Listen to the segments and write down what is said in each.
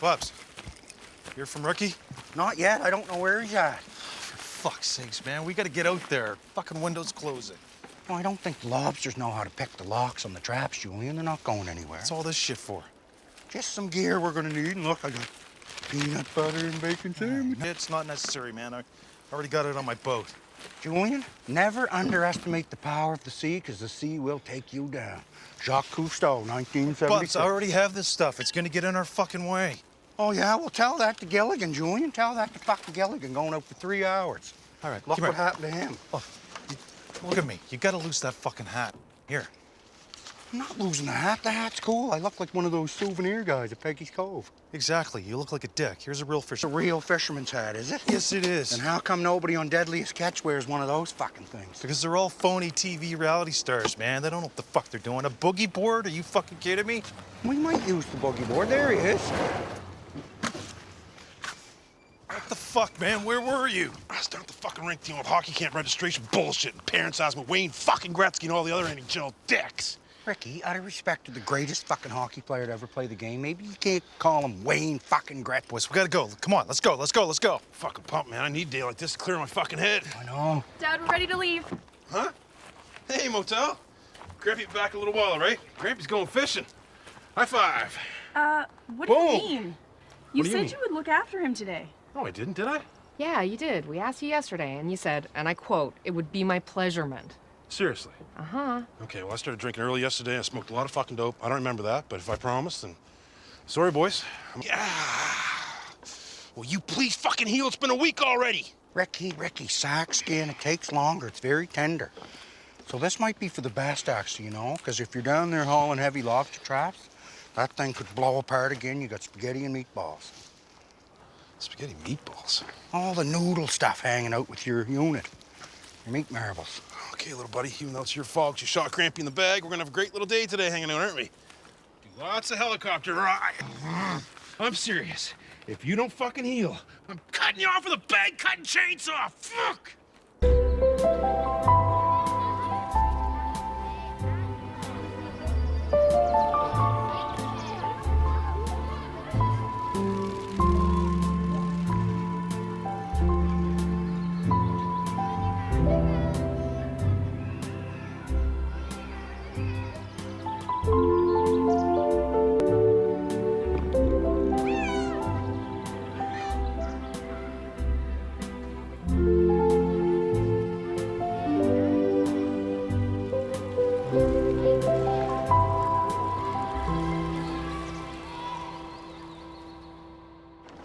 Bubs, you're from Rookie? Not yet. I don't know where he's at. For fuck's sakes, man. We gotta get out there. Fucking window's closing. Well, I don't think the lobsters know how to pick the locks on the traps, Julian. They're not going anywhere. What's all this shit for? Just some gear we're gonna need. And look, I got peanut butter and bacon sandwich. It's not necessary, man. I already got it on my boat. Julian, never underestimate the power of the sea, because the sea will take you down. Jacques Cousteau, 1976. Bubs, I already have this stuff. It's gonna get in our fucking way. Oh, yeah? Well, tell that to Gilligan, Julian. Tell that to fucking Gilligan, going out for 3 hours. All right, Look come what here. happened to him. Oh, look at me. You gotta lose that fucking hat. Here. I'm not losing the hat. The hat's cool. I look like one of those souvenir guys at Peggy's Cove. Exactly. You look like a dick. Here's a real It's a fisherman. real fisherman's hat, is it? Yes, it is. And how come nobody on Deadliest Catch wears one of those fucking things? Because they're all phony TV reality stars, man. They don't know what the fuck they're doing. A boogie board? Are you fucking kidding me? We might use the boogie board. There he is. What the fuck, man? Where were you? I was down at the fucking rink dealing with hockey camp registration bullshit, and parents asked me Wayne fucking Gretzky and all the other NHL dicks. Ricky, out of respect to the greatest fucking hockey player to ever play the game, maybe you can't call him Wayne fucking Gretzky. Boys, we gotta go. Come on, let's go, let's go, let's go. Fucking pumped, man. I need a day like this to clear my fucking head. I know. Dad, we're ready to leave. Huh? Hey, Motel. Grampy back a little while, all right? Grampy's going fishing. High five. What do you Boom. mean? You do you said mean? you would look after him today. No, I didn't, did I? Yeah, you did. We asked you yesterday, and you said, and I quote, "It would be my pleasurement." Seriously. Uh-huh. Okay, well, I started drinking early yesterday. I smoked a lot of fucking dope. I don't remember that, but if I promise, then... Sorry, boys. Yeah. Will you please fucking heal? It's been a week already. Ricky, sack skin, it takes longer. It's very tender. So this might be for the best, actually, you know, because if you're down there hauling heavy lobster traps, that thing could blow apart again. You got spaghetti and meatballs. Spaghetti meatballs. All the noodle stuff hanging out with your unit. Your meat marbles. Okay, little buddy, even though it's your fault, you shot Grampy in the bag, we're gonna have a great little day today hanging out, aren't we? Do lots of helicopter ride. I'm serious. If you don't fucking heal, I'm cutting you off with a bag cutting chainsaw. Fuck!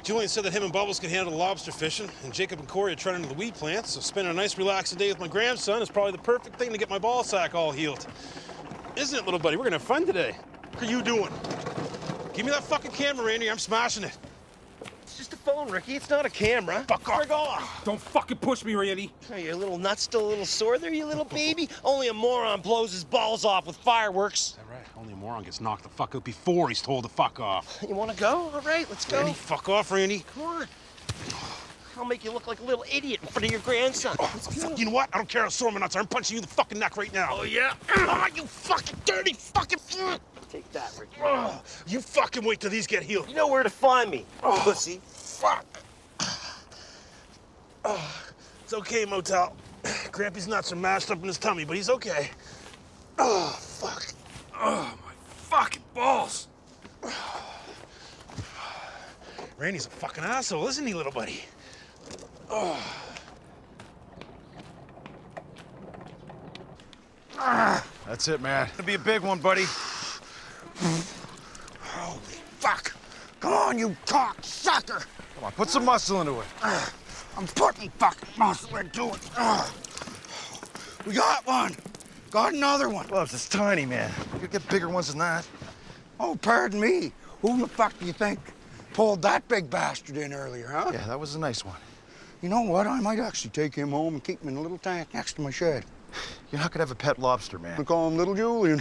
Julian said that him and Bubbles could handle the lobster fishing, and Jacob and Corey are trying into the weed plants, so spending a nice relaxing day with my grandson is probably the perfect thing to get my ball sack all healed. Isn't it, little buddy? We're gonna have fun today. What are you doing? Give me that fucking camera, Randy. I'm smashing it. It's just a phone, Ricky. It's not a camera. Fuck off. Frig off. Don't fucking push me, Randy. Are you a little nut still a little sore there, you little baby? Only a moron blows his balls off with fireworks. Is that right? Only a moron gets knocked the fuck out before he's told to fuck off. You want to go? All right, let's go. Randy, fuck off, Randy. Come on. I'll make you look like a little idiot in front of your grandson. Let's go. Fuck, you know what? I don't care how sore my nuts are. I'm punching you in the fucking neck right now. Oh, yeah? Ah, you fucking dirty fucking... Take that, Ricky. Oh, you fucking wait till these get healed. You know where to find me, Oh. pussy. Fuck. Oh, it's okay, Motel. Grampy's nuts are mashed up in his tummy, but he's okay. Oh, fuck. Oh, my fucking balls. Randy's a fucking asshole, isn't he, little buddy? Oh. That's it, man. It'll be a big one, buddy. Holy fuck. Come on, you cocksucker. Come on, put some muscle into it. I'm putting fucking muscle into it. We got one. Got another one. Bubs, it's tiny, man. You could get bigger ones than that. Oh, pardon me. Who the fuck do you think pulled that big bastard in earlier, huh? Yeah, that was a nice one. You know what? I might actually take him home and keep him in a little tank next to my shed. You're not gonna have a pet lobster, man. We call him Little Julian.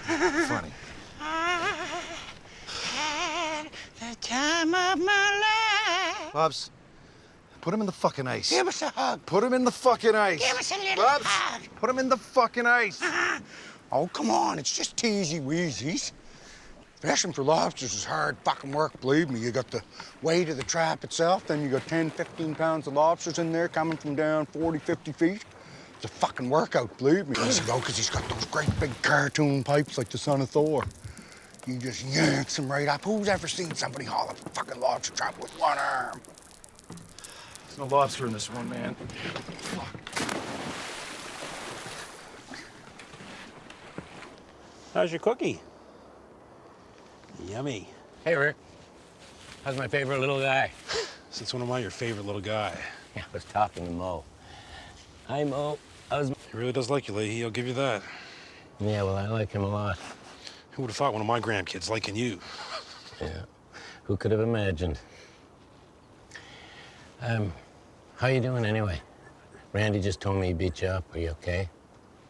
Funny. The time of my life. Bubs, put him in the fucking ice. Give us a hug. Put him in the fucking ice. Give us a little Bubs, hug. put him in the fucking ice. Oh, come on. It's just teasy weezies. Fishing for lobsters is hard fucking work, believe me. You got the weight of the trap itself, then you got 10, 15 pounds of lobsters in there coming from down 40, 50 feet. It's a fucking workout, believe me. Listen, though, because he's got those great big cartoon pipes like the son of Thor. He just yanks them right up. Who's ever seen somebody haul a fucking lobster trap with one arm? There's no lobster in this one, man. How's your cookie? Yummy. Hey, Rick. How's my favorite little guy? Since when am I your favorite little guy? Yeah, I was talking to Mo. Hi, Mo. How's... He really does like you, Leahy. I'll give you that. Yeah, well, I like him a lot. Who would have thought one of my grandkids liking you? Yeah. Who could have imagined? How you doing anyway? Randy just told me he beat you up. Are you okay?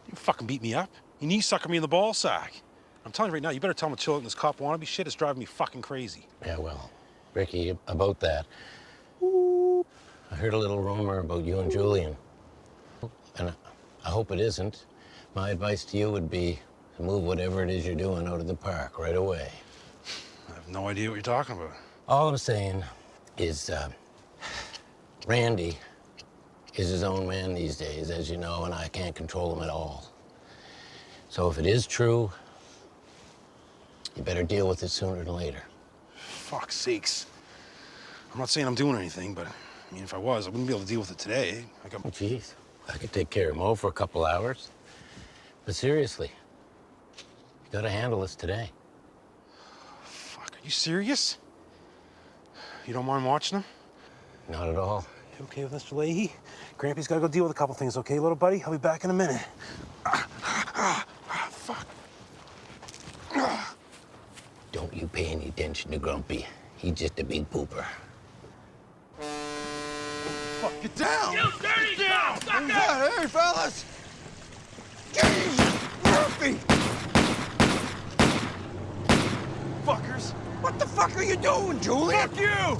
You fucking beat me up. You knee sucker me in the ball sack. I'm telling you right now, you better tell him to chill out in this cop wannabe shit. It's driving me fucking crazy. Yeah, well, Ricky, about that. I heard a little rumor about you and Julian. And I hope it isn't. My advice to you would be to move whatever it is you're doing out of the park right away. I have no idea what you're talking about. All I'm saying is, Randy is his own man these days, as you know, and I can't control him at all. So if it is true, you better deal with it sooner than later. Fuck's sakes. I'm not saying I'm doing anything, but I mean, if I was, I wouldn't be able to deal with it today. I got... Oh, jeez. I could take care of Mo for a couple hours. But seriously, you gotta handle this today. Fuck, are you serious? You don't mind watching him? Not at all. You okay with Mr. Leahy? Grampy's gotta go deal with a couple things, okay, little buddy? I'll be back in a minute. Fuck. Don't you pay any attention to Grumpy. He's just a big pooper. Fuck, get down! You dirty down! Who's that? Hey, fellas! Jesus, Murphy! Fuckers! What the fuck are you doing, Julian? Fuck you!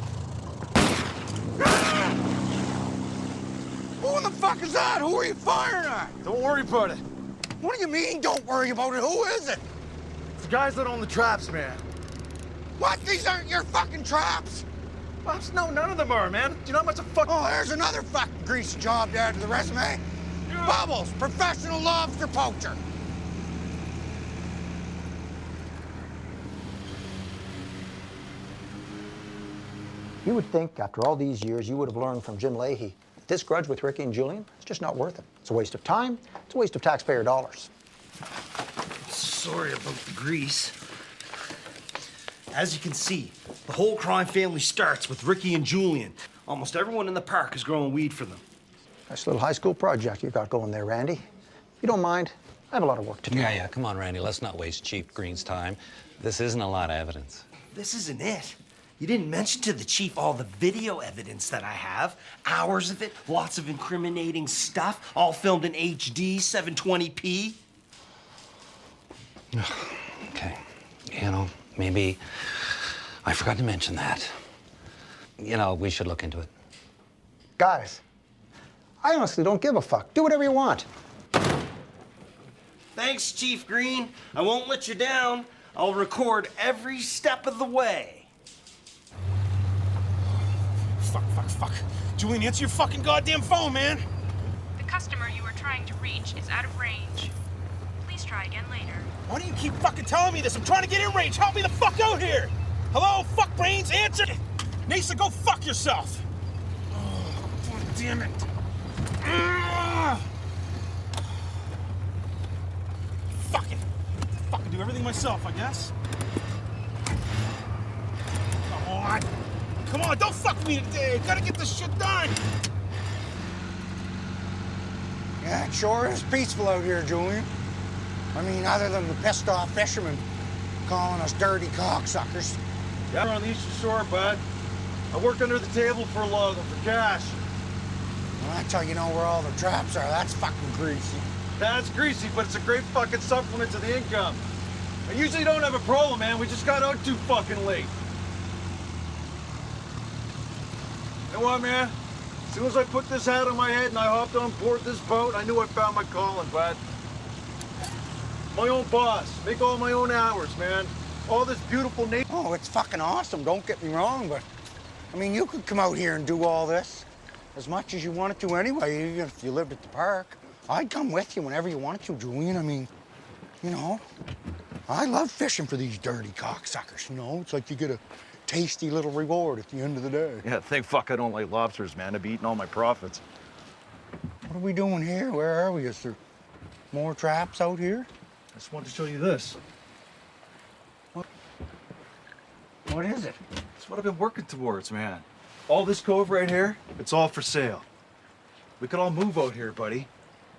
Who the fuck is that? Who are you firing at? Don't worry about it. What do you mean, don't worry about it? Who is it? It's the guys that own the traps, man. What? These aren't your fucking traps? Pops, no, none of them are, man. Do you know how much a fuck... Oh, there's another fucking greasy job to add to the resume. Bubbles, professional lobster poacher. You would think after all these years you would have learned from Jim Leahy that this grudge with Ricky and Julian is just not worth it. It's a waste of time, it's a waste of taxpayer dollars. Sorry about the grease. As you can see, the whole crime family starts with Ricky and Julian. Almost everyone in the park is growing weed for them. Nice little high school project you got going there, Randy. If you don't mind, I have a lot of work to do. Yeah, come on, Randy. Let's not waste Chief Green's time. This isn't a lot of evidence. This isn't it. You didn't mention to the chief all the video evidence that I have. Hours of it, lots of incriminating stuff, all filmed in HD, 720p. Okay. You know, maybe I forgot to mention that. You know, we should look into it. Guys, I honestly don't give a fuck. Do whatever you want. Thanks, Chief Green. I won't let you down. I'll record every step of the way. Fuck. Julian, answer your fucking goddamn phone, man. The customer you were trying to reach is out of range. Please try again later. Why do you keep fucking telling me this? I'm trying to get in range. Help me the fuck out here. Hello? Fuck brains, answer. Nasa, go fuck yourself. Oh, God damn it. Fuck it. Fucking do everything myself, I guess. Come on, don't fuck me today. Gotta get this shit done. Yeah, it sure is peaceful out here, Julian. I mean, other than the pissed off fishermen calling us dirty cocksuckers. Yeah, we're on the Eastern Shore, bud. I work under the table for a log for cash. Well, that's how you know where all the traps are. That's fucking greasy. That's greasy, but it's a great fucking supplement to the income. I usually don't have a problem, man. We just got out too fucking late. You know what, man? As soon as I put this hat on my head and I hopped on board this boat, I knew I found my calling, bud. My own boss. Make all my own hours, man. All this beautiful nature. Oh, it's fucking awesome, don't get me wrong, but, I mean, you could come out here and do all this as much as you wanted to anyway, even if you lived at the park. I'd come with you whenever you wanted to, Julian. I mean, you know, I love fishing for these dirty cocksuckers, you know? It's like you get a tasty little reward at the end of the day. Yeah, thank fuck I don't like lobsters, man. I'd be eating all my profits. What are we doing here? Where are we? Is there more traps out here? I just wanted to show you this. What is it? It's what I've been working towards, man. All this cove right here, it's all for sale. We could all move out here, buddy.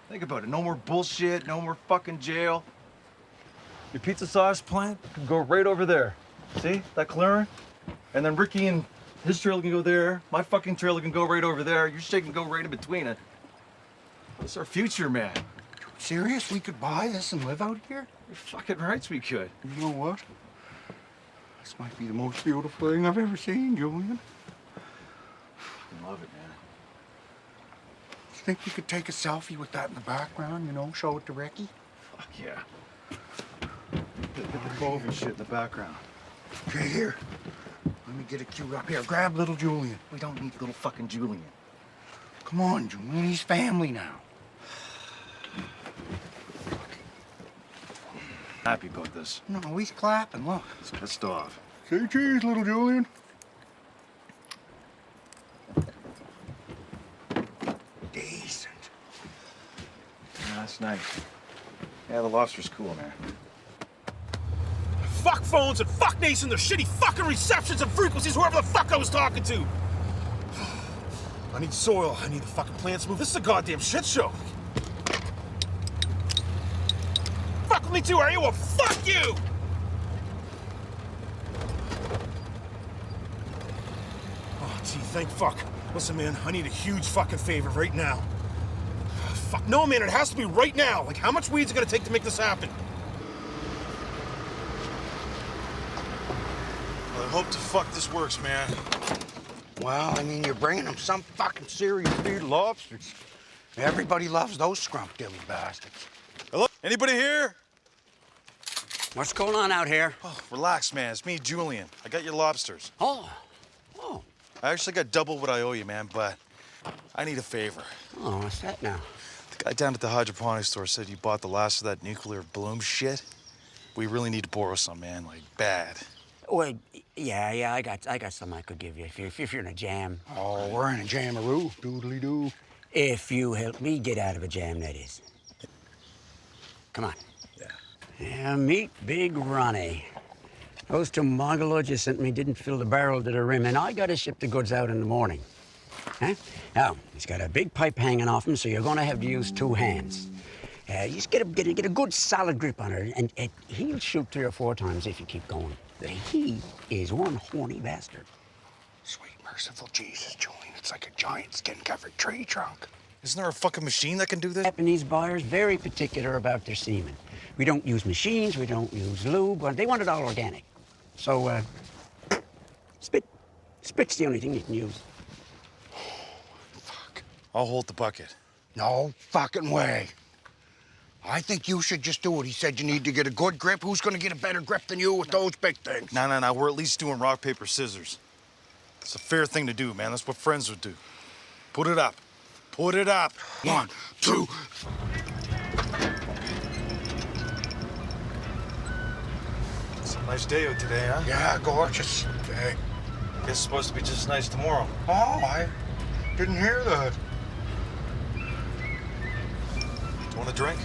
Think about it. No more bullshit, no more fucking jail. Your pizza sauce plant can go right over there. See that clearing? And then Ricky and his trailer can go there. My fucking trailer can go right over there. Your shit can go right in between it. This is our future, man. Serious? We could buy this and live out here? You're fucking right we could. You know what? This might be the most beautiful thing I've ever seen, Julian. I love it, man. You think you could take a selfie with that in the background, you know, show it to Ricky? Fuck yeah. Get the cove and shit in the background. Okay, here. Let me get it queued up. Here, grab little Julian. We don't need little fucking Julian. Come on, Julian. He's family now. Happy about this. No, he's clapping. Look. He's pissed off. Say cheese, little Julian. Decent. Yeah, that's nice. Yeah, the lobster's cool, man. Fuck phones and fuck Nason, their shitty fucking receptions and frequencies, whoever the fuck I was talking to. I need soil. I need the fucking plants moved. This is a goddamn shit show. Fuck with me too, are you? Well, fuck you! Oh, gee, thank fuck. Listen, man, I need a huge fucking favor right now. Fuck, no, man, it has to be right now. Like, how much weed's it gonna take to make this happen? Well, I hope to fuck this works, man. Well, I mean, you're bringing them some fucking serious feed lobsters. Everybody loves those scrump-dilly bastards. Hello? Anybody here? What's going on out here? Oh, relax, man. It's me, Julian. I got your lobsters. Oh. I actually got double what I owe you, man, but I need a favor. Oh, what's that now? The guy down at the hydroponics store said you bought the last of that nuclear bloom shit. We really need to borrow some, man, like bad. Well, yeah, I got some I could give you if you're in a jam. Oh, we're in a jam-a-roo, doodly-doo. If you help me get out of a jam, that is. Come on. Yeah, meet Big Ronnie. Those two mongoloids you sent me didn't fill the barrel to the rim, and I gotta ship the goods out in the morning. Huh? Now, he's got a big pipe hanging off him, so you're gonna have to use 2 hands. You just get a good solid grip on her, and he'll shoot 3 or 4 times if you keep going. He is one horny bastard. Sweet merciful Jesus, Julian. It's like a giant skin-covered tree trunk. Isn't there a fucking machine that can do this? Japanese buyers very particular about their semen. We don't use machines, we don't use lube, but they want it all organic. So, spit's the only thing you can use. Fuck. I'll hold the bucket. No fucking way. I think you should just do it. He said you need to get a good grip. Who's gonna get a better grip than you with those big things? No. We're at least doing rock, paper, scissors. It's a fair thing to do, man. That's what friends would do. Put it up. Put it up. 1, 2. It's a nice day out today, huh? Yeah, gorgeous. Okay. Guess it's supposed to be just nice tomorrow. Oh, I didn't hear that. Do you want a drink?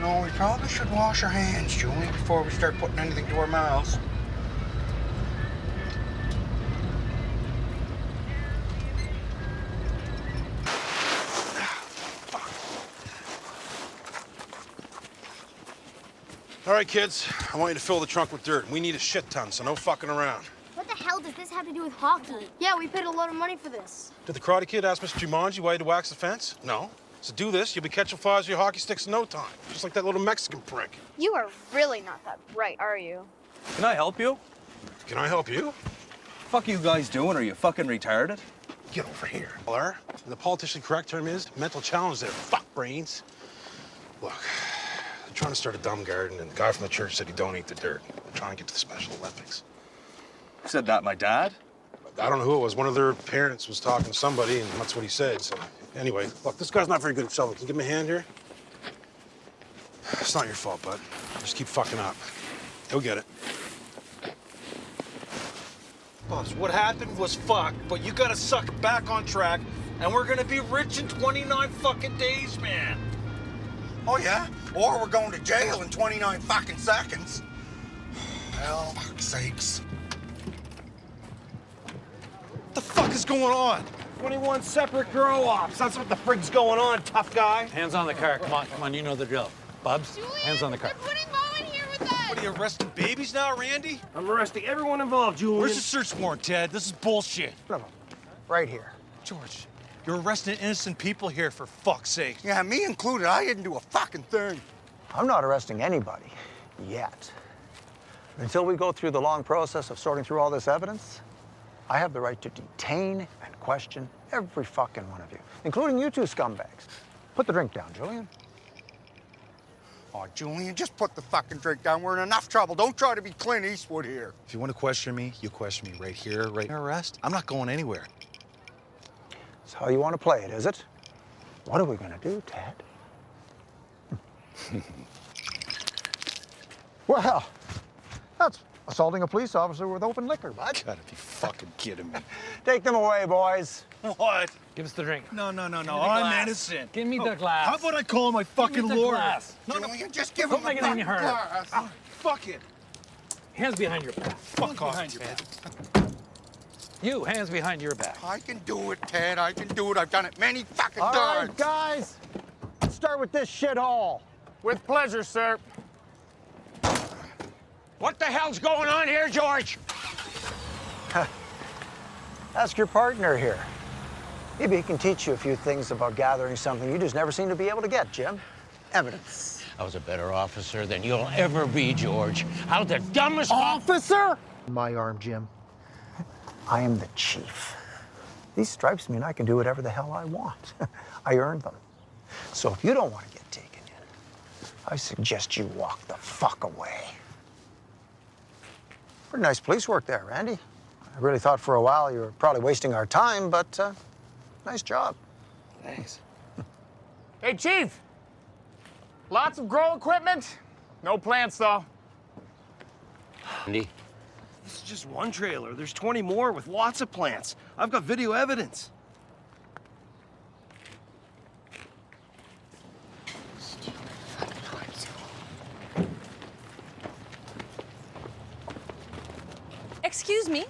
No, we probably should wash our hands, Julian, before we start putting anything to our mouths. All right, kids, I want you to fill the trunk with dirt. We need a shit ton, so no fucking around. What the hell does this have to do with hockey? Yeah, we paid a lot of money for this. Did the Karate Kid ask Mr. Jumanji why he had to wax the fence? No. So do this, you'll be catching flies with your hockey sticks in no time. Just like that little Mexican prick. You are really not that bright, are you? Can I help you? Can I help you? Fuck you guys doing? Are you fucking retarded? Get over here. Blair, the politically correct term is mental challenge there, fuck brains. Look, the trying to start a dumb garden, and the guy from the church said you don't eat the dirt. We're trying to get to the Special Olympics. Who said that, my dad? I don't know who it was. One of their parents was talking to somebody, and that's what he said. So, anyway, look, this guy's not very good at shoveling. Can you give him a hand here? It's not your fault, bud. Just keep fucking up. He'll get it. Boss, what happened was fucked, but you gotta suck back on track, and we're gonna be rich in 29 fucking days, man. Oh, yeah? Or we're going to jail in 29 fucking seconds. Hell, fuck's sakes. What the fuck is going on? 21 separate grow-ops. That's what the frig's going on, tough guy. Hands on the car. Come on, you know the drill. Bubs, hands on the car. They're putting Mo in here with us. What, are you arresting babies now, Randy? I'm arresting everyone involved, Julian. Where's the search warrant, Ted? This is bullshit. Right here. George, you're arresting innocent people here, for fuck's sake. Yeah, me included. I didn't do a fucking thing. I'm not arresting anybody yet. Until we go through the long process of sorting through all this evidence, I have the right to detain and question every fucking one of you, including you two scumbags. Put the drink down, Julian. Oh, Julian, just put the fucking drink down. We're in enough trouble. Don't try to be Clint Eastwood here. If you want to question me, you question me right here, right in arrest. I'm not going anywhere. That's how you want to play it, is it? What are we gonna do, Ted? Well, that's assaulting a police officer with open liquor, bud. You gotta be fucking kidding me. Take them away, boys. What? Give us the drink. No. me the I'm glass. innocent. Give me the glass. How about I call my fucking the lawyer? glass. Julian, just give Don't him the make it any fucking harder. glass. Fuck it. Hands behind your back. Fuck off, behind your Ted. back. You, hands behind your back. I can do it, Ted. I can do it. I've done it many fucking All times. right, guys. Let's start with this shithole. With pleasure, sir. What the hell's going on here, George? Ask your partner here. Maybe he can teach you a few things about gathering something you just never seem to be able to get, Jim. Evidence. I was a better officer than you'll ever be, George. How the dumbest Officer? My arm, Jim. I am the chief. These stripes mean I can do whatever the hell I want. I earned them. So if you don't want to get taken in, I suggest you walk the fuck away. Pretty nice police work there, Randy. I really thought for a while you were probably wasting our time, but nice job. Thanks. Hey, Chief. Lots of grow equipment. No plants, though. Andy? This is just one trailer. There's 20 more with lots of plants. I've got video evidence. Excuse me?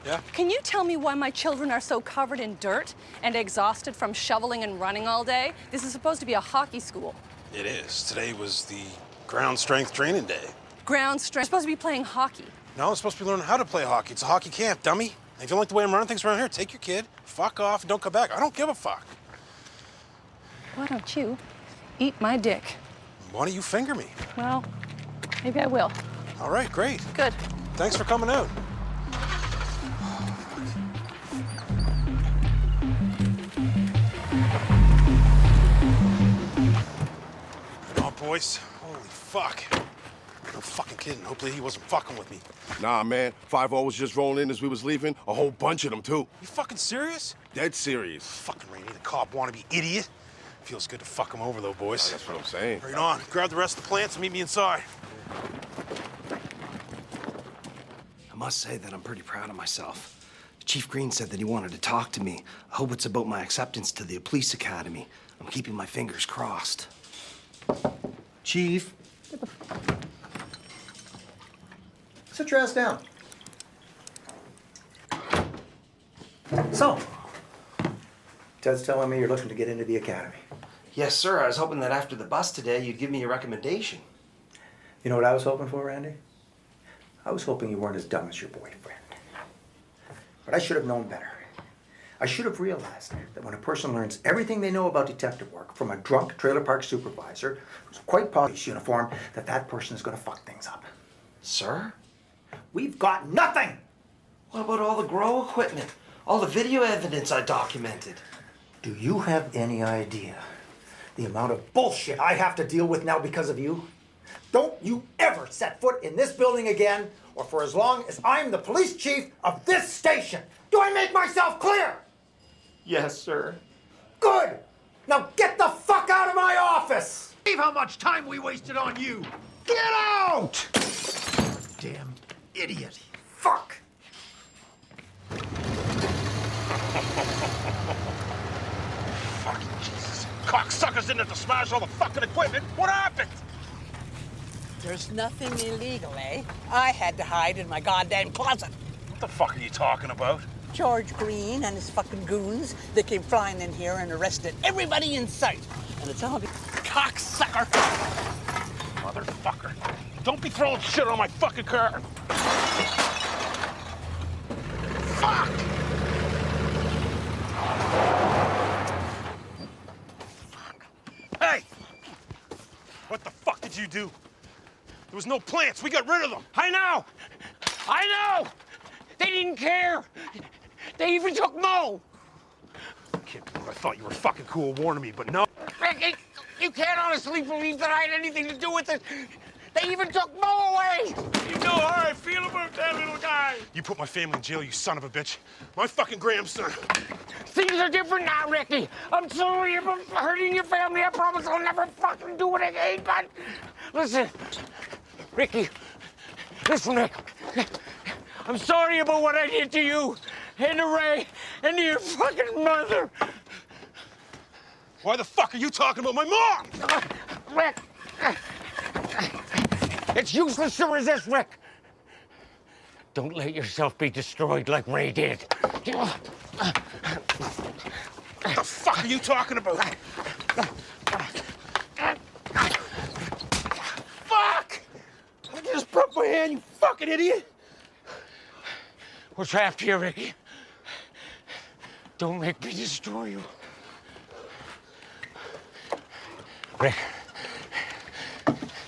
Yeah? Can you tell me why my children are so covered in dirt and exhausted from shoveling and running all day? This is supposed to be a hockey school. It is. Today was the ground strength training day. Ground strength. You're supposed to be playing hockey. No, it's supposed to be learning how to play hockey. It's a hockey camp, dummy. And if you don't like the way I'm running things around here, take your kid, fuck off, and don't come back. I don't give a fuck. Why don't you eat my dick? Why don't you finger me? Well, maybe I will. All right, great. Good. Thanks for coming out. Right on, boys. Holy fuck. I'm fucking kidding. Hopefully he wasn't fucking with me. Nah, man. 5-0 was just rolling in as we was leaving. A whole bunch of them, too. You fucking serious? Dead serious. Fucking Rainey, the cop wannabe idiot. Feels good to fuck him over, though, boys. That's what I'm saying. Right on. Grab the rest of the plants and meet me inside. I must say that I'm pretty proud of myself. Chief Green said that he wanted to talk to me. I hope it's about my acceptance to the police academy. I'm keeping my fingers crossed. Chief. Sit your ass down. So, Ted's telling me you're looking to get into the academy. yes, sir. I was hoping that after the bus today, you'd give me a recommendation. You know what I was hoping for, Randy? I was hoping you weren't as dumb as your boyfriend. But I should have known better. I should have realized that when a person learns everything they know about detective work from a drunk trailer park supervisor who's quite police uniform, that that person is going to fuck things up. Sir? We've got nothing! What about all the grow equipment? All the video evidence I documented? Do you have any idea the amount of bullshit I have to deal with now because of you? Don't you ever set foot in this building again, or for as long as I'm the police chief of this station. Do I make myself clear? Yes, sir. Good. Now get the fuck out of my office! Believe how much time we wasted on you. Get out! Damn idiot. Fuck! Fucking Jesus. Cocksuckers didn't have to smash all the fucking equipment. What happened? There's nothing illegal, eh? I had to hide in my goddamn closet. What the fuck are you talking about? George Green and his fucking goons, they came flying in here and arrested everybody in sight. And it's all because cocksucker. Motherfucker. Don't be throwing shit on my fucking car. Fuck! Hey! What the fuck did you do? There was no plants. We got rid of them. I know! I know! They didn't care! They even took Mo! Kid, I thought you were fucking cool warning me, but no. Ricky, you can't honestly believe that I had anything to do with it. They even took Mo away! You know how I feel about that little guy. You put my family in jail, you son of a bitch. My fucking grandson. Things are different now, Ricky. I'm sorry about hurting your family. I promise I'll never fucking do it again, but... Listen, Ricky. Listen, Rick. I'm sorry about what I did to you, and to Ray, and to your fucking mother. Why the fuck are you talking about my mom? Rick. It's useless to resist, Rick. Don't let yourself be destroyed like Ray did. What the fuck are you talking about? Fuck! I just broke my hand, you fucking idiot! We're trapped here, Ricky. Don't make me destroy you. Rick,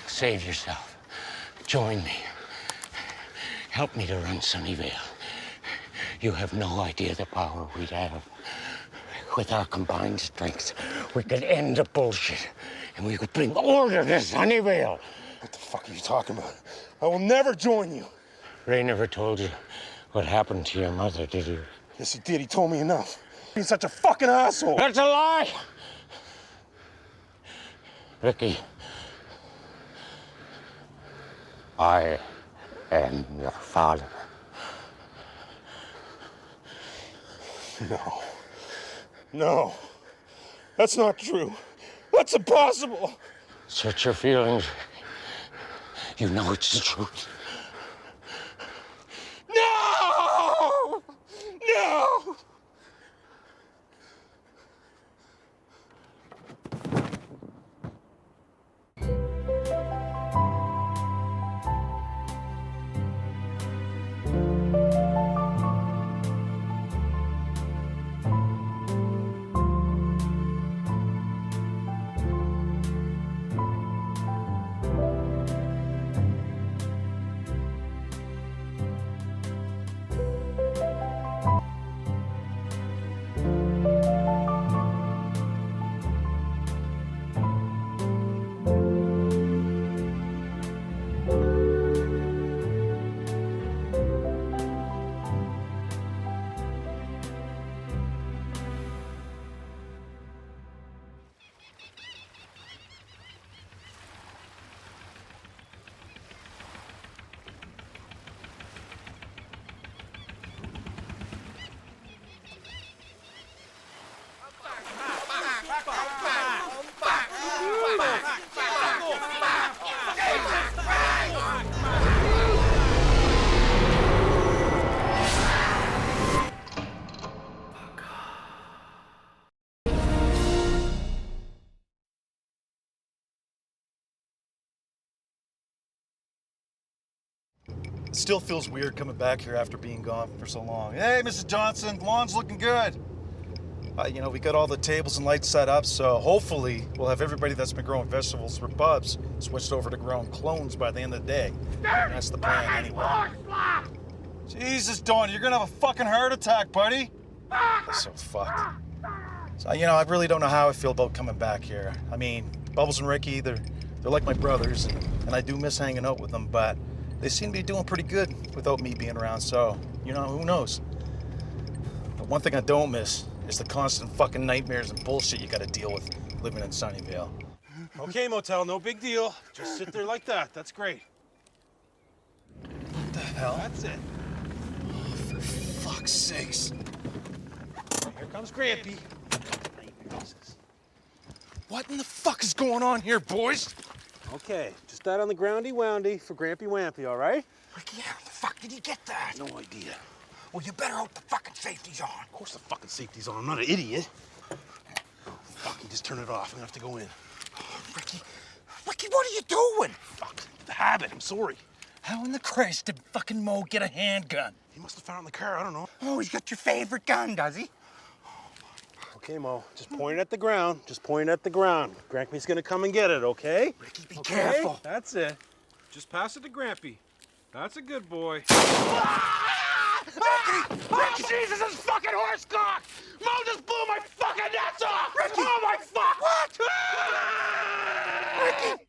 save yourself. Join me. Help me to run Sunnyvale. You have no idea the power we'd have. With our combined strengths, we could end the bullshit, and we could bring order to Sunnyvale. What the fuck are you talking about? I will never join you. Ray never told you what happened to your mother, did he? Yes, he did. He told me enough. He's such a fucking asshole. That's a lie! Ricky, I am your father. No. No. That's not true. That's impossible. Search your feelings. You know it's the truth. No! No! It still feels weird coming back here after being gone for so long. Hey, Mrs. Johnson, lawn's looking good. You know, we got all the tables and lights set up, so hopefully we'll have everybody that's been growing vegetables for Bubs switched over to growing clones by the end of the day. And that's the plan anyway. Jesus, Dawn, you're gonna have a fucking heart attack, buddy. That's so fucked. So, you know, I really don't know how I feel about coming back here. I mean, Bubbles and Ricky, they're They're like my brothers, and I do miss hanging out with them, but they seem to be doing pretty good without me being around, so, you know, who knows? But one thing I don't miss is the constant fucking nightmares and bullshit you gotta deal with living in Sunnyvale. Okay, motel, no big deal. Just sit there like that. That's great. What the hell? That's it. Oh, for fuck's sakes. Here comes Grampy. What in the fuck is going on here, boys? Okay, just that on the groundy woundy for Grampy Wampy, all right? Ricky, how the fuck did he get that? No idea. Well, you better hope the fucking safety's on. Of course the fucking safety's on. I'm not an idiot. Fuck, you just turn it off. I'm gonna have to go in. Ricky, what are you doing? Fuck, the habit. I'm sorry. How in the Christ did fucking Mo get a handgun? He must have found it in the car. I don't know. Oh, he's got your favorite gun, does he? Okay, Mo, just point it at the ground. Just point it at the ground. Grampy's gonna come and get it, okay? Ricky, be careful. That's it. Just pass it to Grampy. That's a good boy. Ricky! Oh, Jesus, this fucking horse cock! Mo just blew my fucking nuts off! Ricky! Oh, my fuck! What? Ricky!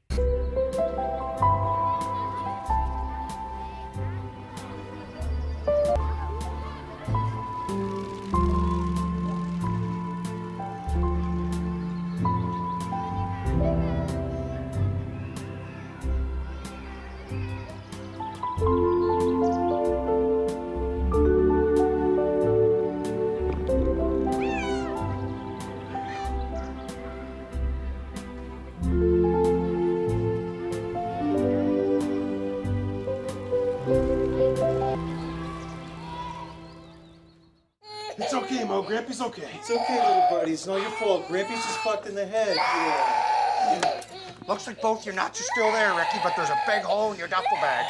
It's okay, Mo. Grampy's okay. It's okay, little buddy. It's not your fault. Grampy's just fucked in the head. Yeah. Looks like both your nuts are still there, Ricky, but there's a big hole in your duffel bag.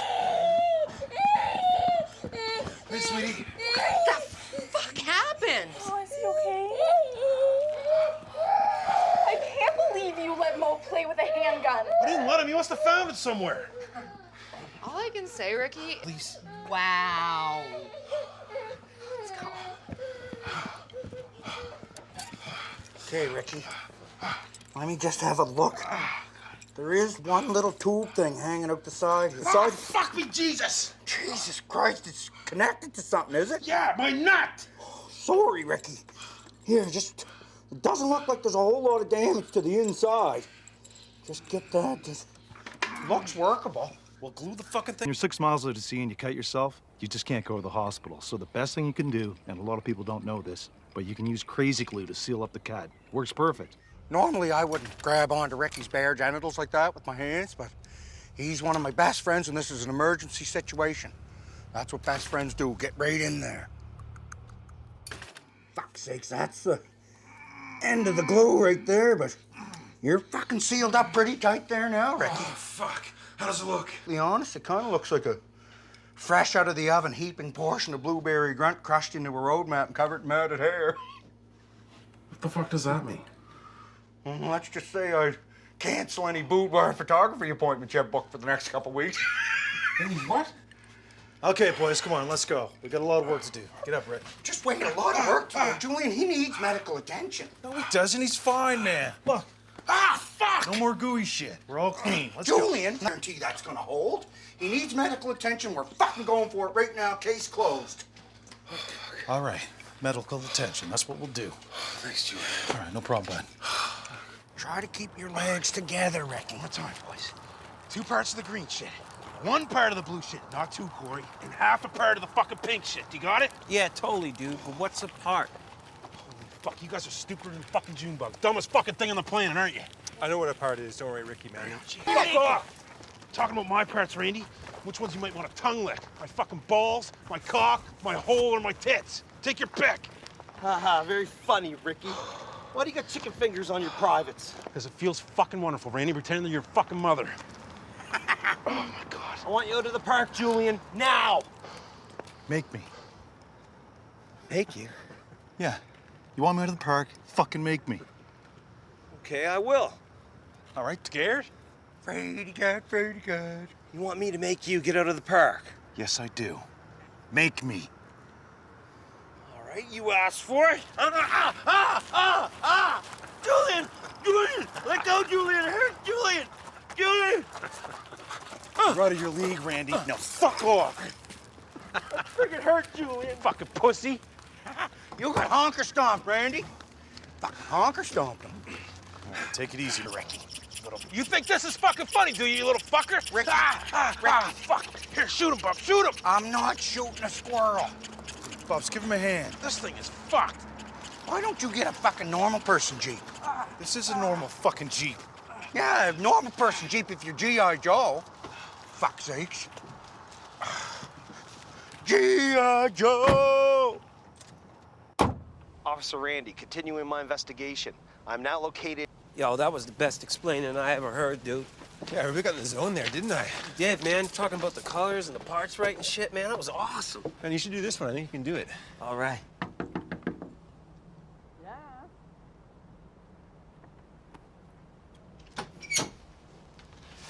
Hey, sweetie. What the fuck happened? Oh, is he okay? I can't believe you let Mo play with a handgun. I didn't let him. He must have found it somewhere. All I can say, Ricky. Please. Wow. Let's go. Okay, Ricky. Let me just have a look. There is one little tube thing hanging out the side here. Oh, fuck me, Jesus! Jesus Christ, it's connected to something, is it? Yeah, my nut! Sorry, Ricky. Here, just... It doesn't look like there's a whole lot of damage to the inside. Just get that. Just looks workable. Well, glue the fucking thing. You're 6 miles out to sea and you cut yourself, you just can't go to the hospital. So the best thing you can do, and a lot of people don't know this, but you can use crazy glue to seal up the cut. Works perfect. Normally, I wouldn't grab onto Ricky's bare genitals like that with my hands, but he's one of my best friends, and this is an emergency situation. That's what best friends do, get right in there. Fuck's sakes, that's the end of the glue right there, but you're fucking sealed up pretty tight there now, Ricky. Oh, fuck. How does it look? To be honest, it kind of looks like a fresh out of the oven heaping portion of blueberry grunt crushed into a road map and covered in matted hair. What the fuck does that mean? Well, let's just say I'd cancel any boudoir photography appointments you have booked for the next couple weeks. What? Okay, boys, come on, let's go. We got a lot of work to do. Get up, Rick. Just wait, a lot of work to do. Julian, he needs medical attention. No, he doesn't. He's fine, man. Look. Ah, fuck! No more gooey shit. We're all clean. Let's Julian, I guarantee that's gonna hold. He needs medical attention. We're fucking going for it right now. Case closed. go. All right. Medical attention. That's what we'll do. Thanks, Julian. All right, no problem, bud. Try to keep your legs together, Ricky. What's on, boys? 2 parts of the green shit. 1 part of the blue shit, not 2, Corey. And half a part of the fucking pink shit. You got it? Yeah, totally, dude. But what's the part? Holy fuck, you guys are stupider than fucking June bug. Dumbest fucking thing on the planet, aren't you? I know what a part is. Don't worry, Ricky, man. Fuck off! Talking about my parts, Randy. Which ones you might want to tongue lick? My fucking balls, my cock, my hole, or my tits? Take your pick. Haha, very funny, Ricky. Why do you got chicken fingers on your privates? Because it feels fucking wonderful, Randy, pretending that you're your fucking mother. Oh, my God. I want you out to the park, Julian, now! Make me. Make you? Yeah. You want me out of the park? Fucking make me. Okay, I will. All right. Scared? Fraidy God, Fraidy God. You want me to make you get out of the park? Yes, I do. Make me. All right, you asked for it. Julian! Julian! Let go, Julian! It hurts, Julian! Julian! You're out of your league, Randy. Now fuck off. Friggin' hurt, Julian. Fucking pussy. You got honker stomped, Randy. Fucking honker stomped him. Take it easy, Ricky. You think this is fucking funny, do you little fucker? Ricky. Fuck. Here, shoot him, Bub. Shoot him. I'm not shooting a squirrel. Bubs, give him a hand. This thing is fucked. Why don't you get a fucking normal person Jeep? This is a normal fucking Jeep. Yeah, a normal person Jeep if you're G.I. Joe. Fuck's sakes. G.I. Joe! Officer Randy, continuing my investigation. I'm now located... Yo, that was the best explaining I ever heard, dude. Yeah, I really got in the zone there, didn't I? You did, man. Talking about the colors and the parts right and shit, man. That was awesome. Man, you should do this one. I think you can do it. All right.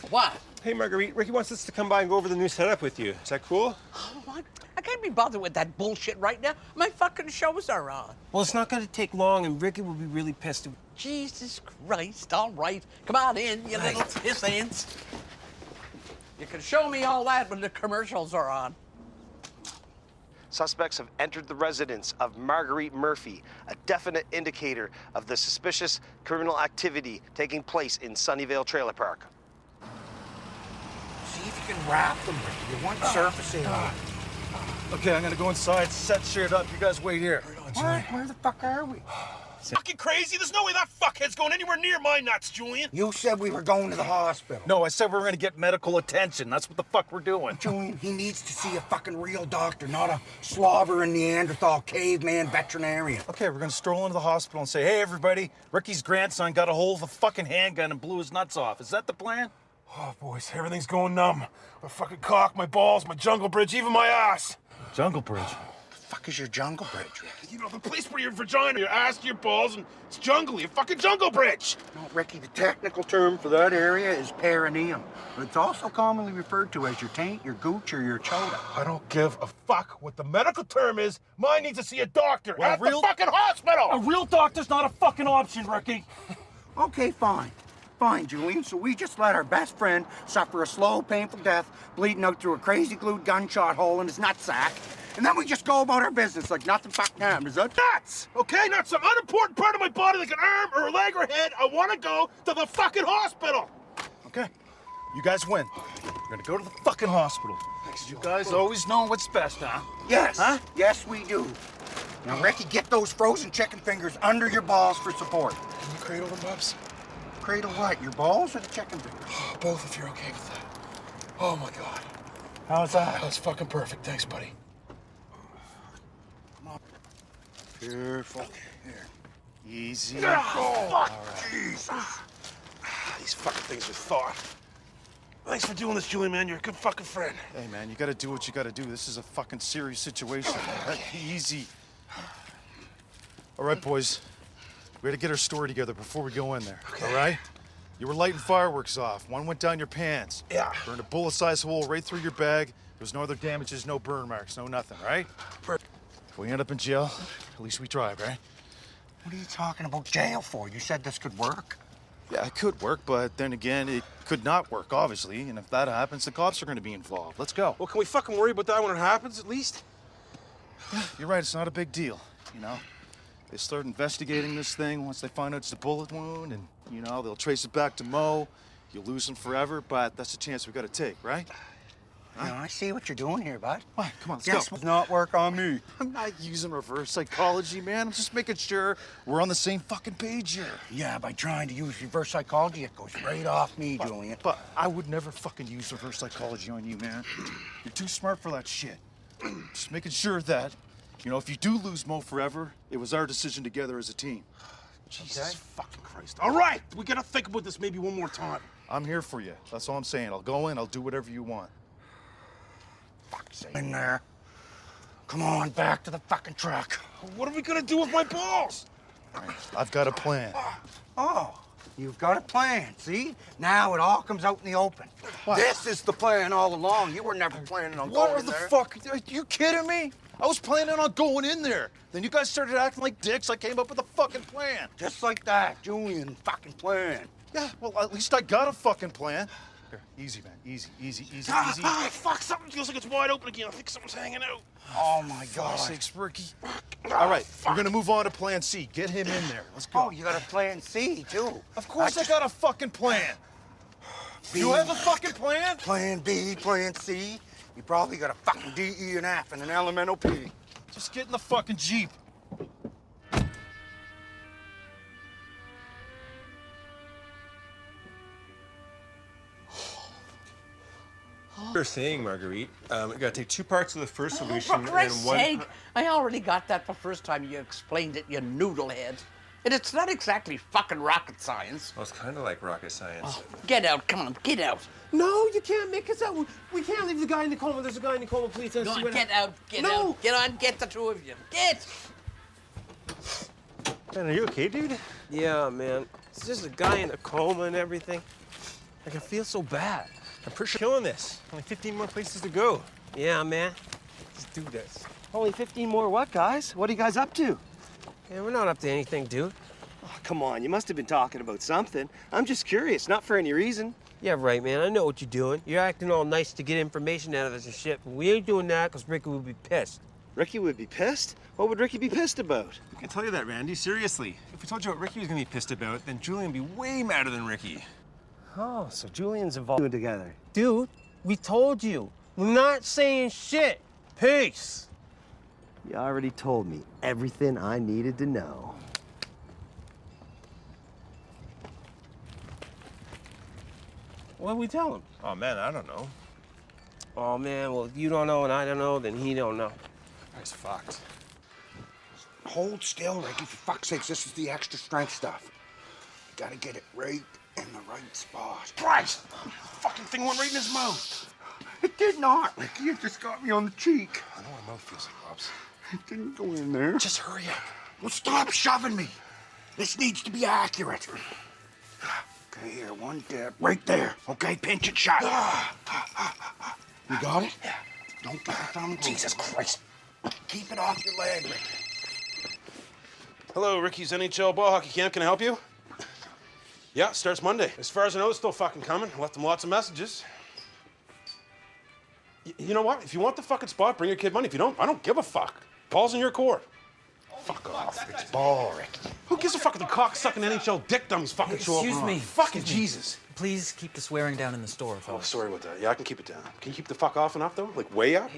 What? Hey, Marguerite, Ricky wants us to come by and go over the new setup with you. Is that cool? Oh, I can't be bothered with that bullshit right now. My fucking shows are on. Well, it's not gonna take long, and Ricky will be really pissed. Jesus Christ, all right. Come on in, you little piss ants. You can show me all that when the commercials are on. Suspects have entered the residence of Marguerite Murphy, a definite indicator of the suspicious criminal activity taking place in Sunnyvale Trailer Park. See if you can wrap them, Ricky. You want surface area. Okay, I'm gonna go inside, set shit up. You guys wait here. What? Where the fuck are we? Fucking crazy? There's no way that fuckhead's going anywhere near my nuts, Julian. You said we were going to the hospital. No, I said we were gonna get medical attention. That's what the fuck we're doing. Julian, he needs to see a fucking real doctor, not a slobbering Neanderthal caveman veterinarian. Okay, we're gonna stroll into the hospital and say, hey, everybody, Ricky's grandson got a hold of a fucking handgun and blew his nuts off. Is that the plan? Oh, boys, everything's going numb. My fucking cock, my balls, my jungle bridge, even my ass. Jungle bridge? The fuck is your jungle bridge, Ricky? You know, the place where your vagina, your ass, your balls, and it's jungly, a fucking jungle bridge. No, Ricky, the technical term for that area is perineum. But it's also commonly referred to as your taint, your gooch, or your chota. I don't give a fuck what the medical term is. Mine needs to see a doctor Well, at the fucking hospital. A real doctor's not a fucking option, Ricky. Okay, fine. Fine, Julian. So we just let our best friend suffer a slow, painful death, bleeding out through a crazy glued gunshot hole in his nutsack, and then we just go about our business like nothing fucking happened. Is that nuts? Okay, not some unimportant part of my body like an arm or a leg or head. I want to go to the fucking hospital. Okay, you guys win. We're gonna go to the fucking hospital. You guys always know what's best, huh? Yes. Huh? Yes, we do. Now, Ricky, get those frozen chicken fingers under your balls for support. Can you cradle them, Bubs? Cradle what? Your balls or the chicken fingers? Oh, both, if you're okay with that. Oh, my God. How's that? That was fucking perfect. Thanks, buddy. Come on. Careful. Here. Easy. Oh, fuck. Jesus. These fucking things are thought. Thanks for doing this, Julian, man. You're a good fucking friend. Hey, man, you gotta do what you gotta do. This is a fucking serious situation. Right? Easy. All right, boys. We gotta get our story together before we go in there. Okay. All right? You were lighting fireworks off. One went down your pants. Yeah. Burned a bullet-sized hole right through your bag. There was no other damages, no burn marks, no nothing, right? If we end up in jail, at least we tried, right? What are you talking about jail for? You said this could work. Yeah, it could work, but then again, it could not work, obviously. And if that happens, the cops are gonna be involved. Let's go. Well, can we fucking worry about that when it happens, at least? Yeah, you're right. It's not a big deal, you know? They start investigating this thing once they find out it's a bullet wound, and, you know, they'll trace it back to Mo. You'll lose him forever, but that's a chance we gotta take, right? Huh? You know, I see what you're doing here, bud. What? Come on, let's This go. does not work on me. I'm not using reverse psychology, man. I'm just making sure we're on the same fucking page here. Yeah, by trying to use reverse psychology, it goes right off me, Julian. But I would never fucking use reverse psychology on you, man. You're too smart for that shit. Just making sure that, you know, if you do lose Mo forever, it was our decision together as a team. Jesus fucking Christ. All right, we gotta think about this maybe one more time. I'm here for you. That's all I'm saying. I'll go in, I'll do whatever you want. Fuck's sake. In there. Come on, back to the fucking truck. What are we gonna do with my balls? I've got a plan. Oh, you've got a plan, see? Now it all comes out in the open. What? This is the plan all along. You were never planning on going in there. What the fuck? Are you kidding me? I was planning on going in there. Then you guys started acting like dicks. I came up with a fucking plan. Just like that, Julian fucking plan. Yeah, well, at least I got a fucking plan. Here, easy, man. Easy. Fuck, something feels like it's wide open again. I think someone's hanging out. Oh, my God. Sakes, Ricky. All right, we're gonna move on to plan C. Get him in there. Let's go. Oh, you got a plan C, too. Of course I got a fucking plan. You have a fucking plan? Plan B, plan C. You probably got a fucking D, E, and F, and an elemental P. Just get in the fucking Jeep. You're saying, Marguerite, we gotta take 2 parts of the first solution For Christ's and 1. sake, I already got that the first time you explained it, you noodlehead. And it's not exactly fucking rocket science. Well, it's kind of like rocket science. Oh, get out, come on, get out. No, you can't make us out. We can't leave the guy in the coma. There's a guy in the coma. Please, let's Go see on, what get out, get out. Get on, get the 2 of you. Get! Man, are you okay, dude? Yeah, man. It's just a guy in a coma and everything. Like, I feel so bad. I'm pretty sure killing this. Only 15 more places to go. Yeah, man. Let's do this. Only 15 more what, guys? What are you guys up to? Yeah, we're not up to anything, dude. Oh, come on, you must have been talking about something. I'm just curious, not for any reason. Yeah, right, man. I know what you're doing. You're acting all nice to get information out of us and shit, but we ain't doing that because Ricky would be pissed. Ricky would be pissed? What would Ricky be pissed about? I can tell you that, Randy. Seriously. If we told you what Ricky was gonna be pissed about, then Julian would be way madder than Ricky. Oh, so Julian's involved together. Dude, we told you. We're not saying shit. Peace. You already told me everything I needed to know. What did we tell him? Oh, man, I don't know. Oh, man, well, if you don't know and I don't know, then he don't know. He's fucked. Hold still, Ricky. For fuck's sakes, this is the extra strength stuff. You gotta get it right in the right spot. Christ! Fucking thing went right in his mouth. It did not, Ricky. It just got me on the cheek. I know what my mouth feels like, Robs. It didn't go in there. Just hurry up. Well, stop shoving me. This needs to be accurate. Okay, here, 1 dip. Right there. Okay, pinch it shut. You got it? Yeah. Don't get the thumb. Jesus Christ. Keep it off your leg, Ricky. Hello, Ricky's NHL ball hockey camp. Can I help you? Yeah, starts Monday. As far as I know, it's still fucking coming. I left them lots of messages. You know what? If you want the fucking spot, bring your kid money. If you don't, I don't give a fuck. Ball's in your court. Fuck off. It's ball, Ricky. Who gives a fuck if the cock-sucking NHL dick dummies fucking show up? Excuse me. Fucking Jesus. Please keep the swearing down in the store, Oh, fellas. sorry about that. Yeah, I can keep it down. Can you keep the fuck off and up, though? Like, way up?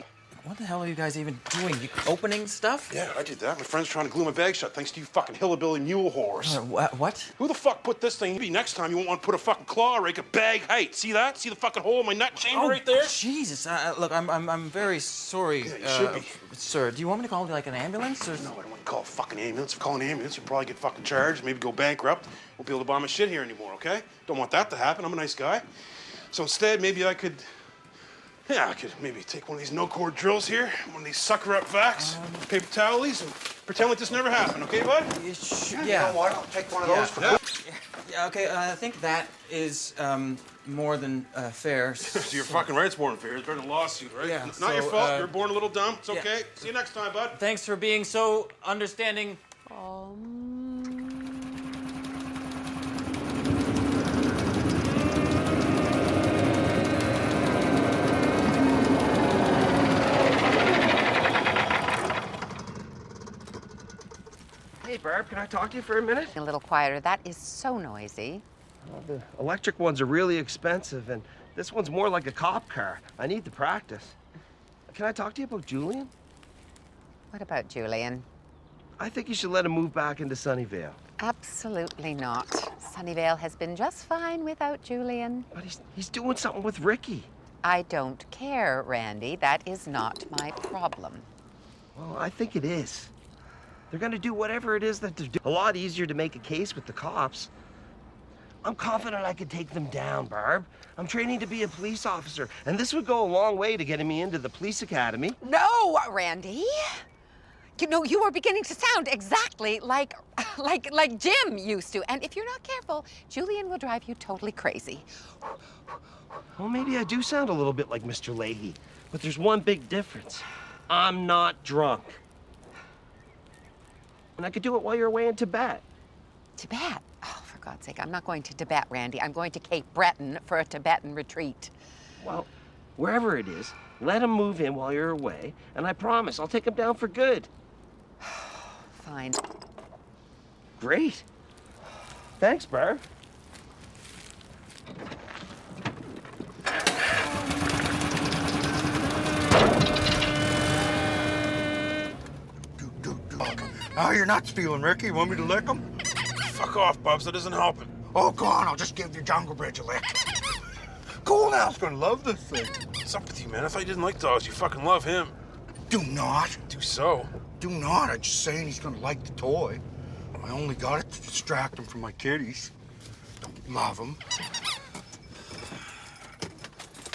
What the hell are you guys even doing? You opening stuff? Yeah, I did that. My friend's trying to glue my bag shut thanks to you fucking hillbilly mule whores. What? Who the fuck put this thing? Maybe next time you won't want to put a fucking claw rake at bag height. See that? See the fucking hole in my nut chamber right there? Jesus. Look, I'm very sorry. Yeah, you should be. Sir, do you want me to call like an ambulance? Or... No, I don't want to call a fucking ambulance. If I call an ambulance, you'll probably get fucking charged, maybe go bankrupt. Won't be able to buy my shit here anymore, okay? Don't want that to happen. I'm a nice guy. So instead, maybe I could maybe take one of these no-cord drills here, one of these sucker-up vacs, paper towelies, and pretend like this never happened, okay, bud? Yeah. You know what? I'll take one of those for Yeah, okay, I think that is more than fair. So you're fucking right, it's more than fair. It's better than a lawsuit, right? Yeah, Not your so, fault. You're born a little dumb. It's yeah. okay. See you next time, bud. Thanks for being so understanding. Hey, Barb, can I talk to you for a minute? A little quieter. That is so noisy. Well, the electric ones are really expensive, and this one's more like a cop car. I need the practice. Can I talk to you about Julian? What about Julian? I think you should let him move back into Sunnyvale. Absolutely not. Sunnyvale has been just fine without Julian. But he's doing something with Ricky. I don't care, Randy. That is not my problem. Well, I think it is. They're gonna do whatever it is that they're doing. A lot easier to make a case with the cops. I'm confident I could take them down, Barb. I'm training to be a police officer, and this would go a long way to getting me into the police academy. No, Randy. You know, you are beginning to sound exactly like Jim used to. And if you're not careful, Julian will drive you totally crazy. Well, maybe I do sound a little bit like Mr. Leahy, but there's one big difference. I'm not drunk. And I could do it while you're away in Tibet. Tibet? Oh, for God's sake, I'm not going to Tibet, Randy. I'm going to Cape Breton for a Tibetan retreat. Well, wherever it is, let him move in while you're away, and I promise I'll take him down for good. Fine. Great. Thanks, Barb. Oh, you're not feeling, Ricky. You want me to lick him? Fuck off, Bubs. That isn't helping. Oh, go on. I'll just give your Jungle Bridge a lick. Cool Al's gonna love this thing. What's up with you, man? I thought you didn't like dogs. You fucking love him. Do not. Do so. Do not. I'm just saying he's gonna like the toy. I only got it to distract him from my kitties. Don't love him.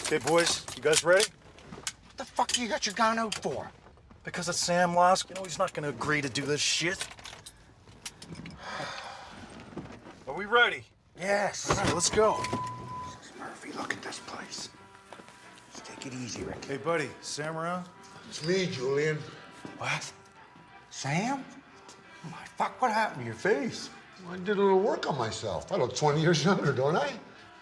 Okay, boys, you guys ready? What the fuck you got your gun out for? Because it's Sam Lask. You know he's not gonna agree to do this shit. Are we ready? Yes. All right, let's go. Murphy, look at this place. Just take it easy, Rick. Hey, buddy, Sam around? It's me, Julian. What? Sam? Oh my fuck, what happened to your face? I did a little work on myself. I look 20 years younger, don't I?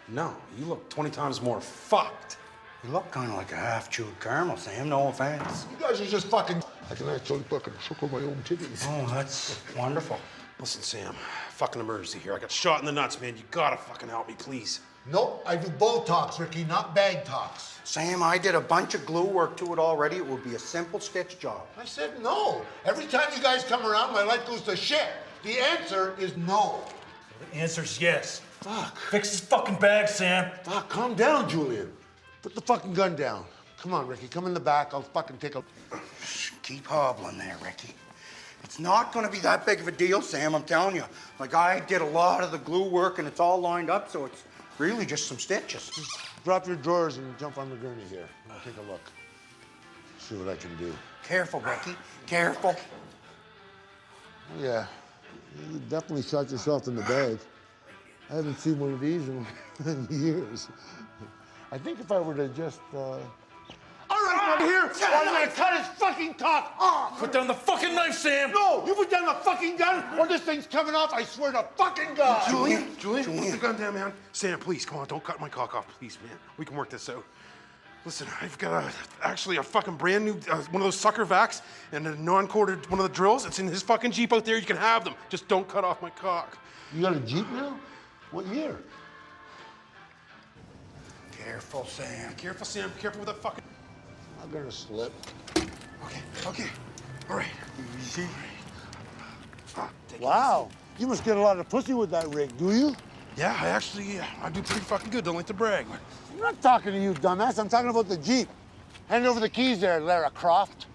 No, you look 20 times more fucked. You look kind of like a half-chewed caramel, Sam. No offense. You guys are just fucking... I can actually fucking suckle my own titties. Oh, that's wonderful. Listen, Sam, fucking emergency here. I got shot in the nuts, man. You gotta fucking help me, please. Nope, I do Botox, Ricky, not bag talks. Sam, I did a bunch of glue work to it already. It would be a simple stitch job. I said no. Every time you guys come around, my life goes to shit. The answer is no. The answer's yes. Fuck. Fix his fucking bag, Sam. Fuck, calm down, Julian. Put the fucking gun down. Come on, Ricky, come in the back. I'll fucking take a... Keep hobbling there, Ricky. It's not gonna be that big of a deal, Sam, I'm telling you. Like, I did a lot of the glue work and it's all lined up, so it's really just some stitches. Just drop your drawers and jump on the gurney here. I'll take a look. See what I can do. Careful, Ricky. Careful. Oh, yeah. You definitely shot yourself in the bag. I haven't seen one of these in years. I think if I were to just, All right, over here, or I'm gonna cut his fucking cock off! Put down the fucking knife, Sam! No, you put down the fucking gun, or this thing's coming off, I swear to fucking God! Julian, put the gun down, man. Sam, please, come on, don't cut my cock off, please, man. We can work this out. Listen, I've got actually a fucking brand new, one of those sucker vacs and a non-corded one of the drills. It's in his fucking Jeep out there. You can have them. Just don't cut off my cock. You got a Jeep now? What year? Careful, Sam. Careful, Sam. Careful with that fucking... I'm gonna slip. Okay. All right. Easy. Wow. You must get a lot of pussy with that rig, do you? Yeah, I do pretty fucking good. Don't like to brag. But... I'm not talking to you, dumbass. I'm talking about the Jeep. Hand over the keys there, Lara Croft.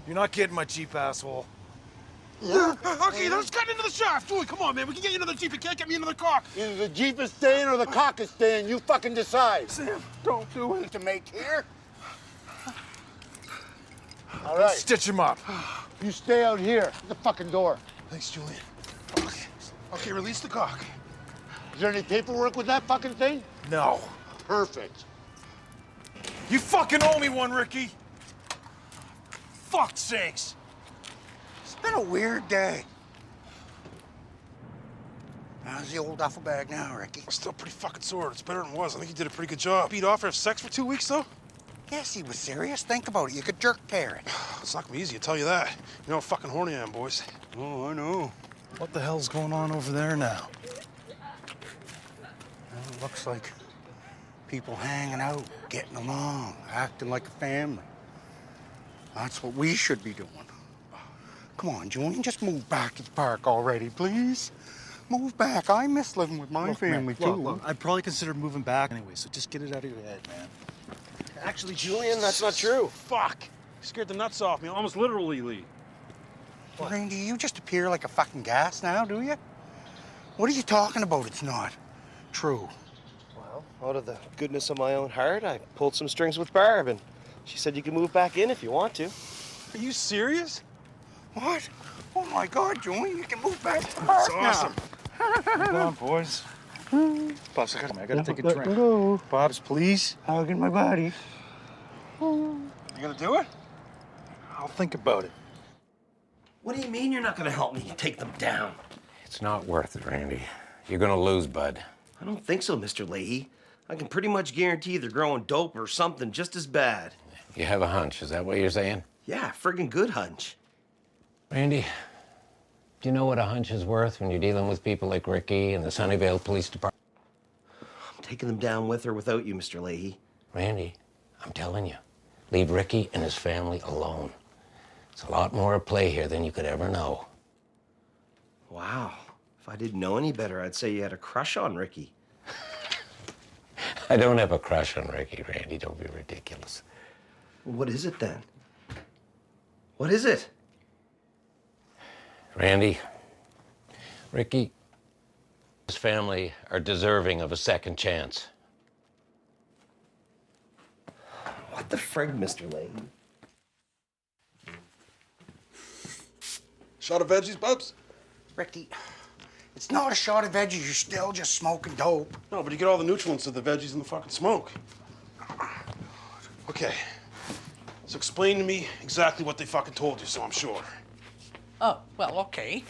You're not getting my Jeep, asshole. Okay, let's get into the shaft. Julie, come on, man. We can get you into the Jeep. You can't get me into the cock. Either the Jeep is staying or the cock is staying. You fucking decide. Sam, don't do it. To make here? All right. Stitch him up. You stay out here. The fucking door. Thanks, Julian. Okay, release the cock. Is there any paperwork with that fucking thing? No. Perfect. You fucking owe me one, Ricky. Fuck's sakes. It's been a weird day. How's the old duffel bag now, Ricky? I'm still pretty fucking sore. It's better than it was. I think you did a pretty good job. Beat off or have sex for 2 weeks, though? Yes, he was serious. Think about it. You could jerk tear it. It's not gonna be easy, I tell you that. You know how fucking horny I am, boys. Oh, I know. What the hell's going on over there now? Well, it looks like people hanging out, getting along, acting like a family. That's what we should be doing. Come on, Julian, just move back to the park already, please. Move back. I miss living with my family, too. Look, I'd probably consider moving back anyway, so just get it out of your head, man. Actually, Julian, that's not true. Fuck. You scared the nuts off me, almost literally, Lee. Randy, you just appear like a fucking gas now, do you? What are you talking about? It's not true. Well, out of the goodness of my own heart, I pulled some strings with Barb, and she said you can move back in if you want to. Are you serious? What? Oh, my God, Julian, you can move back to the park now. That's awesome. Come on, boys. Bobs, I gotta take a drink. Bobs, please. Hugging my body. You gonna do it? I'll think about it. What do you mean you're not gonna help me take them down? It's not worth it, Randy. You're gonna lose, bud. I don't think so, Mr. Leahy. I can pretty much guarantee they're growing dope or something just as bad. You have a hunch, is that what you're saying? Yeah, friggin' good hunch. Randy, do you know what a hunch is worth when you're dealing with people like Ricky and the Sunnyvale Police Department? I'm taking them down with or without you, Mr. Leahy. Randy, I'm telling you, leave Ricky and his family alone. It's a lot more at play here than you could ever know. Wow. If I didn't know any better, I'd say you had a crush on Ricky. I don't have a crush on Ricky, Randy. Don't be ridiculous. What is it then? What is it? Randy, Ricky, and his family are deserving of a second chance. What the frig, Mr. Leahy? Shot of veggies, Bubs? Ricky, it's not a shot of veggies. You're still just smoking dope. No, but you get all the nutrients of the veggies in the fucking smoke. Okay. So explain to me exactly what they fucking told you, so I'm sure. Oh, well, okay.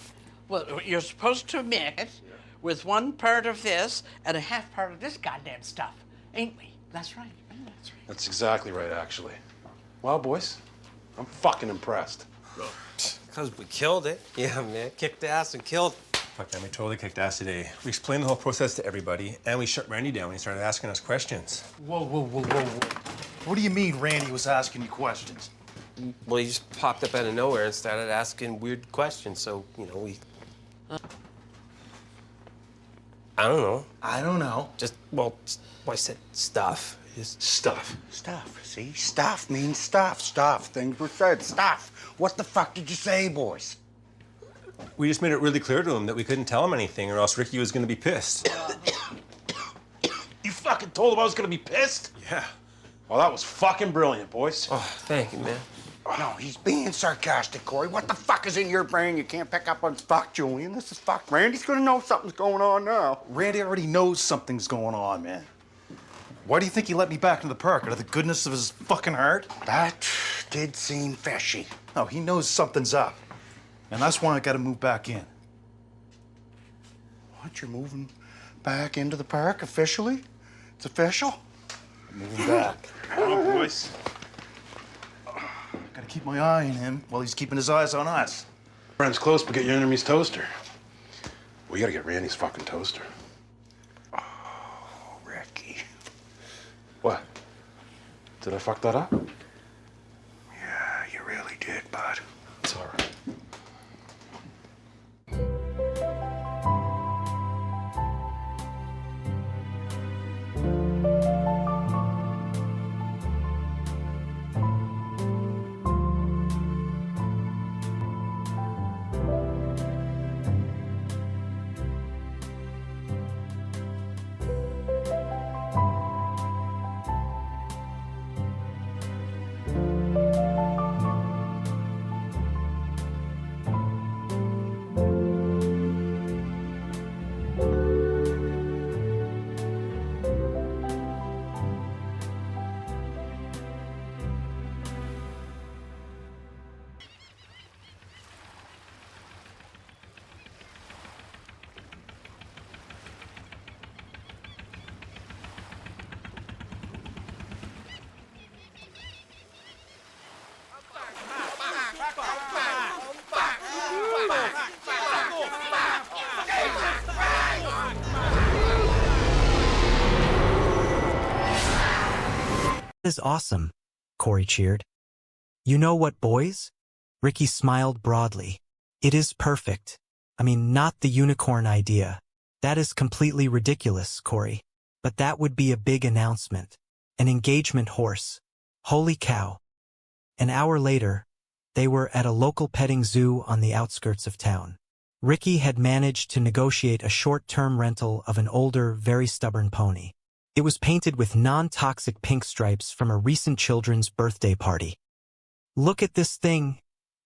Well, you're supposed to mix with 1 part of this and a half part of this goddamn stuff, ain't we? That's right. That's right. That's exactly right, actually. Well, boys, I'm fucking impressed. Because we killed it. Yeah, man. Kicked ass and killed. Fuck, man, we totally kicked ass today. We explained the whole process to everybody, and we shut Randy down when he started asking us questions. Whoa. What do you mean Randy was asking you questions? Well, he just popped up out of nowhere and started asking weird questions, so, you know, we... I don't know. I don't know. Just, well, I said stuff. Just stuff. Stuff, see? Stuff means stuff. Stuff. Things were said. Stuff. What the fuck did you say, boys? We just made it really clear to him that we couldn't tell him anything or else Ricky was gonna be pissed. You fucking told him I was gonna be pissed? Yeah. Well, that was fucking brilliant, boys. Oh, thank you, man. No, he's being sarcastic, Corey. What the fuck is in your brain you can't pick up on? Fuck, Julian. This is fuck. Randy's gonna know something's going on now. Randy already knows something's going on, man. Why do you think he let me back into the park? Out of the goodness of his fucking heart? That did seem fishy. No, he knows something's up. And that's why I gotta move back in. What, you're moving back into the park officially? It's official? I'm moving back. Come on, boys. Gotta keep my eye on him while he's keeping his eyes on us. Friends close, but get your enemy's toaster. We gotta get Randy's fucking toaster. Oh, Ricky. What? Did I fuck that up? Yeah, you really did, bud. It's all right. That is awesome, Corey cheered. You know what, boys? Ricky smiled broadly. It is perfect. I mean, not the unicorn idea. That is completely ridiculous, Corey. But that would be a big announcement. An engagement horse. Holy cow. An hour later, they were at a local petting zoo on the outskirts of town. Ricky had managed to negotiate a short-term rental of an older, very stubborn pony. It was painted with non-toxic pink stripes from a recent children's birthday party. Look at this thing,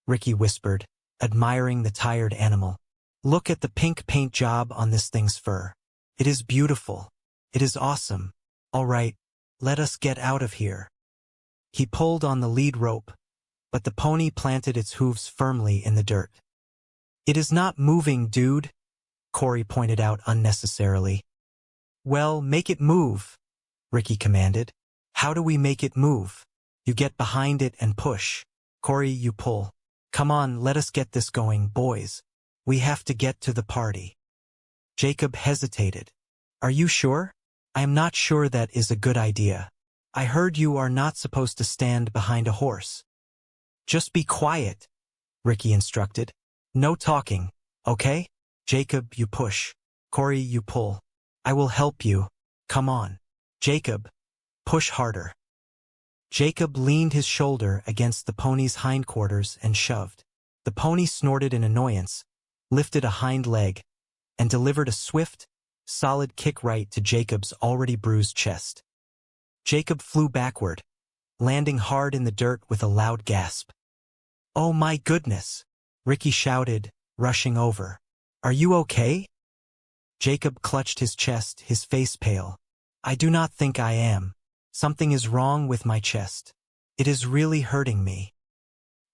Ricky whispered, admiring the tired animal. Look at the pink paint job on this thing's fur. It is beautiful. It is awesome. All right, let us get out of here. He pulled on the lead rope, but the pony planted its hooves firmly in the dirt. It is not moving, dude, Corey pointed out unnecessarily. Well, make it move, Ricky commanded. How do we make it move? You get behind it and push. Corey, you pull. Come on, let us get this going, boys. We have to get to the party. Jacob hesitated. Are you sure? I am not sure that is a good idea. I heard you are not supposed to stand behind a horse. Just be quiet, Ricky instructed. No talking, okay? Jacob, you push. Corey, you pull. I will help you. Come on. Jacob, push harder. Jacob leaned his shoulder against the pony's hindquarters and shoved. The pony snorted in annoyance, lifted a hind leg, and delivered a swift, solid kick right to Jacob's already bruised chest. Jacob flew backward, landing hard in the dirt with a loud gasp. Oh my goodness, Ricky shouted, rushing over. Are you okay? Jacob clutched his chest, his face pale. I do not think I am. Something is wrong with my chest. It is really hurting me.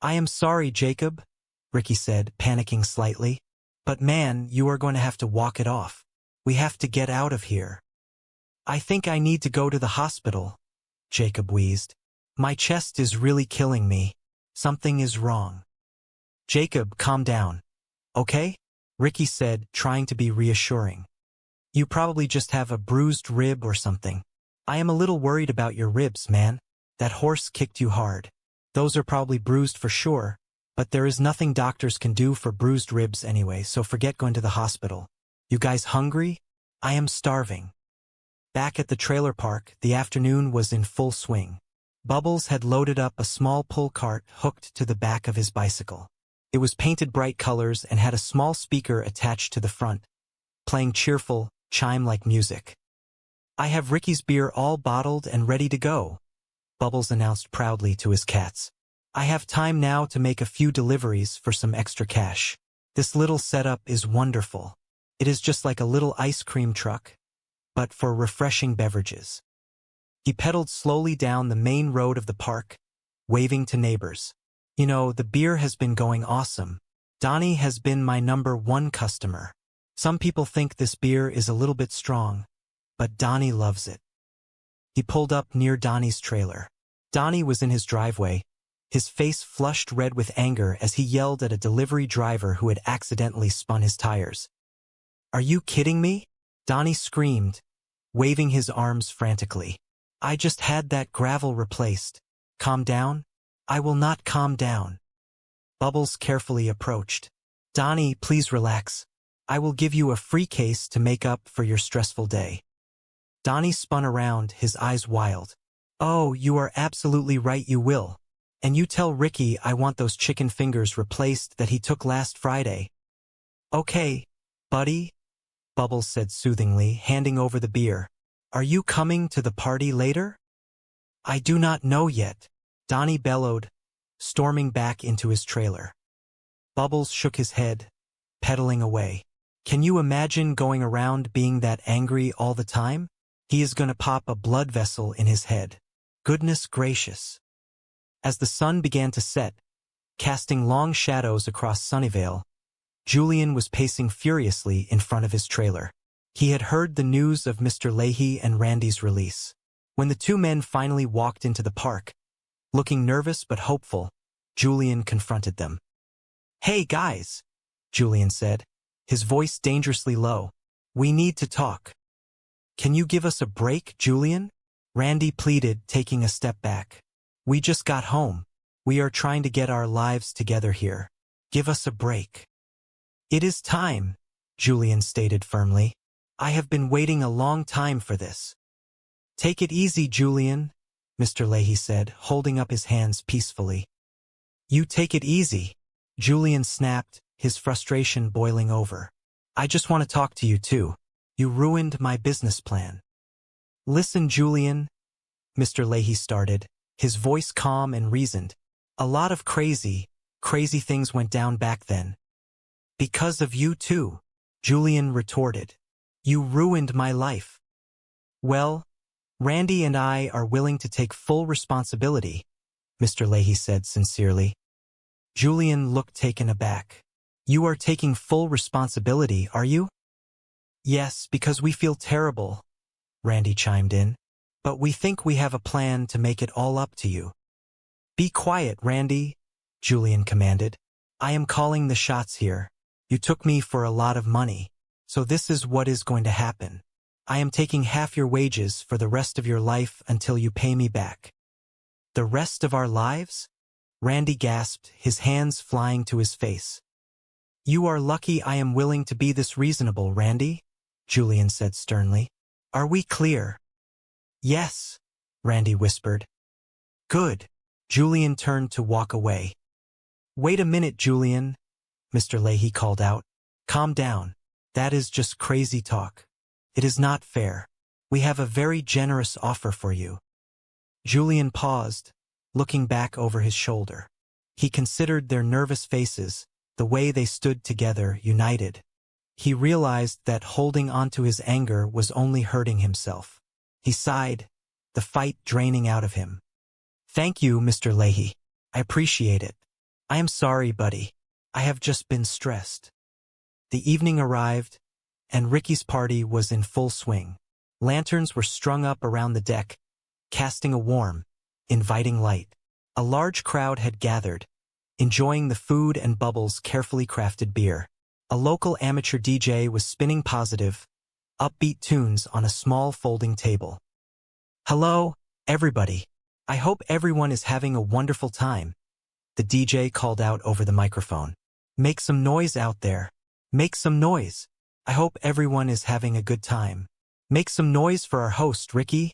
I am sorry, Jacob, Ricky said, panicking slightly. But man, you are going to have to walk it off. We have to get out of here. I think I need to go to the hospital, Jacob wheezed. My chest is really killing me. Something is wrong. Jacob, calm down. Okay? Ricky said, trying to be reassuring. You probably just have a bruised rib or something. I am a little worried about your ribs, man. That horse kicked you hard. Those are probably bruised for sure, but there is nothing doctors can do for bruised ribs anyway, so forget going to the hospital. You guys hungry? I am starving. Back at the trailer park, the afternoon was in full swing. Bubbles had loaded up a small pull cart hooked to the back of his bicycle. It was painted bright colors and had a small speaker attached to the front, playing cheerful, chime-like music. I have Ricky's beer all bottled and ready to go, Bubbles announced proudly to his cats. I have time now to make a few deliveries for some extra cash. This little setup is wonderful. It is just like a little ice cream truck, but for refreshing beverages. He pedaled slowly down the main road of the park, waving to neighbors. You know, the beer has been going awesome. Donnie has been my #1 customer. Some people think this beer is a little bit strong, but Donnie loves it. He pulled up near Donnie's trailer. Donnie was in his driveway, his face flushed red with anger as he yelled at a delivery driver who had accidentally spun his tires. Are you kidding me? Donnie screamed, waving his arms frantically. I just had that gravel replaced. Calm down? I will not calm down. Bubbles carefully approached. Donnie, please relax. I will give you a free case to make up for your stressful day. Donnie spun around, his eyes wild. Oh, you are absolutely right, you will. And you tell Ricky I want those chicken fingers replaced that he took last Friday. Okay, buddy, Bubbles said soothingly, handing over the beer. Are you coming to the party later? I do not know yet, Donnie bellowed, storming back into his trailer. Bubbles shook his head, pedaling away. Can you imagine going around being that angry all the time? He is going to pop a blood vessel in his head. Goodness gracious. As the sun began to set, casting long shadows across Sunnyvale, Julian was pacing furiously in front of his trailer. He had heard the news of Mr. Leahy and Randy's release. When the two men finally walked into the park, looking nervous but hopeful, Julian confronted them. Hey guys, Julian said, his voice dangerously low. We need to talk. Can you give us a break, Julian? Randy pleaded, taking a step back. We just got home. We are trying to get our lives together here. Give us a break. It is time, Julian stated firmly. I have been waiting a long time for this. Take it easy, Julian, Mr. Leahy said, holding up his hands peacefully. You take it easy, Julian snapped, his frustration boiling over. I just want to talk to you too. You ruined my business plan. Listen, Julian, Mr. Leahy started, his voice calm and reasoned. A lot of crazy things went down back then. Because of you too, Julian retorted. You ruined my life. Well, Randy and I are willing to take full responsibility, Mr. Leahy said sincerely. Julian looked taken aback. You are taking full responsibility, are you? Yes, because we feel terrible, Randy chimed in. But we think we have a plan to make it all up to you. Be quiet, Randy, Julian commanded. I am calling the shots here. You took me for a lot of money, so this is what is going to happen. I am taking half your wages for the rest of your life until you pay me back. The rest of our lives? Randy gasped, his hands flying to his face. You are lucky I am willing to be this reasonable, Randy, Julian said sternly. Are we clear? Yes, Randy whispered. Good. Julian turned to walk away. Wait a minute, Julian, Mr. Leahy called out. Calm down. That is just crazy talk. It is not fair. We have a very generous offer for you. Julian paused, looking back over his shoulder. He considered their nervous faces, the way they stood together, united. He realized that holding onto his anger was only hurting himself. He sighed, the fight draining out of him. Thank you, Mr. Leahy. I appreciate it. I am sorry, buddy. I have just been stressed. The evening arrived, and Ricky's party was in full swing. Lanterns were strung up around the deck, casting a warm, inviting light. A large crowd had gathered, enjoying the food and Bubbles' carefully crafted beer. A local amateur DJ was spinning positive, upbeat tunes on a small folding table. Hello, everybody. I hope everyone is having a wonderful time, the DJ called out over the microphone. Make some noise out there. Make some noise. I hope everyone is having a good time. Make some noise for our host, Ricky.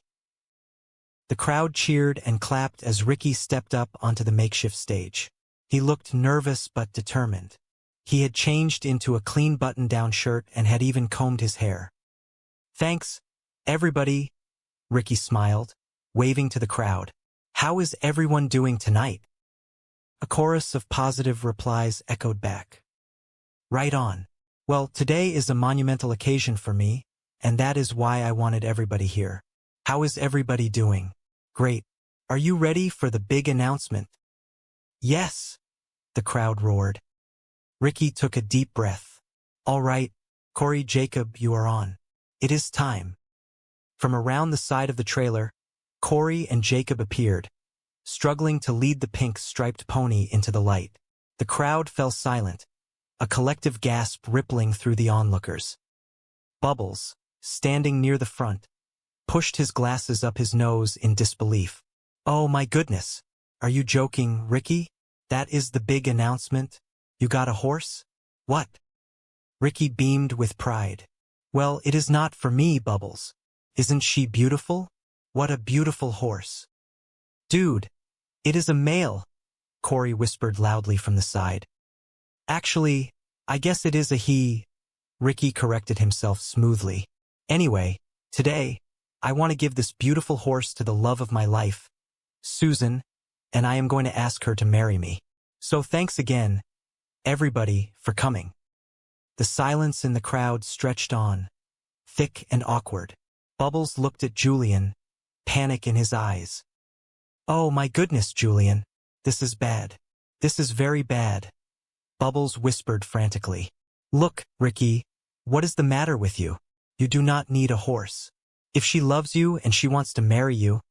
The crowd cheered and clapped as Ricky stepped up onto the makeshift stage. He looked nervous but determined. He had changed into a clean button-down shirt and had even combed his hair. Thanks, everybody, Ricky smiled, waving to the crowd. How is everyone doing tonight? A chorus of positive replies echoed back. Right on. Well, today is a monumental occasion for me, and that is why I wanted everybody here. How is everybody doing? Great. Are you ready for the big announcement? Yes, the crowd roared. Ricky took a deep breath. All right, Corey, Jacob, you are on. It is time. From around the side of the trailer, Corey and Jacob appeared, struggling to lead the pink striped pony into the light. The crowd fell silent, a collective gasp rippling through the onlookers. Bubbles, standing near the front, pushed his glasses up his nose in disbelief. Oh my goodness, are you joking, Ricky? That is the big announcement? You got a horse? What? Ricky beamed with pride. Well, it is not for me, Bubbles. Isn't she beautiful? What a beautiful horse. Dude, it is a male, Corey whispered loudly from the side. Actually, I guess it is a he, Ricky corrected himself smoothly. Anyway, today, I want to give this beautiful horse to the love of my life, Susan, and I am going to ask her to marry me. So thanks again, everybody, for coming. The silence in the crowd stretched on, thick and awkward. Bubbles looked at Julian, panic in his eyes. Oh my goodness, Julian, this is bad. This is very bad. Bubbles whispered frantically. Look, Ricky, what is the matter with you? You do not need a horse. If she loves you and she wants to marry you,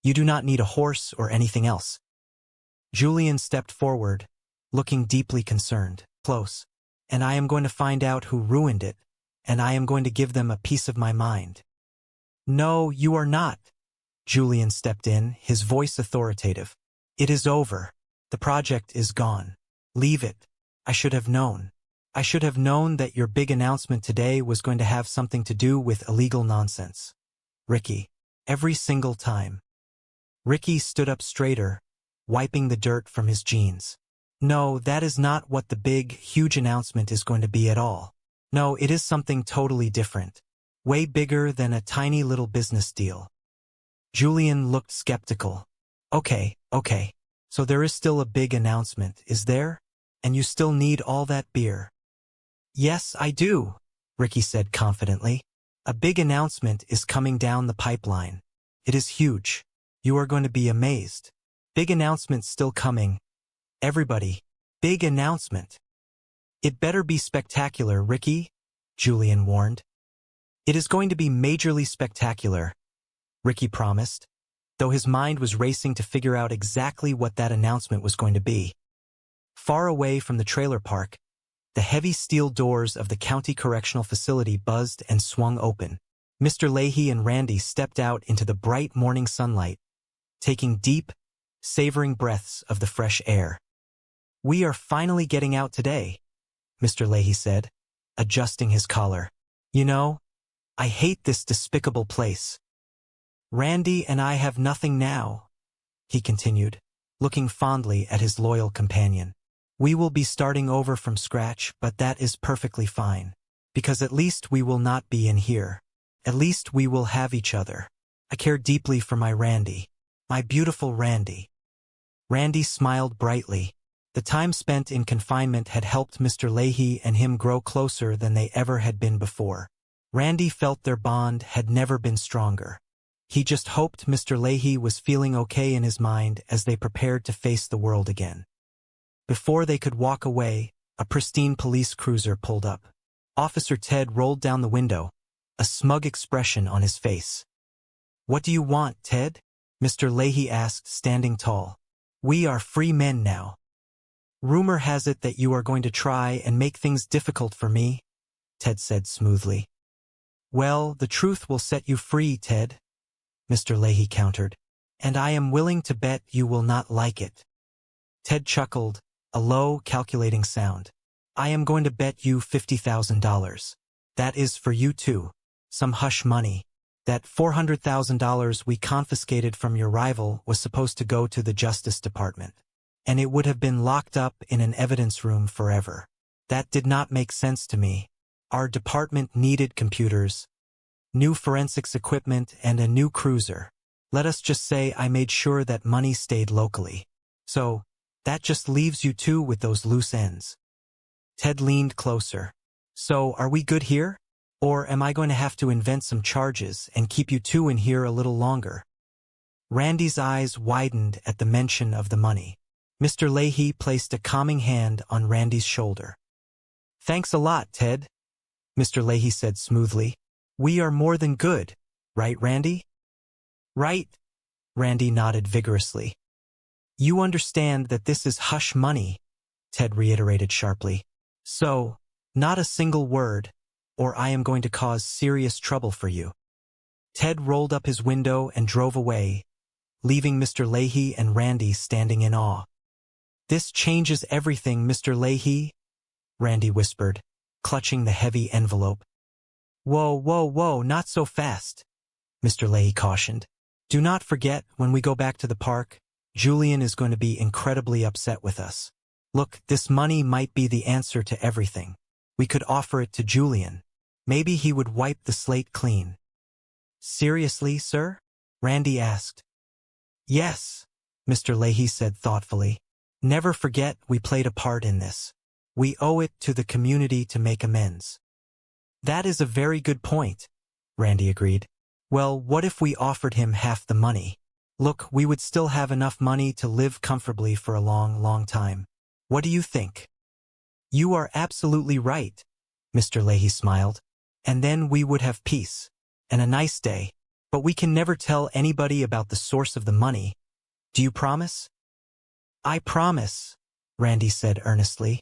you do not need a horse or anything else. Julian stepped forward, looking deeply concerned. Close. And I am going to find out who ruined it, and I am going to give them a piece of my mind. No, you are not. Julian stepped in, his voice authoritative. It is over. The project is gone. Leave it. I should have known. I should have known that your big announcement today was going to have something to do with illegal nonsense. Ricky. Every single time. Ricky stood up straighter, wiping the dirt from his jeans. No, that is not what the big, huge announcement is going to be at all. No, it is something totally different. Way bigger than a tiny little business deal. Julian looked skeptical. Okay. So there is still a big announcement, is there? And you still need all that beer? Yes, I do, Ricky said confidently. A big announcement is coming down the pipeline. It is huge. You are going to be amazed. Big announcement still coming. Everybody, big announcement. It better be spectacular, Ricky, Julian warned. It is going to be majorly spectacular, Ricky promised, though his mind was racing to figure out exactly what that announcement was going to be. Far away from the trailer park, the heavy steel doors of the county correctional facility buzzed and swung open. Mr. Leahy and Randy stepped out into the bright morning sunlight, taking deep, savoring breaths of the fresh air. "We are finally getting out today," Mr. Leahy said, adjusting his collar. "You know, I hate this despicable place. Randy and I have nothing now," he continued, looking fondly at his loyal companion. "We will be starting over from scratch, but that is perfectly fine, because at least we will not be in here. At least we will have each other. I care deeply for my Randy, my beautiful Randy." Randy smiled brightly. The time spent in confinement had helped Mr. Leahy and him grow closer than they ever had been before. Randy felt their bond had never been stronger. He just hoped Mr. Leahy was feeling okay in his mind as they prepared to face the world again. Before they could walk away, a pristine police cruiser pulled up. Officer Ted rolled down the window, a smug expression on his face. "What do you want, Ted?" Mr. Leahy asked, standing tall. "We are free men now." "Rumor has it that you are going to try and make things difficult for me," Ted said smoothly. "Well, the truth will set you free, Ted," Mr. Leahy countered, "and I am willing to bet you will not like it." Ted chuckled, a low, calculating sound. "I am going to bet you $50,000. That is for you too. Some hush money. That $400,000 we confiscated from your rival was supposed to go to the Justice Department, and it would have been locked up in an evidence room forever. That did not make sense to me. Our department needed computers, new forensics equipment, and a new cruiser. Let us just say I made sure that money stayed locally. So, that just leaves you two with those loose ends." Ted leaned closer. "So, are we good here? Or am I going to have to invent some charges and keep you two in here a little longer?" Randy's eyes widened at the mention of the money. Mr. Leahy placed a calming hand on Randy's shoulder. "Thanks a lot, Ted," Mr. Leahy said smoothly. "We are more than good, right, Randy?" "Right," Randy nodded vigorously. "You understand that this is hush money," Ted reiterated sharply. "So, not a single word, or I am going to cause serious trouble for you." Ted rolled up his window and drove away, leaving Mr. Leahy and Randy standing in awe. "This changes everything, Mr. Leahy," Randy whispered, clutching the heavy envelope. "Whoa, whoa, whoa, not so fast," Mr. Leahy cautioned. "Do not forget, when we go back to the park, Julian is going to be incredibly upset with us. Look, this money might be the answer to everything. We could offer it to Julian. Maybe he would wipe the slate clean." "Seriously, sir?" Randy asked. "Yes," Mr. Leahy said thoughtfully. "Never forget we played a part in this. We owe it to the community to make amends." "That is a very good point," Randy agreed. "Well, what if we offered him half the money? Look, we would still have enough money to live comfortably for a long, long time. What do you think?" "You are absolutely right," Mr. Leahy smiled. "And then we would have peace, and a nice day. But we can never tell anybody about the source of the money. Do you promise?" "I promise," Randy said earnestly.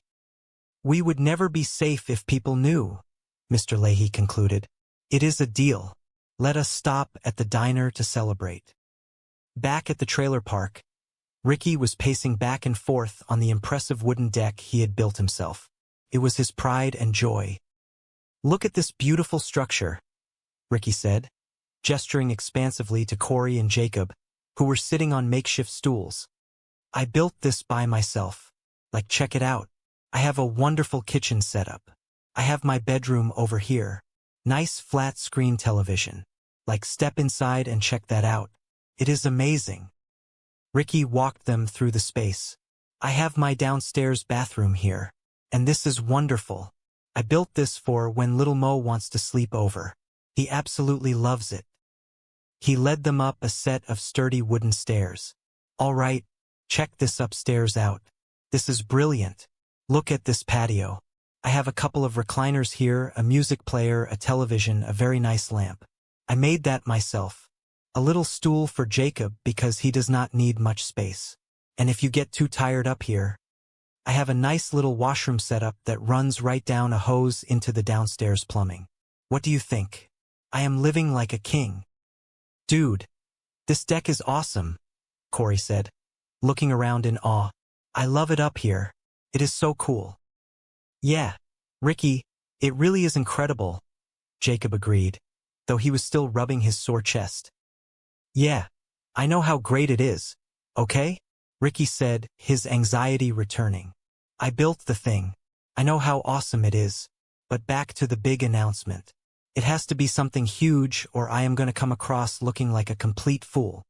"We would never be safe if people knew," Mr. Leahy concluded. "It is a deal. Let us stop at the diner to celebrate." Back at the trailer park, Ricky was pacing back and forth on the impressive wooden deck he had built himself. It was his pride and joy. "Look at this beautiful structure," Ricky said, gesturing expansively to Corey and Jacob, who were sitting on makeshift stools. "I built this by myself. Like, check it out. I have a wonderful kitchen setup. I have my bedroom over here. Nice flat screen television. Like, step inside and check that out. It is amazing." Ricky walked them through the space. "I have my downstairs bathroom here. And this is wonderful. I built this for when little Mo wants to sleep over. He absolutely loves it." He led them up a set of sturdy wooden stairs. "All right, check this upstairs out. This is brilliant. Look at this patio. I have a couple of recliners here, a music player, a television, a very nice lamp. I made that myself. A little stool for Jacob because he does not need much space. And if you get too tired up here, I have a nice little washroom setup that runs right down a hose into the downstairs plumbing. What do you think? I am living like a king. Dude, this deck is awesome, Corey said, looking around in awe. I love it up here. It is so cool. Yeah, Ricky, it really is incredible, Jacob agreed, though he was still rubbing his sore chest. Yeah, I know how great it is, okay? Ricky said, his anxiety returning. I built the thing. I know how awesome it is. But back to the big announcement. It has to be something huge or I am going to come across looking like a complete fool.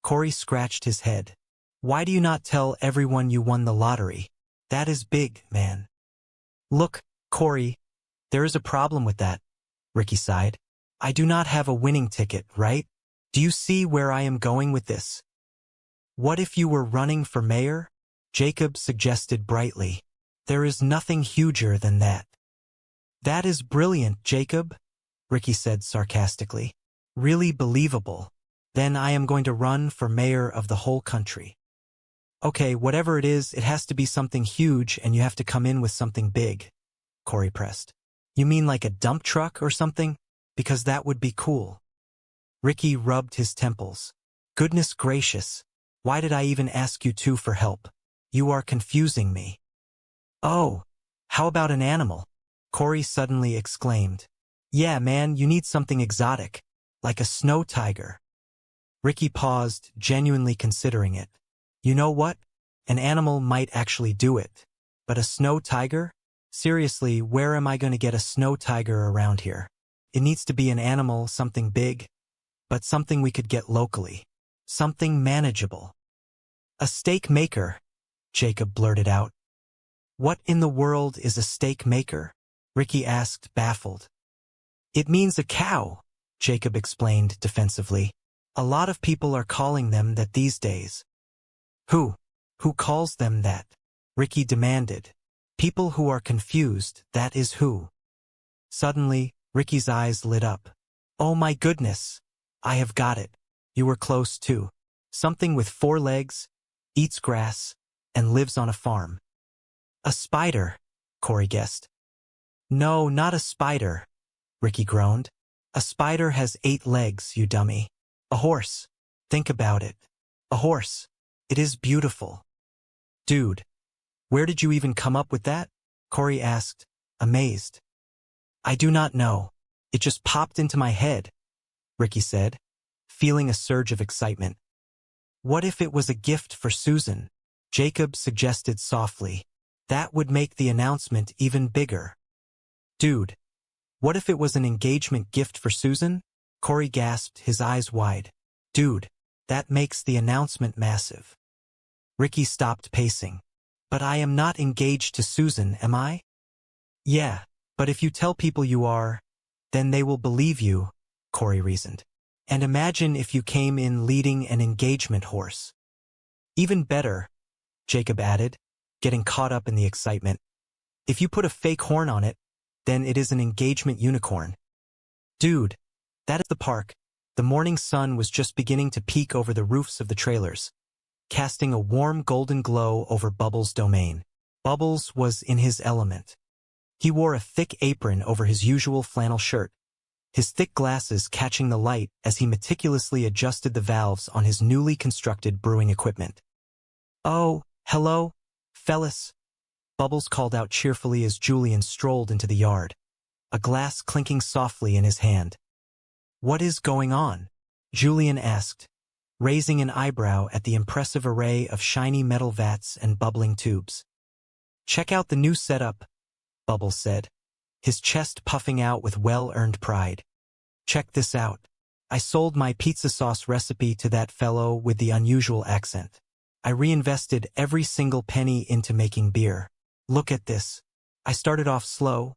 Corey scratched his head. Why do you not tell everyone you won the lottery? That is big, man. Look, Corey, there is a problem with that, Ricky sighed. I do not have a winning ticket, right? Do you see where I am going with this? What if you were running for mayor? Jacob suggested brightly. There is nothing huger than that. That is brilliant, Jacob, Ricky said sarcastically. Really believable. Then I am going to run for mayor of the whole country. Okay, whatever it is, it has to be something huge and you have to come in with something big, Corey pressed. You mean like a dump truck or something? Because that would be cool. Ricky rubbed his temples. Goodness gracious, why did I even ask you two for help? You are confusing me. Oh, how about an animal? Corey suddenly exclaimed. Yeah, man, you need something exotic, like a snow tiger. Ricky paused, genuinely considering it. You know what? An animal might actually do it. But a snow tiger? Seriously, where am I going to get a snow tiger around here? It needs to be an animal, something big, but something we could get locally. Something manageable. A steak maker, Jacob blurted out. What in the world is a steak maker? Ricky asked, baffled. It means a cow, Jacob explained defensively. A lot of people are calling them that these days. Who? Who calls them that? Ricky demanded. People who are confused, that is who. Suddenly, Ricky's eyes lit up. Oh my goodness! I have got it. You were close too. Something with 4 legs, eats grass, and lives on a farm. A spider, Corey guessed. No, not a spider, Ricky groaned. A spider has 8 legs, you dummy. A horse. Think about it. A horse. It is beautiful. Dude, where did you even come up with that? Corey asked, amazed. I do not know. It just popped into my head, Ricky said, feeling a surge of excitement. What if it was a gift for Susan? Jacob suggested softly. That would make the announcement even bigger. Dude, what if it was an engagement gift for Susan? Corey gasped, his eyes wide. Dude, that makes the announcement massive. Ricky stopped pacing. But I am not engaged to Susan, am I? Yeah, but if you tell people you are, then they will believe you, Corey reasoned. And imagine if you came in leading an engagement horse. Even better, Jacob added, getting caught up in the excitement. If you put a fake horn on it, then it is an engagement unicorn. Dude, that is the park. The morning sun was just beginning to peek over the roofs of the trailers, casting a warm golden glow over Bubbles' domain. Bubbles was in his element. He wore a thick apron over his usual flannel shirt, his thick glasses catching the light as he meticulously adjusted the valves on his newly constructed brewing equipment. Oh, hello, fellas, Bubbles called out cheerfully as Julian strolled into the yard, a glass clinking softly in his hand. What is going on? Julian asked, raising an eyebrow at the impressive array of shiny metal vats and bubbling tubes. Check out the new setup, Bubbles said, his chest puffing out with well-earned pride. Check this out. I sold my pizza sauce recipe to that fellow with the unusual accent. I reinvested every single penny into making beer. Look at this. I started off slow,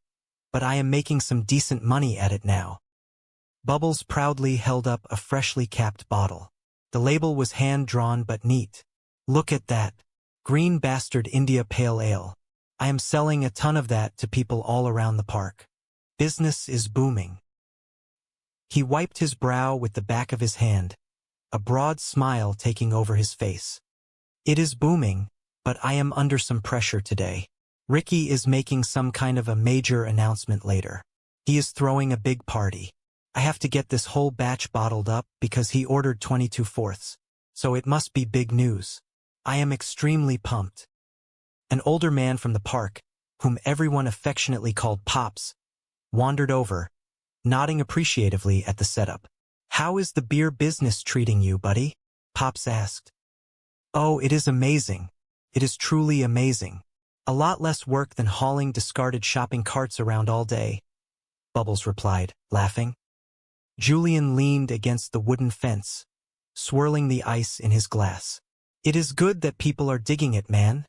but I am making some decent money at it now. Bubbles proudly held up a freshly capped bottle. The label was hand-drawn but neat. Look at that. Green Bastard India Pale Ale. I am selling a ton of that to people all around the park. Business is booming. He wiped his brow with the back of his hand, a broad smile taking over his face. It is booming, but I am under some pressure today. Ricky is making some kind of a major announcement later. He is throwing a big party. I have to get this whole batch bottled up because he ordered 22/4, so it must be big news. I am extremely pumped. An older man from the park, whom everyone affectionately called Pops, wandered over, nodding appreciatively at the setup. "How is the beer business treating you, buddy?" Pops asked. "Oh, it is amazing. It is truly amazing. A lot less work than hauling discarded shopping carts around all day," Bubbles replied, laughing. Julian leaned against the wooden fence, swirling the ice in his glass. "It is good that people are digging it, man,"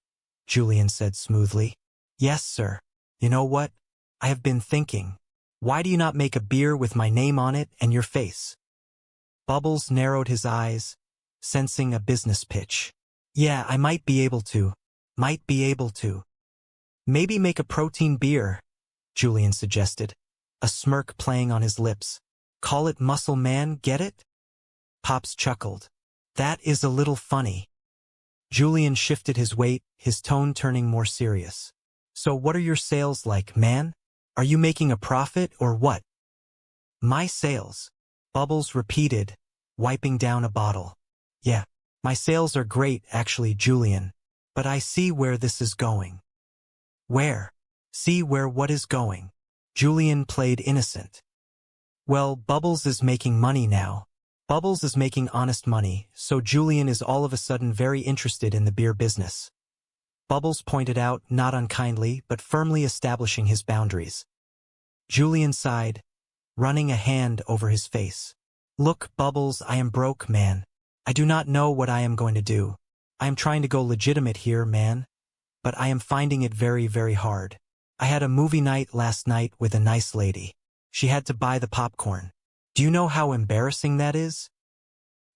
Julian said smoothly. "Yes, sir. You know what? I have been thinking. Why do you not make a beer with my name on it and your face?" Bubbles narrowed his eyes, sensing a business pitch. "Yeah, I might be able to. Maybe make a protein beer," Julian suggested, a smirk playing on his lips. "Call it Muscle Man, get it?" Pops chuckled. "That is a little funny." Julian shifted his weight, his tone turning more serious. "So what are your sales like, man? Are you making a profit or what?" "My sales," Bubbles repeated, wiping down a bottle. "Yeah, my sales are great, actually, Julian. But I see where this is going." "Where? See where what is going?" Julian played innocent. "Well, Bubbles is making money now. Bubbles is making honest money, so Julian is all of a sudden very interested in the beer business." Bubbles pointed out, not unkindly, but firmly establishing his boundaries. Julian sighed, running a hand over his face. "Look, Bubbles, I am broke, man. I do not know what I am going to do. I am trying to go legitimate here, man. But I am finding it very, very hard. I had a movie night last night with a nice lady. She had to buy the popcorn. Do you know how embarrassing that is?"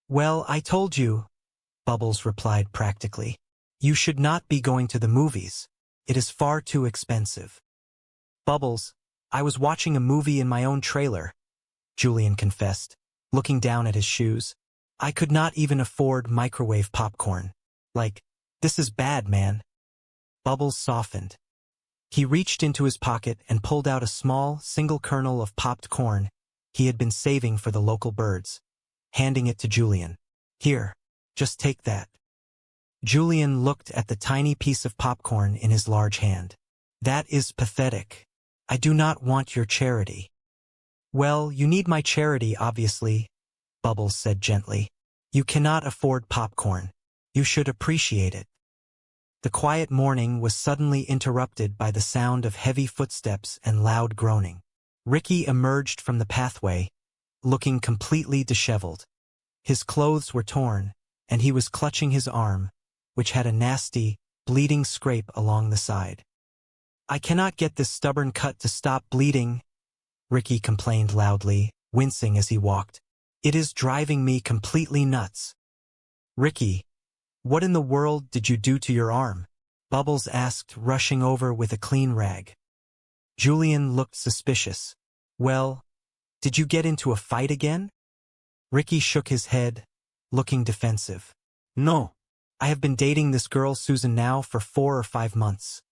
"Well, I told you," Bubbles replied practically. "You should not be going to the movies. It is far too expensive." "Bubbles, I was watching a movie in my own trailer," Julian confessed, looking down at his shoes. "I could not even afford microwave popcorn. This is bad, man." Bubbles softened. He reached into his pocket and pulled out a small, single kernel of popped corn he had been saving for the local birds, handing it to Julian. "Here, just take that." Julian looked at the tiny piece of popcorn in his large hand. "That is pathetic. I do not want your charity." "Well, you need my charity, obviously," Bubbles said gently. "You cannot afford popcorn. You should appreciate it." The quiet morning was suddenly interrupted by the sound of heavy footsteps and loud groaning. Ricky emerged from the pathway, looking completely disheveled. His clothes were torn, and he was clutching his arm, which had a nasty, bleeding scrape along the side. "I cannot get this stubborn cut to stop bleeding," Ricky complained loudly, wincing as he walked. "It is driving me completely nuts." "Ricky, what in the world did you do to your arm?" Bubbles asked, rushing over with a clean rag. Julian looked suspicious. "Well, did you get into a fight again?" Ricky shook his head, looking defensive. "No. I have been dating this girl Susan now for 4 or 5 months,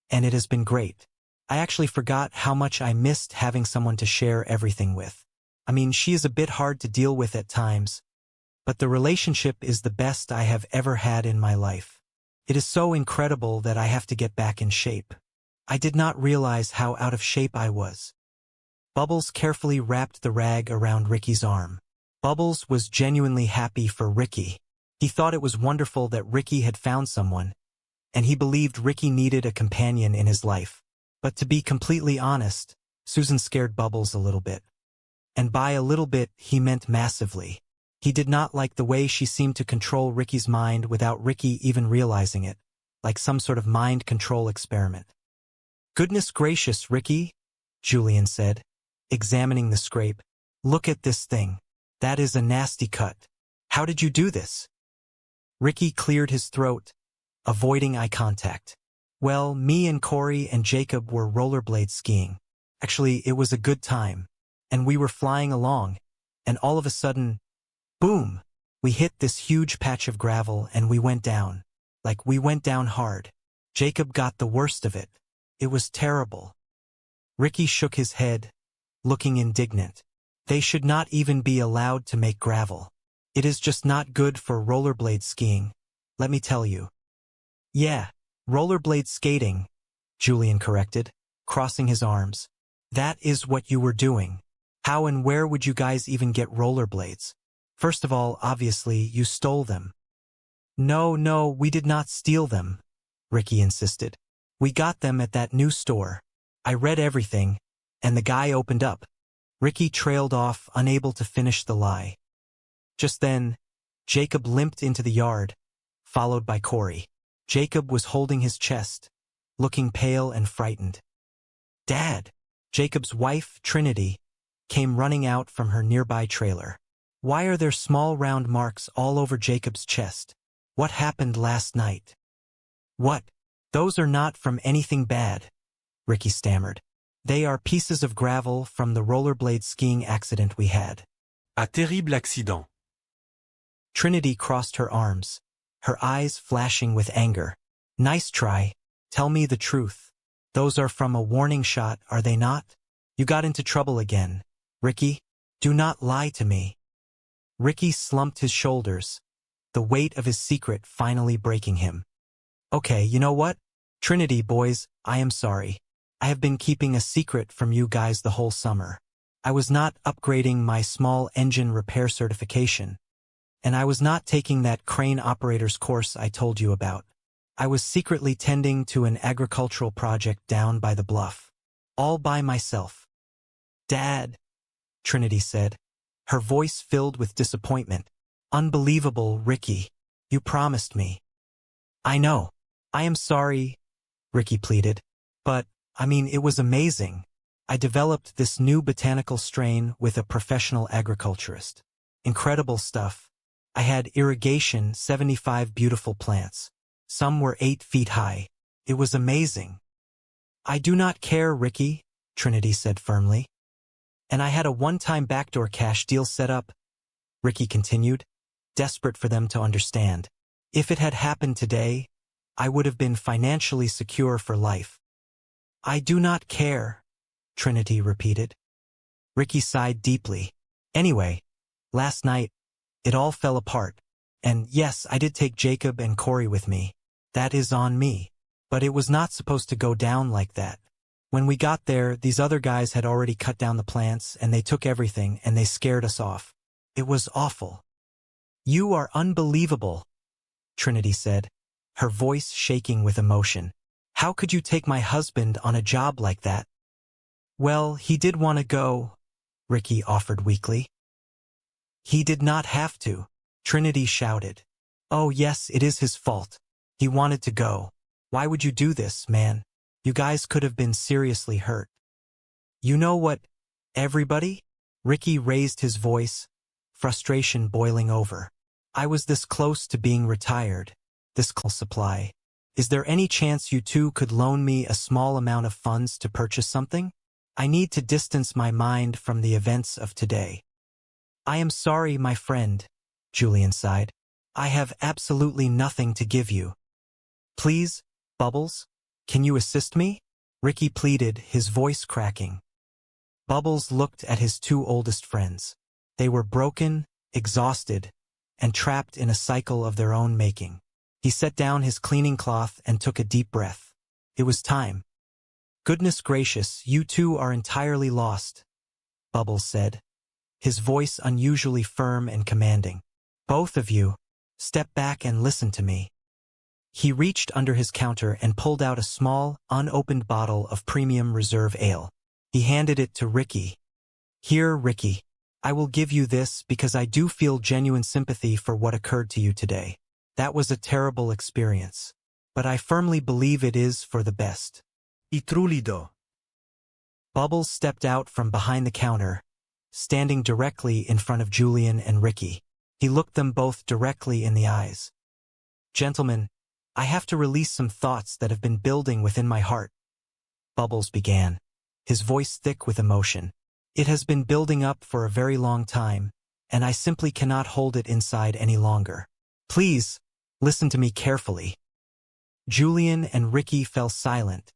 and it has been great. I actually forgot how much I missed having someone to share everything with. I mean, she is a bit hard to deal with at times, but the relationship is the best I have ever had in my life. It is so incredible that I have to get back in shape. I did not realize how out of shape I was." Bubbles carefully wrapped the rag around Ricky's arm. Bubbles was genuinely happy for Ricky. He thought it was wonderful that Ricky had found someone, and he believed Ricky needed a companion in his life. But to be completely honest, Susan scared Bubbles a little bit. And by a little bit, he meant massively. He did not like the way she seemed to control Ricky's mind without Ricky even realizing it, like some sort of mind control experiment. "Goodness gracious, Ricky," Julian said, examining the scrape. "Look at this thing. That is a nasty cut. How did you do this?" Ricky cleared his throat, avoiding eye contact. Well, me and Corey and Jacob were rollerblade skiing. Actually, it was a good time. And we were flying along. And all of a sudden, boom! We hit this huge patch of gravel and we went down. Like, we went down hard. Jacob got the worst of it. It was terrible. Ricky shook his head, looking indignant. They should not even be allowed to make gravel. It is just not good for rollerblade skiing, let me tell you. Yeah, rollerblade skating, Julian corrected, crossing his arms. That is what you were doing. How and where would you guys even get rollerblades? First of all, obviously, you stole them. No, we did not steal them, Ricky insisted. We got them at that new store. I read everything, and the guy opened up. Ricky trailed off, unable to finish the lie. Just then, Jacob limped into the yard, followed by Corey. Jacob was holding his chest, looking pale and frightened. Dad! Jacob's wife, Trinity, came running out from her nearby trailer. Why are there small round marks all over Jacob's chest? What happened last night? What? Those are not from anything bad, Ricky stammered. They are pieces of gravel from the rollerblade skiing accident we had. Un terrible accident. Trinity crossed her arms, her eyes flashing with anger. Nice try. Tell me the truth. Those are from a warning shot, are they not? You got into trouble again. Ricky, do not lie to me. Ricky slumped his shoulders, the weight of his secret finally breaking him. Okay, you know what? Trinity, boys, I am sorry. I have been keeping a secret from you guys the whole summer. I was not upgrading my small engine repair certification. And I was not taking that crane operator's course I told you about. I was secretly tending to an agricultural project down by the bluff. All by myself. Dad, Trinity said, her voice filled with disappointment. Unbelievable, Ricky. You promised me. I know. I am sorry, Ricky pleaded. But, it was amazing. I developed this new botanical strain with a professional agriculturist. Incredible stuff. I had irrigation, 75 beautiful plants. Some were 8 feet high. It was amazing. I do not care, Ricky, Trinity said firmly. And I had a one-time backdoor cash deal set up, Ricky continued, desperate for them to understand. If it had happened today, I would have been financially secure for life. I do not care, Trinity repeated. Ricky sighed deeply. Anyway, last night, it all fell apart. And yes, I did take Jacob and Corey with me. That is on me. But it was not supposed to go down like that. When we got there, these other guys had already cut down the plants, and they took everything, and they scared us off. It was awful. You are unbelievable, Trinity said, her voice shaking with emotion. How could you take my husband on a job like that? Well, he did want to go, Ricky offered weakly. He did not have to, Trinity shouted. Oh yes, it is his fault. He wanted to go. Why would you do this, man? You guys could have been seriously hurt. You know what, everybody? Ricky raised his voice, frustration boiling over. I was this close to being retired. This supply. Is there any chance you two could loan me a small amount of funds to purchase something? I need to distance my mind from the events of today. I am sorry, my friend, Julian sighed. I have absolutely nothing to give you. Please, Bubbles, can you assist me? Ricky pleaded, his voice cracking. Bubbles looked at his 2 oldest friends. They were broken, exhausted, and trapped in a cycle of their own making. He set down his cleaning cloth and took a deep breath. It was time. Goodness gracious, you two are entirely lost, Bubbles said, his voice unusually firm and commanding. Both of you, step back and listen to me. He reached under his counter and pulled out a small, unopened bottle of premium reserve ale. He handed it to Ricky. Here, Ricky, I will give you this because I do feel genuine sympathy for what occurred to you today. That was a terrible experience, but I firmly believe it is for the best. I truly do. Bubbles stepped out from behind the counter, standing directly in front of Julian and Ricky. He looked them both directly in the eyes. Gentlemen, I have to release some thoughts that have been building within my heart. Bubbles began, his voice thick with emotion. It has been building up for a very long time, and I simply cannot hold it inside any longer. Please, listen to me carefully. Julian and Ricky fell silent,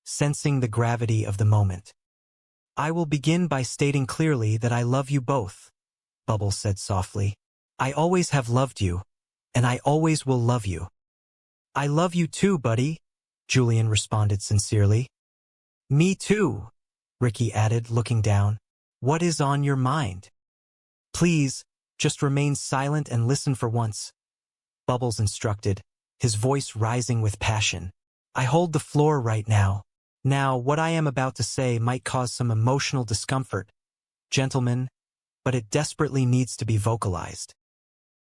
sensing the gravity of the moment. I will begin by stating clearly that I love you both, Bubbles said softly. I always have loved you, and I always will love you. I love you too, buddy, Julian responded sincerely. Me too, Ricky added, looking down. What is on your mind? Please, just remain silent and listen for once, Bubbles instructed, his voice rising with passion. I hold the floor right now. Now, what I am about to say might cause some emotional discomfort, gentlemen, but it desperately needs to be vocalized.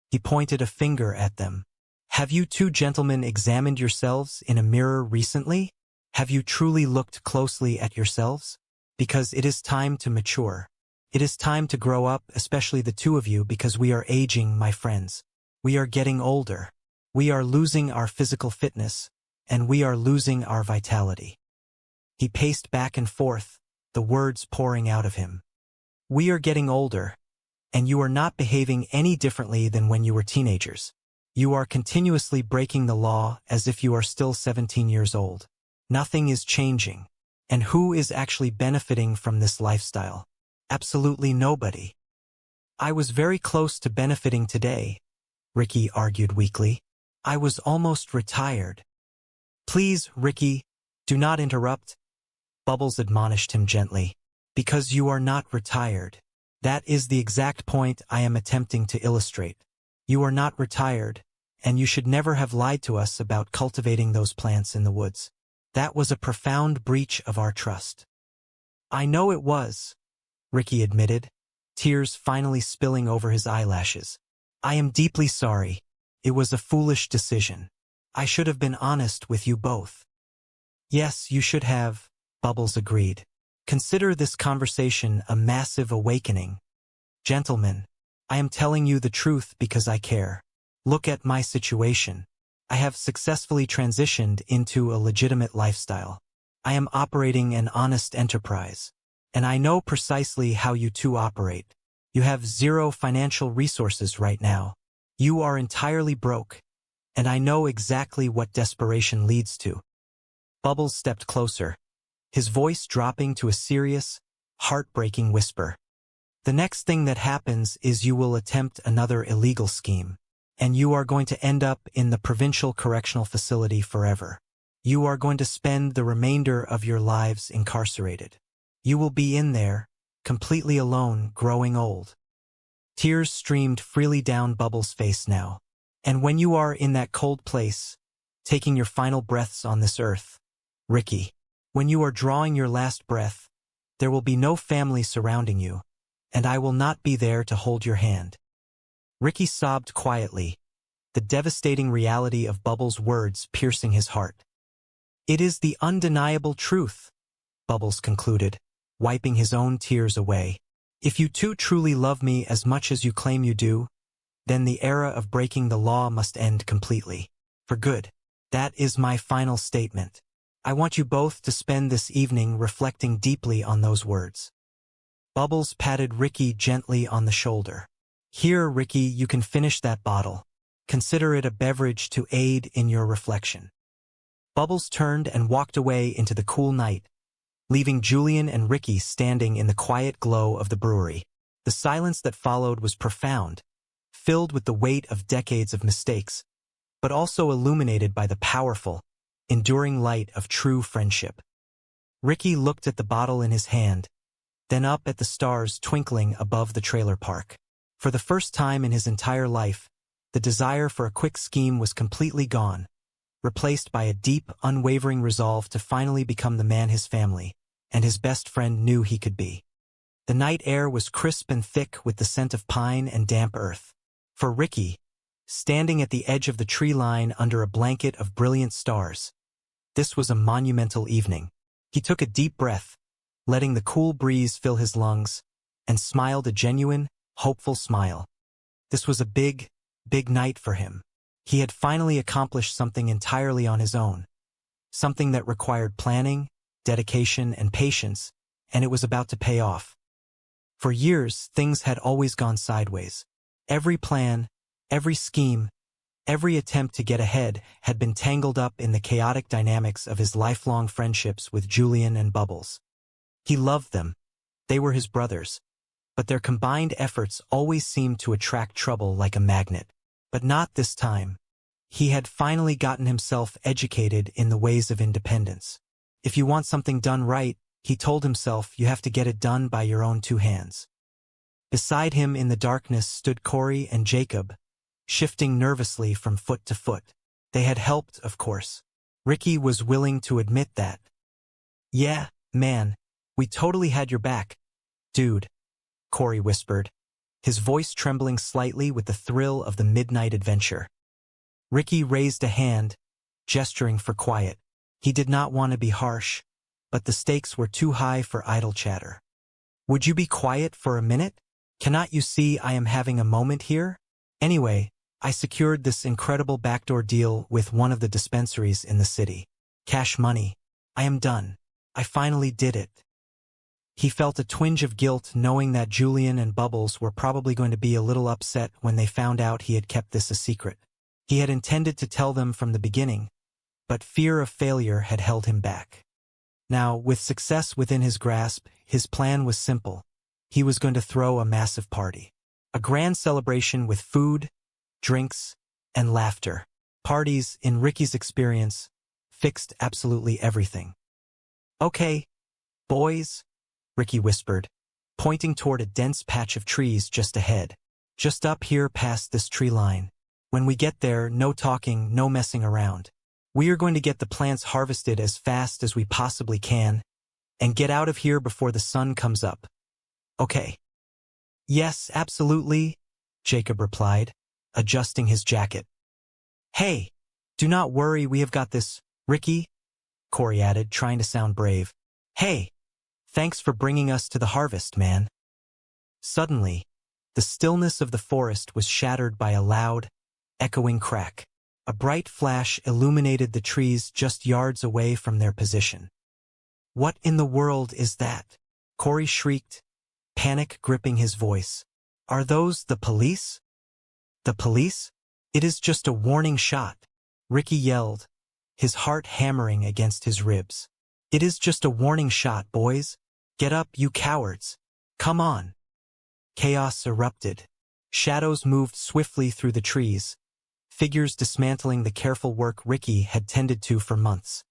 He pointed a finger at them. Have you two gentlemen examined yourselves in a mirror recently? Have you truly looked closely at yourselves? Because it is time to mature. It is time to grow up, especially the two of you, because we are aging, my friends. We are getting older. We are losing our physical fitness, and we are losing our vitality. He paced back and forth, the words pouring out of him. We are getting older, and you are not behaving any differently than when you were teenagers. You are continuously breaking the law as if you are still 17 years old. Nothing is changing. And who is actually benefiting from this lifestyle? Absolutely nobody. I was very close to benefiting today, Ricky argued weakly. I was almost retired. Please, Ricky, do not interrupt, Bubbles admonished him gently. Because you are not retired. That is the exact point I am attempting to illustrate. You are not retired, and you should never have lied to us about cultivating those plants in the woods. That was a profound breach of our trust. I know it was, Ricky admitted, tears finally spilling over his eyelashes. I am deeply sorry. It was a foolish decision. I should have been honest with you both. Yes, you should have, Bubbles agreed. Consider this conversation a massive awakening. Gentlemen, I am telling you the truth because I care. Look at my situation. I have successfully transitioned into a legitimate lifestyle. I am operating an honest enterprise. And I know precisely how you two operate. You have zero financial resources right now. You are entirely broke. And I know exactly what desperation leads to. Bubbles stepped closer, his voice dropping to a serious, heartbreaking whisper. The next thing that happens is you will attempt another illegal scheme. And you are going to end up in the provincial correctional facility forever. You are going to spend the remainder of your lives incarcerated. You will be in there, completely alone, growing old. Tears streamed freely down Bubbles' face now. And when you are in that cold place, taking your final breaths on this earth, Ricky, when you are drawing your last breath, there will be no family surrounding you, and I will not be there to hold your hand. Ricky sobbed quietly, the devastating reality of Bubbles' words piercing his heart. It is the undeniable truth, Bubbles concluded, wiping his own tears away. If you two truly love me as much as you claim you do, then the era of breaking the law must end completely. For good. That is my final statement. I want you both to spend this evening reflecting deeply on those words. Bubbles patted Ricky gently on the shoulder. Here, Ricky, you can finish that bottle. Consider it a beverage to aid in your reflection. Bubbles turned and walked away into the cool night, leaving Julian and Ricky standing in the quiet glow of the brewery. The silence that followed was profound, filled with the weight of decades of mistakes, but also illuminated by the powerful, enduring light of true friendship. Ricky looked at the bottle in his hand, then up at the stars twinkling above the trailer park. For the first time in his entire life, the desire for a quick scheme was completely gone, replaced by a deep, unwavering resolve to finally become the man his family and his best friend knew he could be. The night air was crisp and thick with the scent of pine and damp earth. For Ricky, standing at the edge of the tree line under a blanket of brilliant stars, this was a monumental evening. He took a deep breath, letting the cool breeze fill his lungs, and smiled a genuine, hopeful smile. This was a big, big night for him. He had finally accomplished something entirely on his own. Something that required planning, dedication, and patience, and it was about to pay off. For years, things had always gone sideways. Every plan, every scheme, every attempt to get ahead had been tangled up in the chaotic dynamics of his lifelong friendships with Julian and Bubbles. He loved them. They were his brothers. But their combined efforts always seemed to attract trouble like a magnet. But not this time. He had finally gotten himself educated in the ways of independence. If you want something done right, he told himself, you have to get it done by your own two hands. Beside him in the darkness stood Corey and Jacob, shifting nervously from foot to foot. They had helped, of course. Ricky was willing to admit that. Yeah, man, we totally had your back, dude, Corey whispered, his voice trembling slightly with the thrill of the midnight adventure. Ricky raised a hand, gesturing for quiet. He did not want to be harsh, but the stakes were too high for idle chatter. Would you be quiet for a minute? Cannot you see I am having a moment here? Anyway, I secured this incredible backdoor deal with one of the dispensaries in the city. Cash money. I am done. I finally did it. He felt a twinge of guilt knowing that Julian and Bubbles were probably going to be a little upset when they found out he had kept this a secret. He had intended to tell them from the beginning, but fear of failure had held him back. Now, with success within his grasp, his plan was simple. He was going to throw a massive party. A grand celebration with food, drinks, and laughter. Parties, in Ricky's experience, fixed absolutely everything. Okay, boys, Ricky whispered, pointing toward a dense patch of trees just ahead. Just up here past this tree line. When we get there, no talking, no messing around. We are going to get the plants harvested as fast as we possibly can, and get out of here before the sun comes up. Okay. Yes, absolutely, Jacob replied, adjusting his jacket. Hey, do not worry, we have got this, Ricky, Corey added, trying to sound brave. Hey, thanks for bringing us to the harvest, man. Suddenly, the stillness of the forest was shattered by a loud, echoing crack. A bright flash illuminated the trees just yards away from their position. What in the world is that? Corey shrieked, panic gripping his voice. Are those the police? The police? It is just a warning shot, Ricky yelled, his heart hammering against his ribs. It is just a warning shot, boys. Get up, you cowards. Come on. Chaos erupted. Shadows moved swiftly through the trees, figures dismantling the careful work Ricky had tended to for months.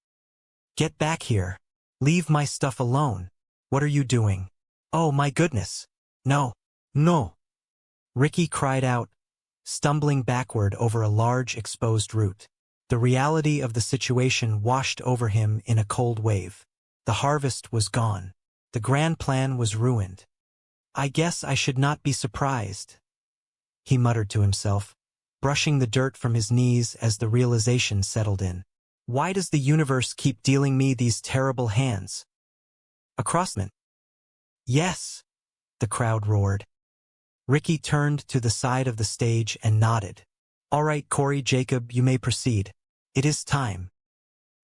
Get back here. Leave my stuff alone. What are you doing? Oh my goodness. No. No. Ricky cried out, stumbling backward over a large exposed root. The reality of the situation washed over him in a cold wave. The harvest was gone. The grand plan was ruined. I guess I should not be surprised, he muttered to himself, brushing the dirt from his knees as the realization settled in. Why does the universe keep dealing me these terrible hands? A crossman. Yes, the crowd roared. Ricky turned to the side of the stage and nodded. All right, Corey, Jacob, you may proceed. It is time.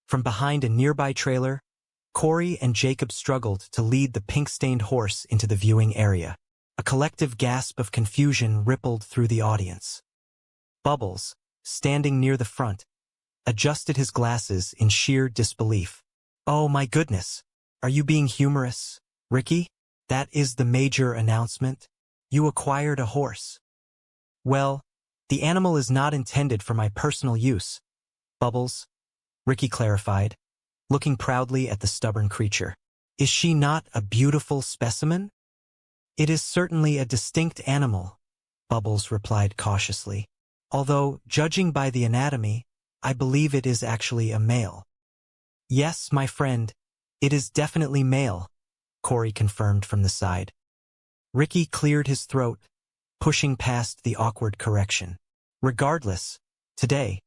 From behind a nearby trailer, Corey and Jacob struggled to lead the pink-stained horse into the viewing area. A collective gasp of confusion rippled through the audience. Bubbles, standing near the front, adjusted his glasses in sheer disbelief. Oh my goodness, are you being humorous, Ricky? That is the major announcement? You acquired a horse. Well, the animal is not intended for my personal use, Bubbles, Ricky clarified, looking proudly at the stubborn creature. Is she not a beautiful specimen? It is certainly a distinct animal, Bubbles replied cautiously. Although, judging by the anatomy, I believe it is actually a male. Yes, my friend, it is definitely male, Corey confirmed from the side. Ricky cleared his throat, pushing past the awkward correction. Regardless, today,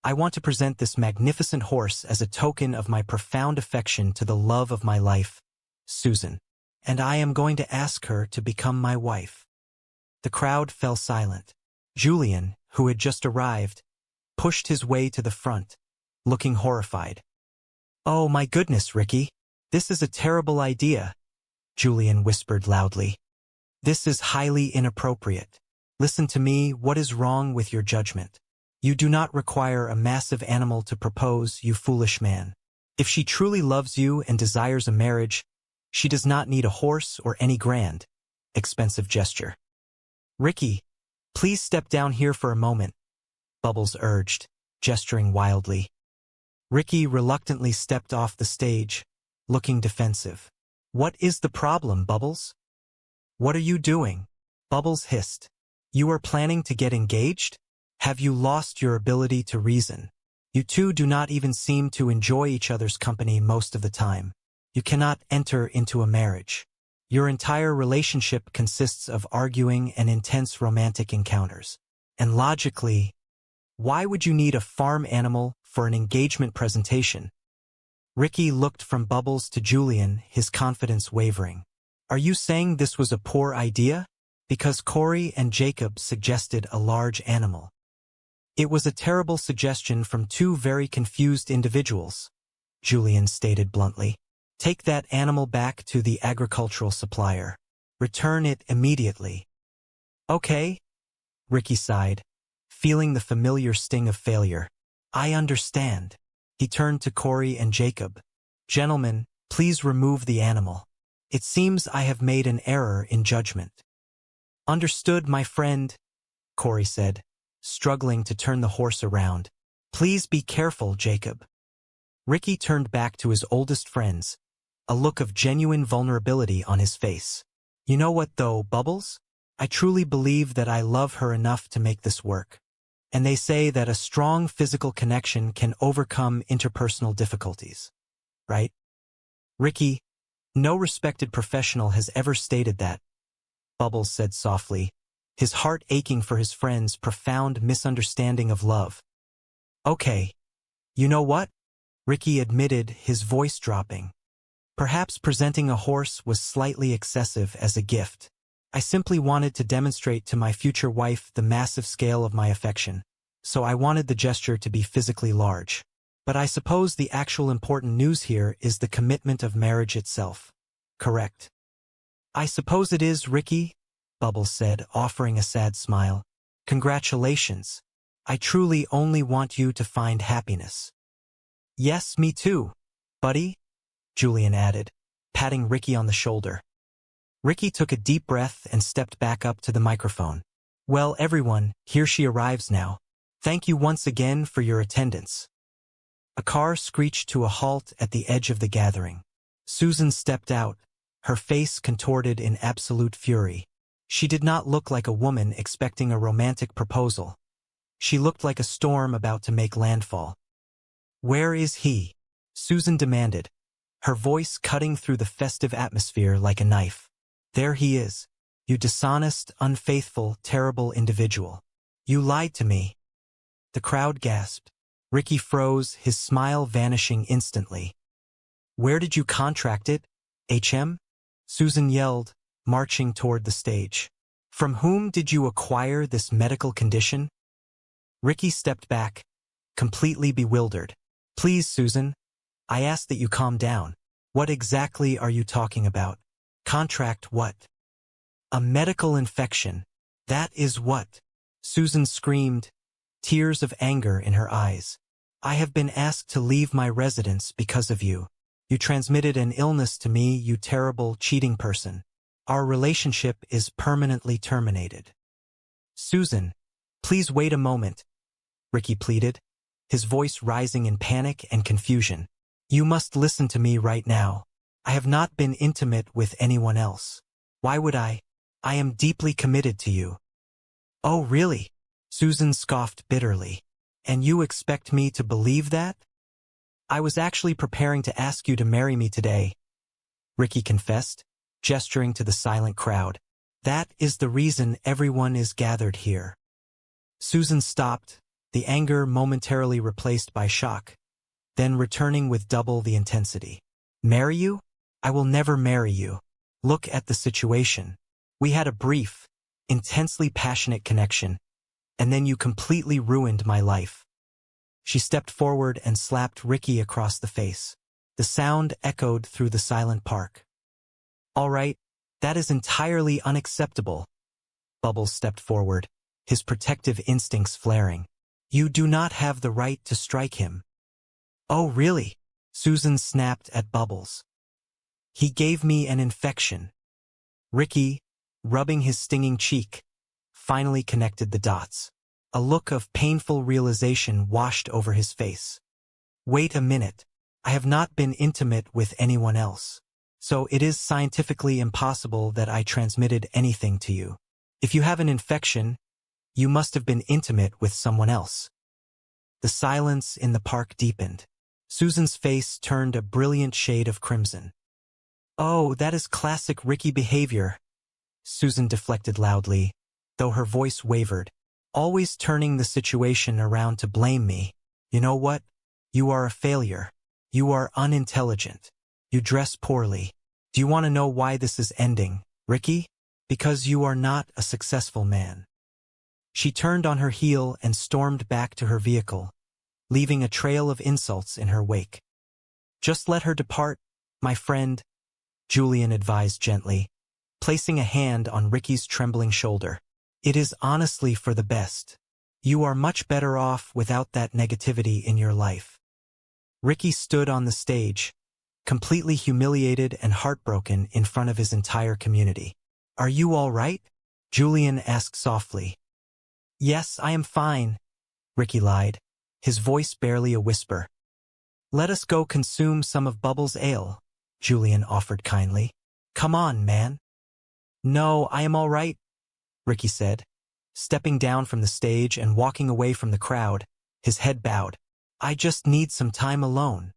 I want to present this magnificent horse as a token of my profound affection to the love of my life, Susan, and I am going to ask her to become my wife. The crowd fell silent. Julian, who had just arrived, pushed his way to the front, looking horrified. "Oh my goodness, Ricky. This is a terrible idea," Julian whispered loudly. "This is highly inappropriate. Listen to me, what is wrong with your judgment? You do not require a massive animal to propose, you foolish man. If she truly loves you and desires a marriage, she does not need a horse or any grand, expensive gesture." "Ricky, please step down here for a moment," Bubbles urged, gesturing wildly. Ricky reluctantly stepped off the stage, looking defensive. "What is the problem, Bubbles?" "What are you doing?" Bubbles hissed. "You are planning to get engaged? Have you lost your ability to reason? You two do not even seem to enjoy each other's company most of the time. You cannot enter into a marriage. Your entire relationship consists of arguing and intense romantic encounters. And logically, why would you need a farm animal for an engagement presentation?" Ricky looked from Bubbles to Julian, his confidence wavering. "Are you saying this was a poor idea? Because Corey and Jacob suggested a large animal." "It was a terrible suggestion from two very confused individuals," Julian stated bluntly. "Take that animal back to the agricultural supplier. Return it immediately." "Okay," Ricky sighed, feeling the familiar sting of failure. "I understand." He turned to Corey and Jacob. "Gentlemen, please remove the animal. It seems I have made an error in judgment." "Understood, my friend," Corey said, struggling to turn the horse around. "Please be careful, Jacob." Ricky turned back to his oldest friends, a look of genuine vulnerability on his face. "You know what though, Bubbles? I truly believe that I love her enough to make this work. And they say that a strong physical connection can overcome interpersonal difficulties. Right? Ricky, no respected professional has ever stated that," Bubbles said softly, his heart aching for his friend's profound misunderstanding of love. "Okay. You know what?" Ricky admitted, his voice dropping. "Perhaps presenting a horse was slightly excessive as a gift. I simply wanted to demonstrate to my future wife the massive scale of my affection, so I wanted the gesture to be physically large. But I suppose the actual important news here is the commitment of marriage itself. Correct?" "I suppose it is, Ricky," Bubbles said, offering a sad smile. "Congratulations. I truly only want you to find happiness." "Yes, me too, buddy," Julian added, patting Ricky on the shoulder. Ricky took a deep breath and stepped back up to the microphone. "Well, everyone, here she arrives now. Thank you once again for your attendance." A car screeched to a halt at the edge of the gathering. Susan stepped out, her face contorted in absolute fury. She did not look like a woman expecting a romantic proposal. She looked like a storm about to make landfall. "Where is he?" Susan demanded, her voice cutting through the festive atmosphere like a knife. "There he is. You dishonest, unfaithful, terrible individual. You lied to me." The crowd gasped. Ricky froze, his smile vanishing instantly. "Where did you contract it, HM?" Susan yelled, marching toward the stage. "From whom did you acquire this medical condition?" Ricky stepped back, completely bewildered. "Please, Susan, I ask that you calm down. What exactly are you talking about? Contract what?" "A medical infection. That is what," Susan screamed, tears of anger in her eyes. "I have been asked to leave my residence because of you. You transmitted an illness to me, you terrible, cheating person. Our relationship is permanently terminated." "Susan, please wait a moment," Ricky pleaded, his voice rising in panic and confusion. "You must listen to me right now. I have not been intimate with anyone else. Why would I? I am deeply committed to you." "Oh, really?" Susan scoffed bitterly. "And you expect me to believe that?" "I was actually preparing to ask you to marry me today," Ricky confessed, gesturing to the silent crowd. "That is the reason everyone is gathered here." Susan stopped, the anger momentarily replaced by shock, then returning with double the intensity. "Marry you? I will never marry you. Look at the situation. We had a brief, intensely passionate connection, and then you completely ruined my life. She stepped forward and slapped Ricky across the face. The sound echoed through the silent park. All right, that is entirely unacceptable. Bubbles stepped forward, his protective instincts flaring. You do not have the right to strike him. Oh, really? Susan snapped at Bubbles. He gave me an infection. Ricky, rubbing his stinging cheek, finally connected the dots. A look of painful realization washed over his face. Wait a minute. I have not been intimate with anyone else. So it is scientifically impossible that I transmitted anything to you. If you have an infection, you must have been intimate with someone else. The silence in the park deepened. Susan's face turned a brilliant shade of crimson. Oh, that is classic Ricky behavior. Susan deflected loudly, though her voice wavered, always turning the situation around to blame me. You know what? You are a failure. You are unintelligent. You dress poorly. Do you want to know why this is ending, Ricky? Because you are not a successful man. She turned on her heel and stormed back to her vehicle, leaving a trail of insults in her wake. Just let her depart, my friend, Julian advised gently, placing a hand on Ricky's trembling shoulder. It is honestly for the best. You are much better off without that negativity in your life. Ricky stood on the stage, completely humiliated and heartbroken in front of his entire community. Are you all right? Julian asked softly. Yes, I am fine, Ricky lied, his voice barely a whisper. Let us go consume some of Bubbles' ale, Julian offered kindly. Come on, man. No, I am all right, Ricky said, stepping down from the stage and walking away from the crowd, his head bowed. I just need some time alone.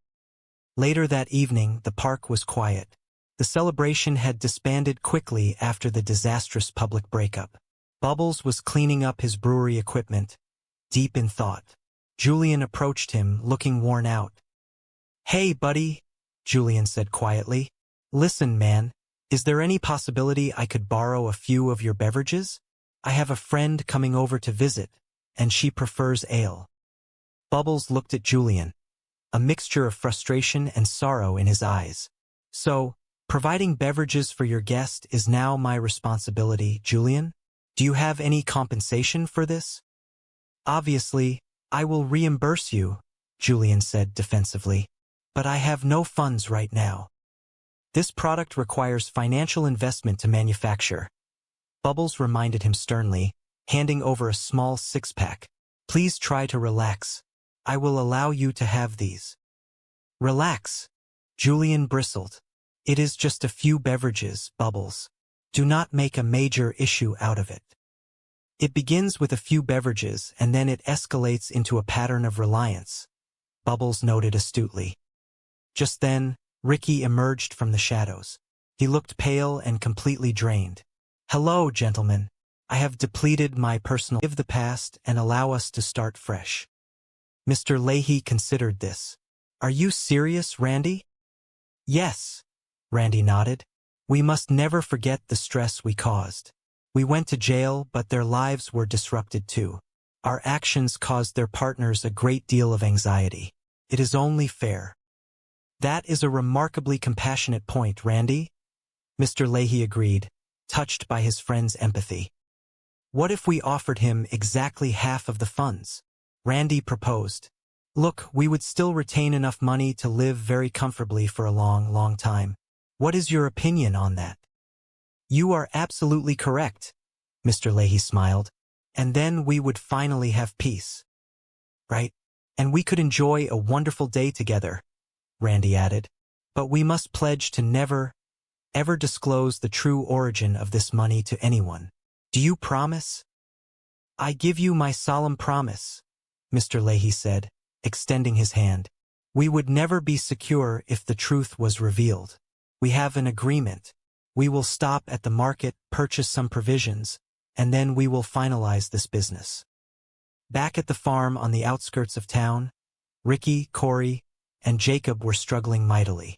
Later that evening, the park was quiet. The celebration had disbanded quickly after the disastrous public breakup. Bubbles was cleaning up his brewery equipment, deep in thought. Julian approached him, looking worn out. Hey, buddy, Julian said quietly. Listen, man, is there any possibility I could borrow a few of your beverages? I have a friend coming over to visit, and she prefers ale. Bubbles looked at Julian, a mixture of frustration and sorrow in his eyes. So, providing beverages for your guest is now my responsibility, Julian? Do you have any compensation for this? Obviously, I will reimburse you, Julian said defensively. But I have no funds right now. This product requires financial investment to manufacture. Bubbles reminded him sternly, handing over a small six-pack. Please try to relax. I will allow you to have these. Relax. Julian bristled. It is just a few beverages, Bubbles. Do not make a major issue out of it. It begins with a few beverages and then it escalates into a pattern of reliance, Bubbles noted astutely. Just then, Ricky emerged from the shadows. He looked pale and completely drained. Hello, gentlemen. I have depleted my personal of the past and allow us to start fresh. Mr. Leahy considered this. Are you serious, Randy? Yes, Randy nodded. We must never forget the stress we caused. We went to jail, but their lives were disrupted too. Our actions caused their partners a great deal of anxiety. It is only fair. That is a remarkably compassionate point, Randy. Mr. Leahy agreed, touched by his friend's empathy. What if we offered him exactly half of the funds? Randy proposed. Look, we would still retain enough money to live very comfortably for a long, long time. What is your opinion on that? You are absolutely correct, Mr. Leahy smiled. And then we would finally have peace. Right? And we could enjoy a wonderful day together, Randy added. But we must pledge to never, ever disclose the true origin of this money to anyone. Do you promise? I give you my solemn promise, Mr. Leahy said, extending his hand. We would never be secure if the truth was revealed. We have an agreement. We will stop at the market, purchase some provisions, and then we will finalize this business. Back at the farm on the outskirts of town, Ricky, Corey, and Jacob were struggling mightily.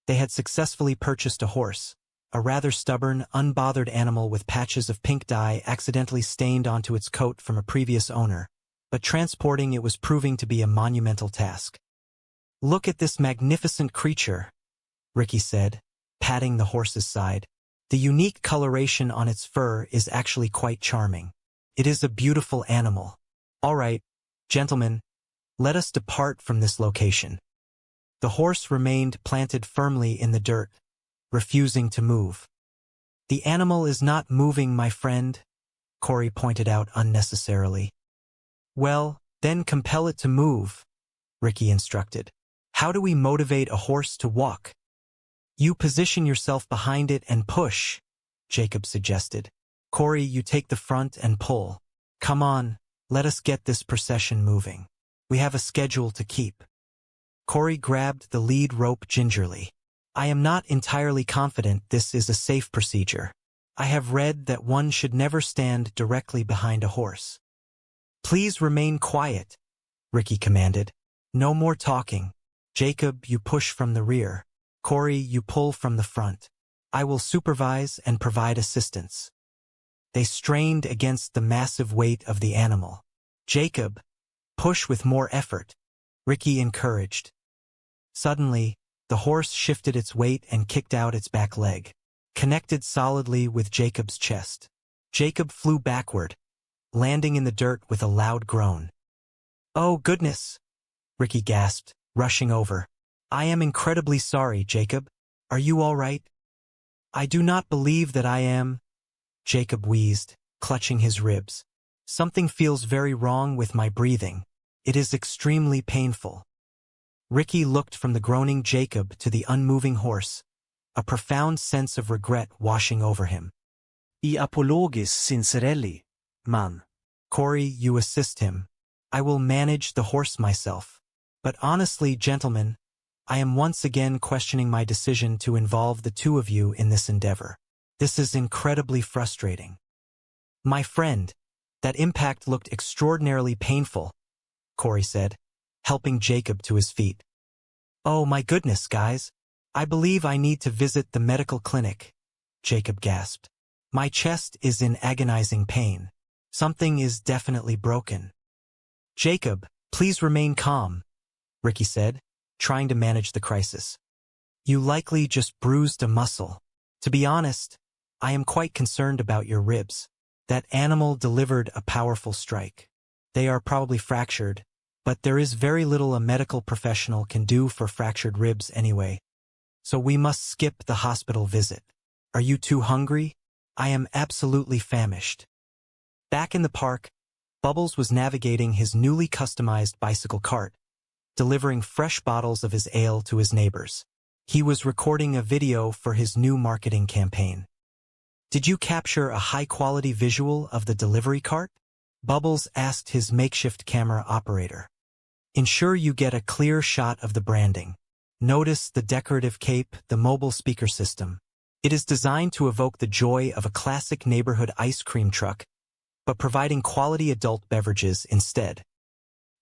They had successfully purchased a horse, a rather stubborn, unbothered animal with patches of pink dye accidentally stained onto its coat from a previous owner, but transporting it was proving to be a monumental task. "Look at this magnificent creature," Ricky said, patting the horse's side. "The unique coloration on its fur is actually quite charming. It is a beautiful animal. All right, gentlemen, let us depart from this location." The horse remained planted firmly in the dirt, refusing to move. "The animal is not moving, my friend," Corey pointed out unnecessarily. "Well, then compel it to move," Ricky instructed. "How do we motivate a horse to walk?" "You position yourself behind it and push," Jacob suggested. "Corey, you take the front and pull. Come on, let us get this procession moving. We have a schedule to keep." Corey grabbed the lead rope gingerly. "I am not entirely confident this is a safe procedure. I have read that one should never stand directly behind a horse." "Please remain quiet," Ricky commanded. "No more talking. Jacob, you push from the rear. Corey, you pull from the front. I will supervise and provide assistance." They strained against the massive weight of the animal. "Jacob, push with more effort," Ricky encouraged. Suddenly, the horse shifted its weight and kicked out its back leg, connected solidly with Jacob's chest. Jacob flew backward, landing in the dirt with a loud groan. "Oh, goodness!" Ricky gasped, rushing over. "I am incredibly sorry, Jacob. Are you all right?" "I do not believe that I am," Jacob wheezed, clutching his ribs. "Something feels very wrong with my breathing. It is extremely painful." Ricky looked from the groaning Jacob to the unmoving horse, a profound sense of regret washing over him. "I apologis sincerelli, man." "Corey, you assist him. I will manage the horse myself. But honestly, gentlemen, I am once again questioning my decision to involve the two of you in this endeavor. This is incredibly frustrating." "My friend, that impact looked extraordinarily painful," Corey said, helping Jacob to his feet. "Oh my goodness, guys. I believe I need to visit the medical clinic," Jacob gasped. "My chest is in agonizing pain. Something is definitely broken." "Jacob, please remain calm," Ricky said, trying to manage the crisis. "You likely just bruised a muscle. To be honest, I am quite concerned about your ribs. That animal delivered a powerful strike. They are probably fractured, but there is very little a medical professional can do for fractured ribs anyway. So we must skip the hospital visit. Are you too hungry? I am absolutely famished." Back in the park, Bubbles was navigating his newly customized bicycle cart, delivering fresh bottles of his ale to his neighbors. He was recording a video for his new marketing campaign. "Did you capture a high-quality visual of the delivery cart?" Bubbles asked his makeshift camera operator. "Ensure you get a clear shot of the branding. Notice the decorative cape, the mobile speaker system. It is designed to evoke the joy of a classic neighborhood ice cream truck, but providing quality adult beverages instead."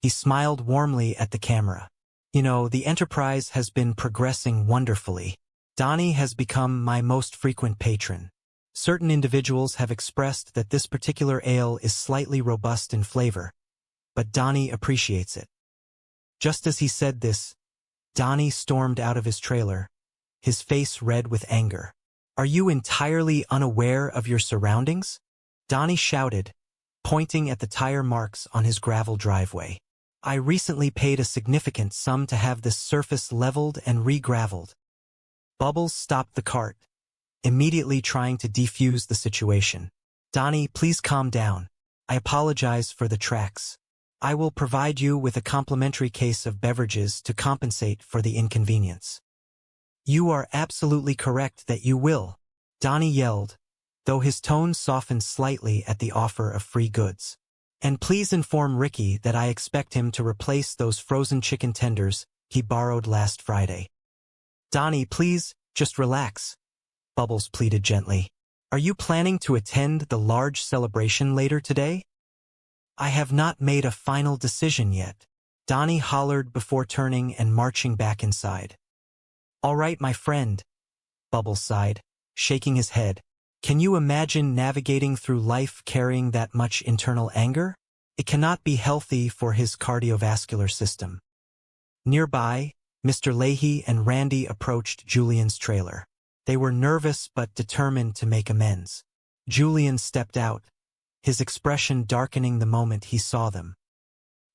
He smiled warmly at the camera. "You know, the enterprise has been progressing wonderfully. Donnie has become my most frequent patron. Certain individuals have expressed that this particular ale is slightly robust in flavor, but Donnie appreciates it." Just as he said this, Donnie stormed out of his trailer, his face red with anger. "Are you entirely unaware of your surroundings?" Donnie shouted, pointing at the tire marks on his gravel driveway. "I recently paid a significant sum to have this surface leveled and re-graveled." Bubbles stopped the cart, immediately trying to defuse the situation. "Donnie, please calm down. I apologize for the tracks. I will provide you with a complimentary case of beverages to compensate for the inconvenience." "You are absolutely correct that you will," Donnie yelled, though his tone softened slightly at the offer of free goods. "And please inform Ricky that I expect him to replace those frozen chicken tenders he borrowed last Friday." "Donnie, please, just relax," Bubbles pleaded gently. "Are you planning to attend the large celebration later today?" "I have not made a final decision yet," Donnie hollered before turning and marching back inside. "All right, my friend," Bubbles sighed, shaking his head. "Can you imagine navigating through life carrying that much internal anger? It cannot be healthy for his cardiovascular system. Nearby, Mr. Leahy and Randy approached Julian's trailer. They were nervous but determined to make amends. Julian stepped out, his expression darkening the moment he saw them.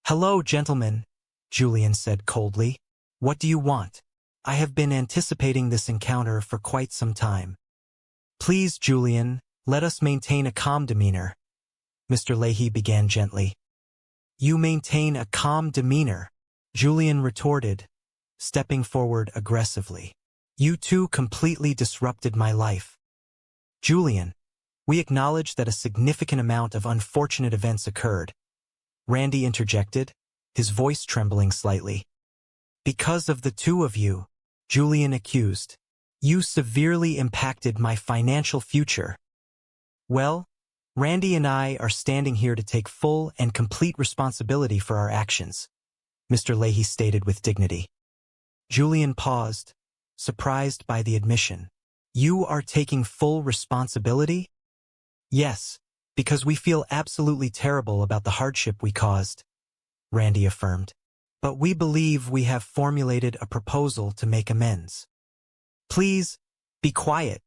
"Hello, gentlemen," Julian said coldly. "What do you want? I have been anticipating this encounter for quite some time." "Please, Julian, let us maintain a calm demeanor," Mr. Leahy began gently. "You maintain a calm demeanor," Julian retorted, stepping forward aggressively. "You two completely disrupted my life." "Julian, we acknowledge that a significant amount of unfortunate events occurred," Randy interjected, his voice trembling slightly. "Because of the two of you," Julian accused, "you severely impacted my financial future." "Well, Randy and I are standing here to take full and complete responsibility for our actions," Mr. Leahy stated with dignity. Julian paused, surprised by the admission. "You are taking full responsibility?" "Yes, because we feel absolutely terrible about the hardship we caused," Randy affirmed. "But we believe we have formulated a proposal to make amends." "Please, be quiet,"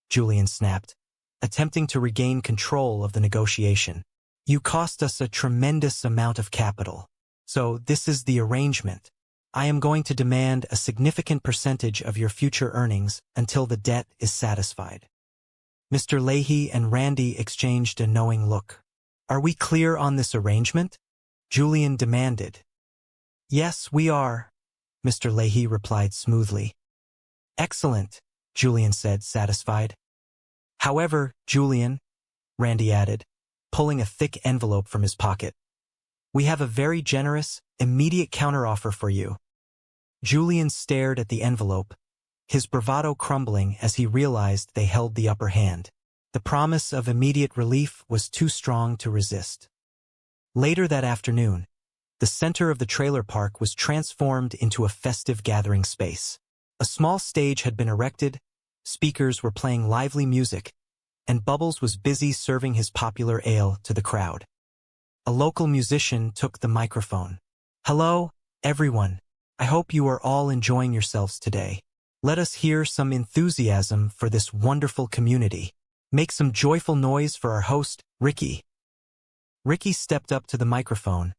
Julian snapped, attempting to regain control of the negotiation. "You cost us a tremendous amount of capital. So this is the arrangement. I am going to demand a significant percentage of your future earnings until the debt is satisfied." Mr. Leahy and Randy exchanged a knowing look. "Are we clear on this arrangement?" Julian demanded. "Yes, we are," Mr. Leahy replied smoothly. "Excellent," Julian said, satisfied. "However, Julian," Randy added, pulling a thick envelope from his pocket, "we have a very generous, immediate counteroffer for you." Julian stared at the envelope, his bravado crumbling as he realized they held the upper hand. The promise of immediate relief was too strong to resist. Later that afternoon, the center of the trailer park was transformed into a festive gathering space. A small stage had been erected, speakers were playing lively music, and Bubbles was busy serving his popular ale to the crowd. A local musician took the microphone. "Hello, everyone. I hope you are all enjoying yourselves today. Let us hear some enthusiasm for this wonderful community. Make some joyful noise for our host, Ricky." Ricky stepped up to the microphone,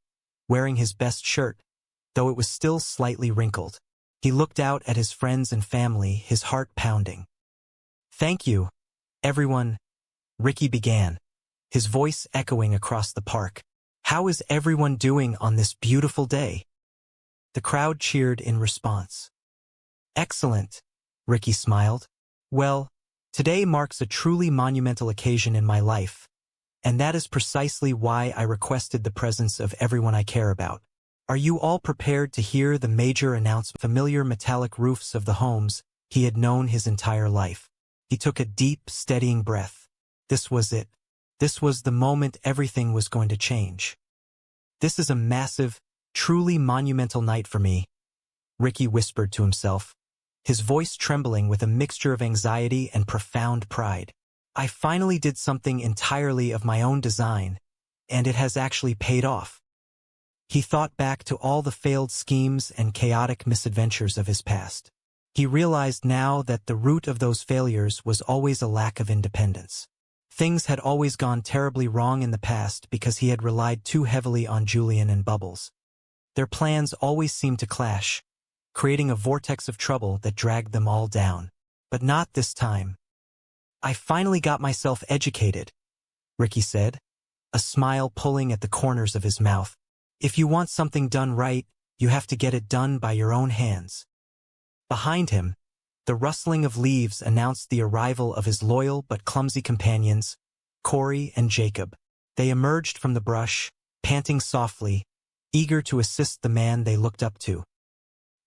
wearing his best shirt, though it was still slightly wrinkled. He looked out at his friends and family, his heart pounding. "Thank you, everyone," Ricky began, his voice echoing across the park. "How is everyone doing on this beautiful day?" The crowd cheered in response. "Excellent," Ricky smiled. "Well, today marks a truly monumental occasion in my life, and that is precisely why I requested the presence of everyone I care about. Are you all prepared to hear the major announcement?" Familiar metallic roofs of the homes he had known his entire life. He took a deep, steadying breath. This was it. This was the moment everything was going to change. "This is a massive, truly monumental night for me," Ricky whispered to himself, his voice trembling with a mixture of anxiety and profound pride. "I finally did something entirely of my own design, and it has actually paid off." He thought back to all the failed schemes and chaotic misadventures of his past. He realized now that the root of those failures was always a lack of independence. Things had always gone terribly wrong in the past because he had relied too heavily on Julian and Bubbles. Their plans always seemed to clash, creating a vortex of trouble that dragged them all down. But not this time. "I finally got myself educated," Ricky said, a smile pulling at the corners of his mouth. "If you want something done right, you have to get it done by your own hands." Behind him, the rustling of leaves announced the arrival of his loyal but clumsy companions, Corey and Jacob. They emerged from the brush, panting softly, eager to assist the man they looked up to.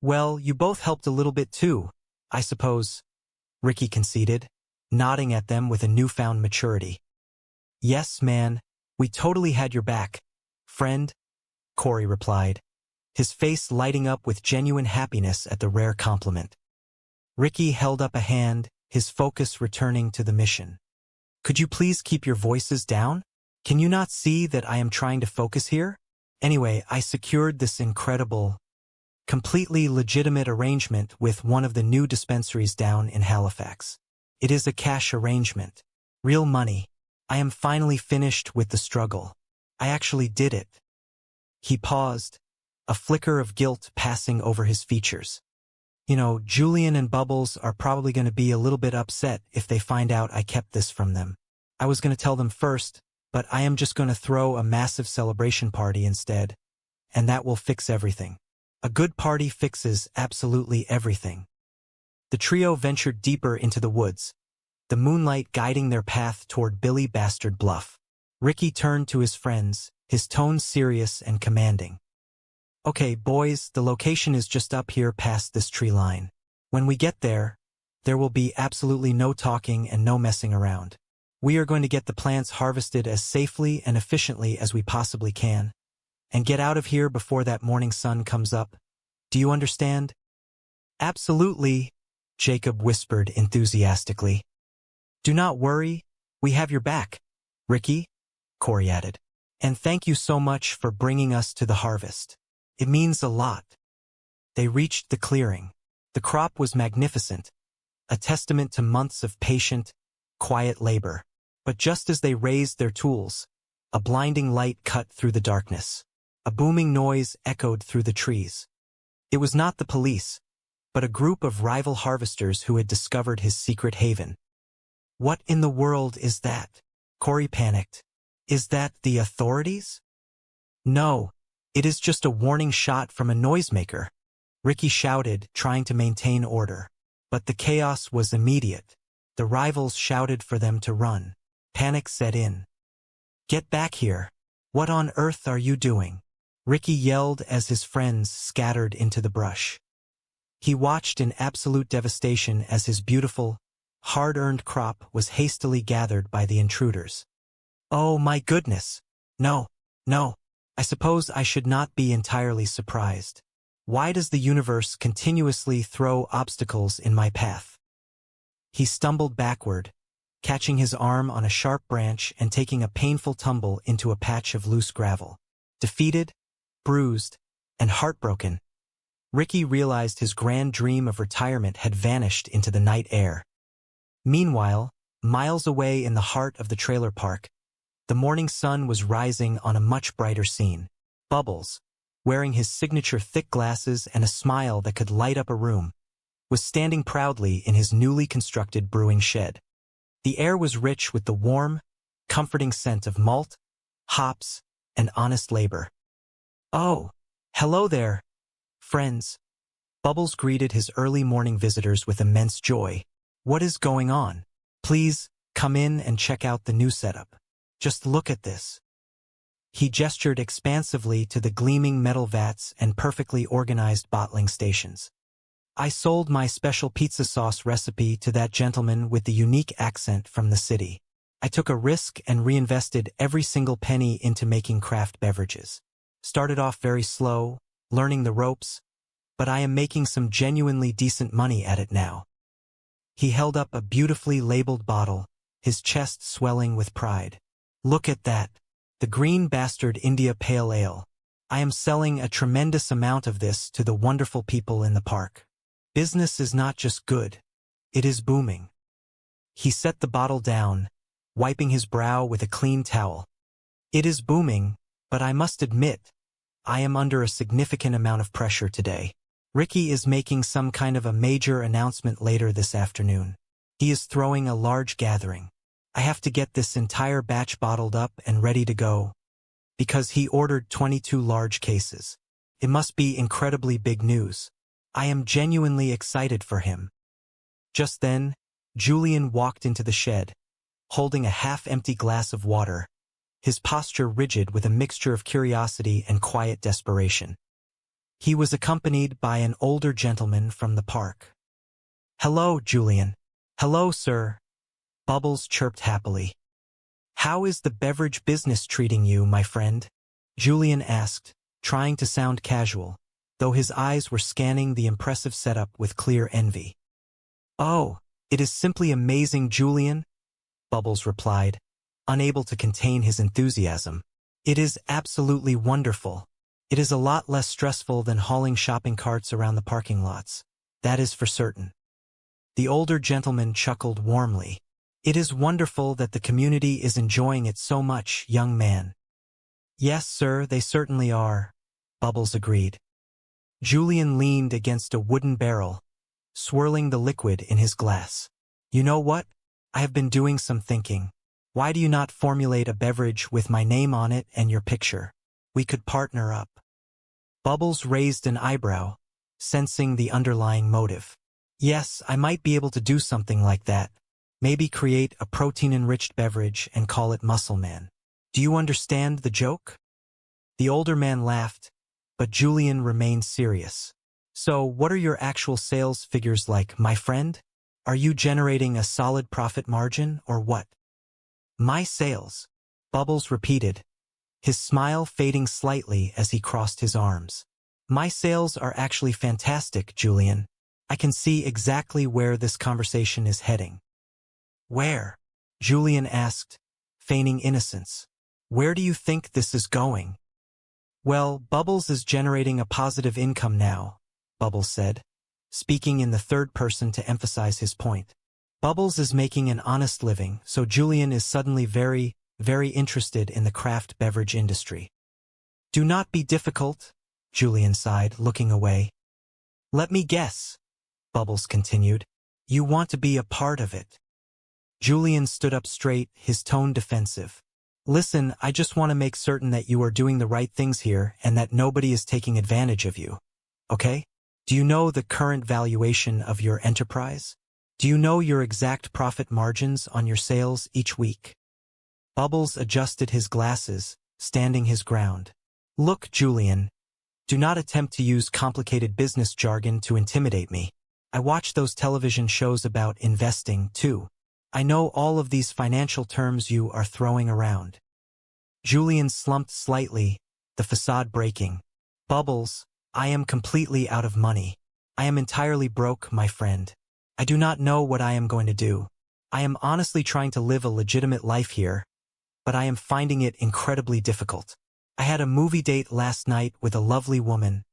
"Well, you both helped a little bit too, I suppose," Ricky conceded, nodding at them with a newfound maturity. "Yes, man, we totally had your back, friend," Corey replied, his face lighting up with genuine happiness at the rare compliment. Ricky held up a hand, his focus returning to the mission. "Could you please keep your voices down?" Can you not see that I am trying to focus here? Anyway, I secured this incredible, completely legitimate arrangement with one of the new dispensaries down in Halifax. It is a cash arrangement. Real money. I am finally finished with the struggle. I actually did it. He paused, a flicker of guilt passing over his features. You know, Julian and Bubbles are probably going to be a little bit upset if they find out I kept this from them. I was going to tell them first, but I am just going to throw a massive celebration party instead, and that will fix everything. A good party fixes absolutely everything. The trio ventured deeper into the woods, the moonlight guiding their path toward Billy Bastard Bluff. Ricky turned to his friends, his tone serious and commanding. Okay, boys, the location is just up here past this tree line. When we get there, there will be absolutely no talking and no messing around. We are going to get the plants harvested as safely and efficiently as we possibly can, and get out of here before that morning sun comes up. Do you understand? Absolutely, Jacob whispered enthusiastically. Do not worry, we have your back, Ricky, Corey added. And thank you so much for bringing us to the harvest. It means a lot. They reached the clearing. The crop was magnificent, a testament to months of patient, quiet labor. But just as they raised their tools, a blinding light cut through the darkness. A booming noise echoed through the trees. It was not the police, but a group of rival harvesters who had discovered his secret haven. What in the world is that? Corey panicked. Is that the authorities? No. It is just a warning shot from a noisemaker, Ricky shouted, trying to maintain order. But the chaos was immediate. The rivals shouted for them to run. Panic set in. Get back here. What on earth are you doing? Ricky yelled as his friends scattered into the brush. He watched in absolute devastation as his beautiful, hard-earned crop was hastily gathered by the intruders. Oh my goodness! No, no. I suppose I should not be entirely surprised. Why does the universe continuously throw obstacles in my path? He stumbled backward, catching his arm on a sharp branch and taking a painful tumble into a patch of loose gravel. Defeated, bruised, and heartbroken, Ricky realized his grand dream of retirement had vanished into the night air. Meanwhile, miles away in the heart of the trailer park, the morning sun was rising on a much brighter scene. Bubbles, wearing his signature thick glasses and a smile that could light up a room, was standing proudly in his newly constructed brewing shed. The air was rich with the warm, comforting scent of malt, hops, and honest labor. Oh, hello there, friends. Bubbles greeted his early morning visitors with immense joy. What is going on? Please, come in and check out the new setup. Just look at this. He gestured expansively to the gleaming metal vats and perfectly organized bottling stations. I sold my special pizza sauce recipe to that gentleman with the unique accent from the city. I took a risk and reinvested every single penny into making craft beverages. Started off very slow, learning the ropes, but I am making some genuinely decent money at it now. He held up a beautifully labeled bottle, his chest swelling with pride. Look at that. The Green Bastard India Pale Ale. I am selling a tremendous amount of this to the wonderful people in the park. Business is not just good. It is booming. He set the bottle down, wiping his brow with a clean towel. It is booming, but I must admit, I am under a significant amount of pressure today. Ricky is making some kind of a major announcement later this afternoon. He is throwing a large gathering. I have to get this entire batch bottled up and ready to go, because he ordered 22 large cases. It must be incredibly big news. I am genuinely excited for him. Just then, Julian walked into the shed, holding a half-empty glass of water, his posture rigid with a mixture of curiosity and quiet desperation. He was accompanied by an older gentleman from the park. Hello, Julian. Hello, sir. Bubbles chirped happily. How is the beverage business treating you, my friend? Julian asked, trying to sound casual, though his eyes were scanning the impressive setup with clear envy. Oh, it is simply amazing, Julian, Bubbles replied, unable to contain his enthusiasm. It is absolutely wonderful. It is a lot less stressful than hauling shopping carts around the parking lots. That is for certain. The older gentleman chuckled warmly. It is wonderful that the community is enjoying it so much, young man. Yes, sir, they certainly are, Bubbles agreed. Julian leaned against a wooden barrel, swirling the liquid in his glass. You know what? I have been doing some thinking. Why do you not formulate a beverage with my name on it and your picture? We could partner up. Bubbles raised an eyebrow, sensing the underlying motive. Yes, I might be able to do something like that. Maybe create a protein-enriched beverage and call it Muscle Man. Do you understand the joke? The older man laughed, but Julian remained serious. So, what are your actual sales figures like, my friend? Are you generating a solid profit margin, or what? My sales, Bubbles repeated, his smile fading slightly as he crossed his arms. My sales are actually fantastic, Julian. I can see exactly where this conversation is heading. Where? Julian asked, feigning innocence. Where do you think this is going? Well, Bubbles is generating a positive income now, Bubbles said, speaking in the third person to emphasize his point. Bubbles is making an honest living, so Julian is suddenly very interested in the craft beverage industry. Do not be difficult, Julian sighed, looking away. Let me guess, Bubbles continued. You want to be a part of it. Julian stood up straight, his tone defensive. Listen, I just want to make certain that you are doing the right things here and that nobody is taking advantage of you. Okay? Do you know the current valuation of your enterprise? Do you know your exact profit margins on your sales each week? Bubbles adjusted his glasses, standing his ground. Look, Julian, do not attempt to use complicated business jargon to intimidate me. I watch those television shows about investing, too. I know all of these financial terms you are throwing around. Julian slumped slightly, the facade breaking. Bubbles, I am completely out of money. I am entirely broke, my friend. I do not know what I am going to do. I am honestly trying to live a legitimate life here, but I am finding it incredibly difficult. I had a movie date last night with a lovely woman,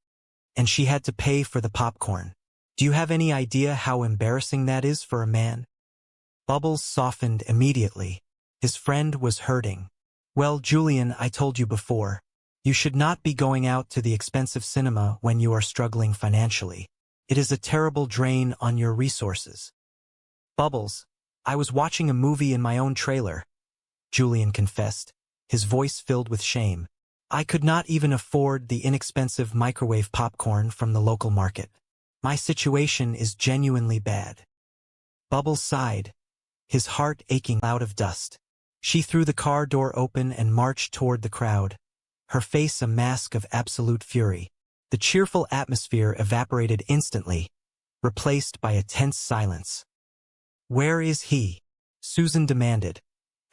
and she had to pay for the popcorn. Do you have any idea how embarrassing that is for a man? Bubbles softened immediately. His friend was hurting. Well, Julian, I told you before, you should not be going out to the expensive cinema when you are struggling financially. It is a terrible drain on your resources. Bubbles, I was watching a movie in my own trailer, Julian confessed, his voice filled with shame. I could not even afford the inexpensive microwave popcorn from the local market. My situation is genuinely bad. Bubbles sighed, his heart aching out of dust. She threw the car door open and marched toward the crowd, her face a mask of absolute fury. The cheerful atmosphere evaporated instantly, replaced by a tense silence. Where is he? Susan demanded,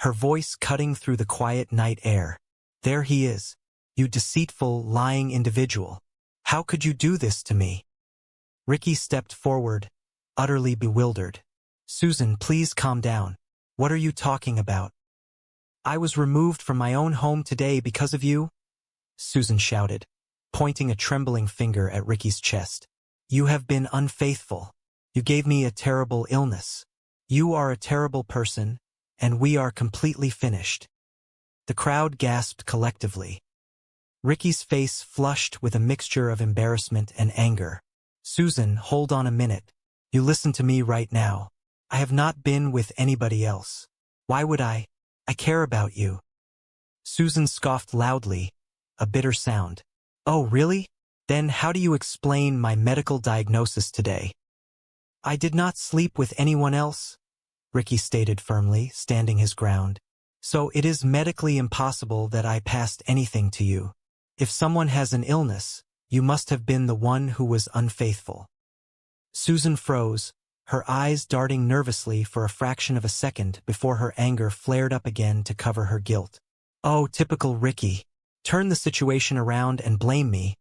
her voice cutting through the quiet night air. There he is, you deceitful, lying individual. How could you do this to me? Ricky stepped forward, utterly bewildered. Susan, please calm down. What are you talking about? I was removed from my own home today because of you? Susan shouted, pointing a trembling finger at Ricky's chest. You have been unfaithful. You gave me a terrible illness. You are a terrible person, and we are completely finished. The crowd gasped collectively. Ricky's face flushed with a mixture of embarrassment and anger. Susan, hold on a minute. You listen to me right now. I have not been with anybody else. Why would I? I care about you. Susan scoffed loudly, a bitter sound. Oh, really? Then how do you explain my medical diagnosis today? I did not sleep with anyone else, Ricky stated firmly, standing his ground. So it is medically impossible that I passed anything to you. If someone has an illness, you must have been the one who was unfaithful. Susan froze, her eyes darting nervously for a fraction of a second before her anger flared up again to cover her guilt. Oh, typical Ricky. Turn the situation around and blame me,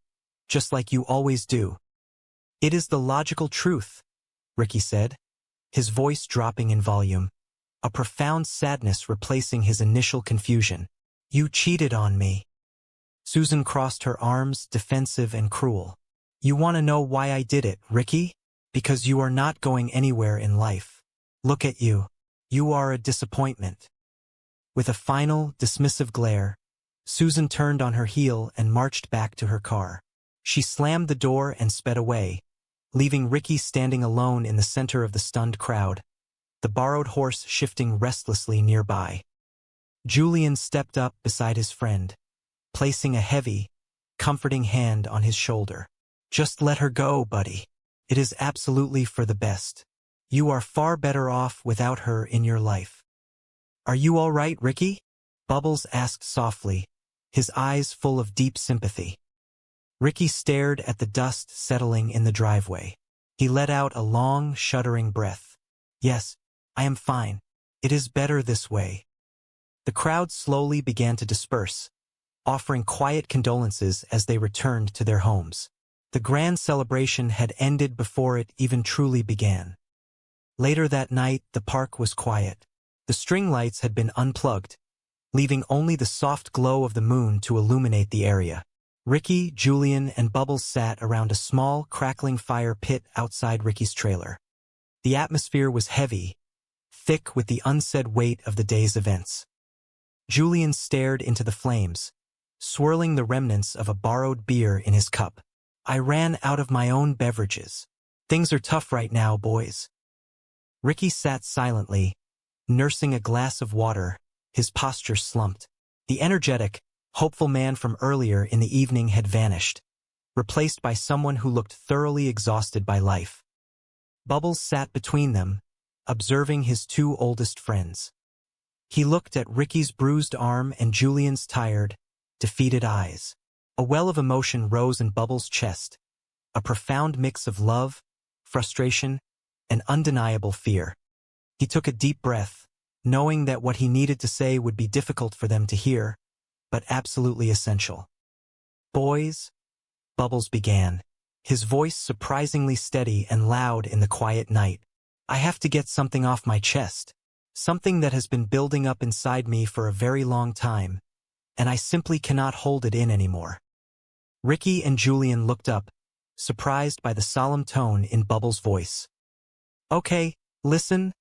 just like you always do. It is the logical truth, Ricky said, his voice dropping in volume. a profound sadness replacing his initial confusion. You cheated on me. Susan crossed her arms, defensive and cruel. You want to know why I did it, Ricky? Because you are not going anywhere in life. Look at you. You are a disappointment. With a final, dismissive glare, Susan turned on her heel and marched back to her car. She slammed the door and sped away, leaving Ricky standing alone in the center of the stunned crowd, the borrowed horse shifting restlessly nearby. Julian stepped up beside his friend, placing a heavy, comforting hand on his shoulder. Just let her go, buddy. It is absolutely for the best. You are far better off without her in your life. Are you all right, Ricky? Bubbles asked softly, his eyes full of deep sympathy. Ricky stared at the dust settling in the driveway. He let out a long, shuddering breath. Yes, I am fine. It is better this way. The crowd slowly began to disperse, offering quiet condolences as they returned to their homes. The grand celebration had ended before it even truly began. Later that night, the park was quiet. The string lights had been unplugged, leaving only the soft glow of the moon to illuminate the area. Ricky, Julian, and Bubbles sat around a small, crackling fire pit outside Ricky's trailer. The atmosphere was heavy, thick with the unsaid weight of the day's events. Julian stared into the flames, swirling the remnants of a borrowed beer in his cup. I ran out of my own beverages. Things are tough right now, boys. Ricky sat silently, nursing a glass of water, his posture slumped. The energetic, hopeful man from earlier in the evening had vanished, replaced by someone who looked thoroughly exhausted by life. Bubbles sat between them, observing his two oldest friends. He looked at Ricky's bruised arm and Julian's tired, defeated eyes. A well of emotion rose in Bubbles' chest, a profound mix of love, frustration, and undeniable fear. He took a deep breath, knowing that what he needed to say would be difficult for them to hear, but absolutely essential. Boys, Bubbles began, his voice surprisingly steady and loud in the quiet night. I have to get something off my chest, something that has been building up inside me for a very long time, and I simply cannot hold it in anymore. Ricky and Julian looked up, surprised by the solemn tone in Bubbles' voice. Okay, listen,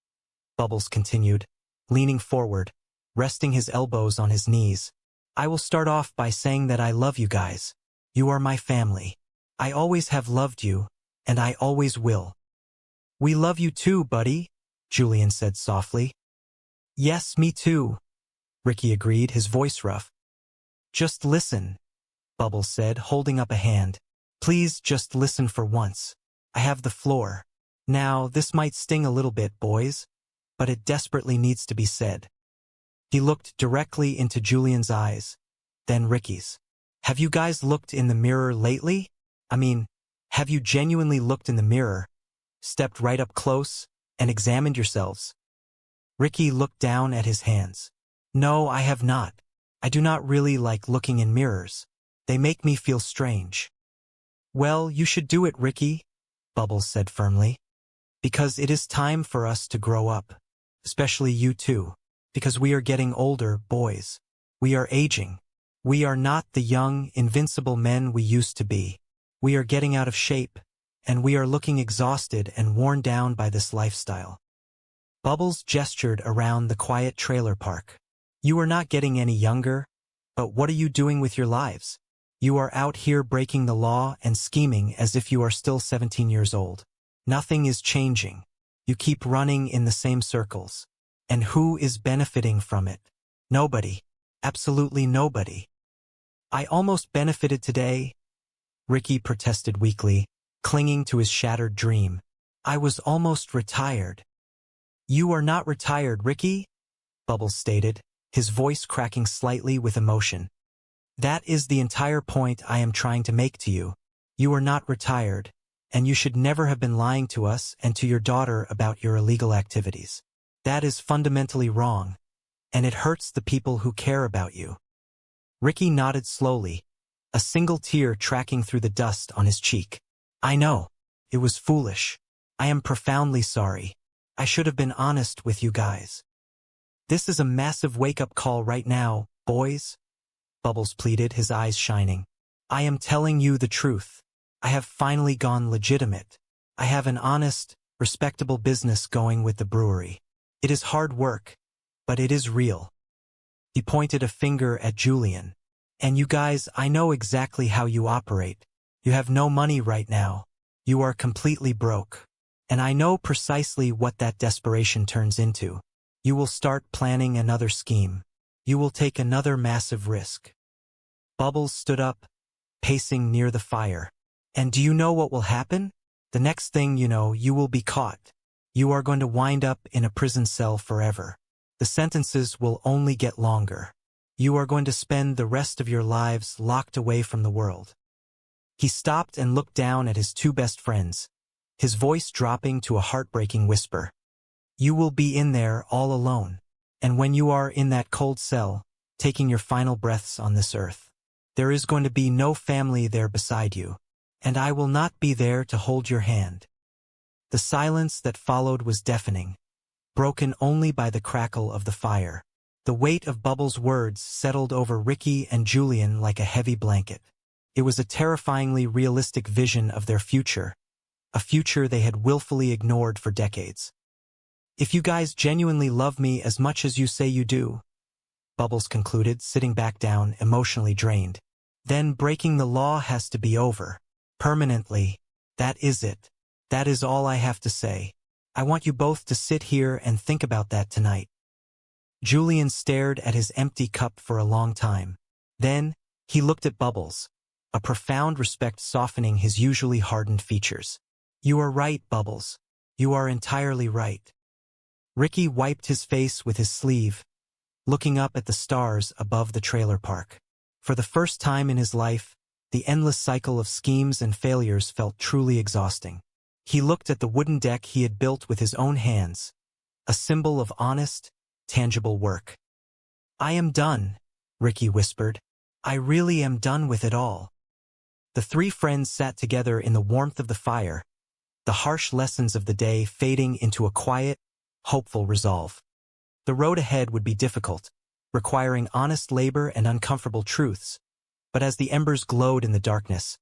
Bubbles continued, leaning forward, resting his elbows on his knees. I will start off by saying that I love you guys. You are my family. I always have loved you, and I always will. We love you too, buddy, Julian said softly. Yes, me too, Ricky agreed, his voice rough. Just listen, Bubbles said, holding up a hand. Please just listen for once. I have the floor. Now, this might sting a little bit, boys, but it desperately needs to be said. He looked directly into Julian's eyes, then Ricky's. Have you guys looked in the mirror lately? I mean, have you genuinely looked in the mirror, stepped right up close, and examined yourselves? Ricky looked down at his hands. No, I have not. I do not really like looking in mirrors. They make me feel strange. Well, you should do it, Ricky, Bubbles said firmly. Because it is time for us to grow up. Especially you two. Because we are getting older, boys. We are aging. We are not the young, invincible men we used to be. We are getting out of shape, and we are looking exhausted and worn down by this lifestyle. Bubbles gestured around the quiet trailer park. You are not getting any younger, but what are you doing with your lives? You are out here breaking the law and scheming as if you are still 17 years old. Nothing is changing. You keep running in the same circles. And who is benefiting from it? Nobody. Absolutely nobody. I almost benefited today, Ricky protested weakly, clinging to his shattered dream. I was almost retired. You are not retired, Ricky, Bubbles stated, his voice cracking slightly with emotion. That is the entire point I am trying to make to you. You are not retired, and you should never have been lying to us and to your daughter about your illegal activities. That is fundamentally wrong, and it hurts the people who care about you. Ricky nodded slowly, a single tear tracking through the dust on his cheek. I know. It was foolish. I am profoundly sorry. I should have been honest with you guys. This is a massive wake-up call right now, boys. Bubbles pleaded, his eyes shining. I am telling you the truth. I have finally gone legitimate. I have an honest, respectable business going with the brewery. It is hard work, but it is real. He pointed a finger at Julian. And you guys, I know exactly how you operate. You have no money right now. You are completely broke. And I know precisely what that desperation turns into. You will start planning another scheme. You will take another massive risk. Bubbles stood up, pacing near the fire. And do you know what will happen? The next thing you know, you will be caught. You are going to wind up in a prison cell forever. The sentences will only get longer. You are going to spend the rest of your lives locked away from the world. He stopped and looked down at his two best friends, his voice dropping to a heartbreaking whisper. You will be in there all alone. And when you are in that cold cell, taking your final breaths on this earth, there is going to be no family there beside you, and I will not be there to hold your hand. The silence that followed was deafening, broken only by the crackle of the fire. The weight of Bubbles' words settled over Ricky and Julian like a heavy blanket. It was a terrifyingly realistic vision of their future, a future they had willfully ignored for decades. If you guys genuinely love me as much as you say you do, Bubbles concluded, sitting back down, emotionally drained, then breaking the law has to be over. Permanently. That is it. That is all I have to say. I want you both to sit here and think about that tonight. Julian stared at his empty cup for a long time. Then, he looked at Bubbles, a profound respect softening his usually hardened features. You are right, Bubbles. You are entirely right. Ricky wiped his face with his sleeve, looking up at the stars above the trailer park. For the first time in his life, the endless cycle of schemes and failures felt truly exhausting. He looked at the wooden deck he had built with his own hands, a symbol of honest, tangible work. I am done, Ricky whispered. I really am done with it all. The three friends sat together in the warmth of the fire, the harsh lessons of the day fading into a quiet, hopeful resolve. The road ahead would be difficult, requiring honest labor and uncomfortable truths, but as the embers glowed in the darkness,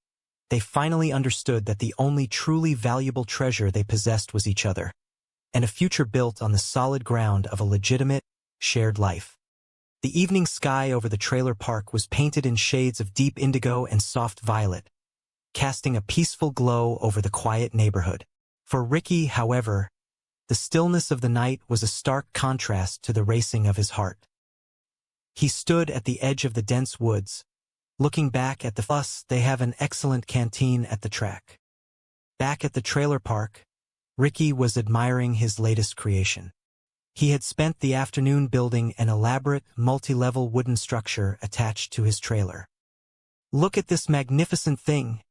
they finally understood that the only truly valuable treasure they possessed was each other, and a future built on the solid ground of a legitimate, shared life. The evening sky over the trailer park was painted in shades of deep indigo and soft violet, casting a peaceful glow over the quiet neighborhood. For Ricky, however, the stillness of the night was a stark contrast to the racing of his heart. He stood at the edge of the dense woods, looking back at the fuss. They have an excellent canteen at the track. Back at the trailer park, Ricky was admiring his latest creation. He had spent the afternoon building an elaborate, multi-level wooden structure attached to his trailer. Look at this magnificent thing,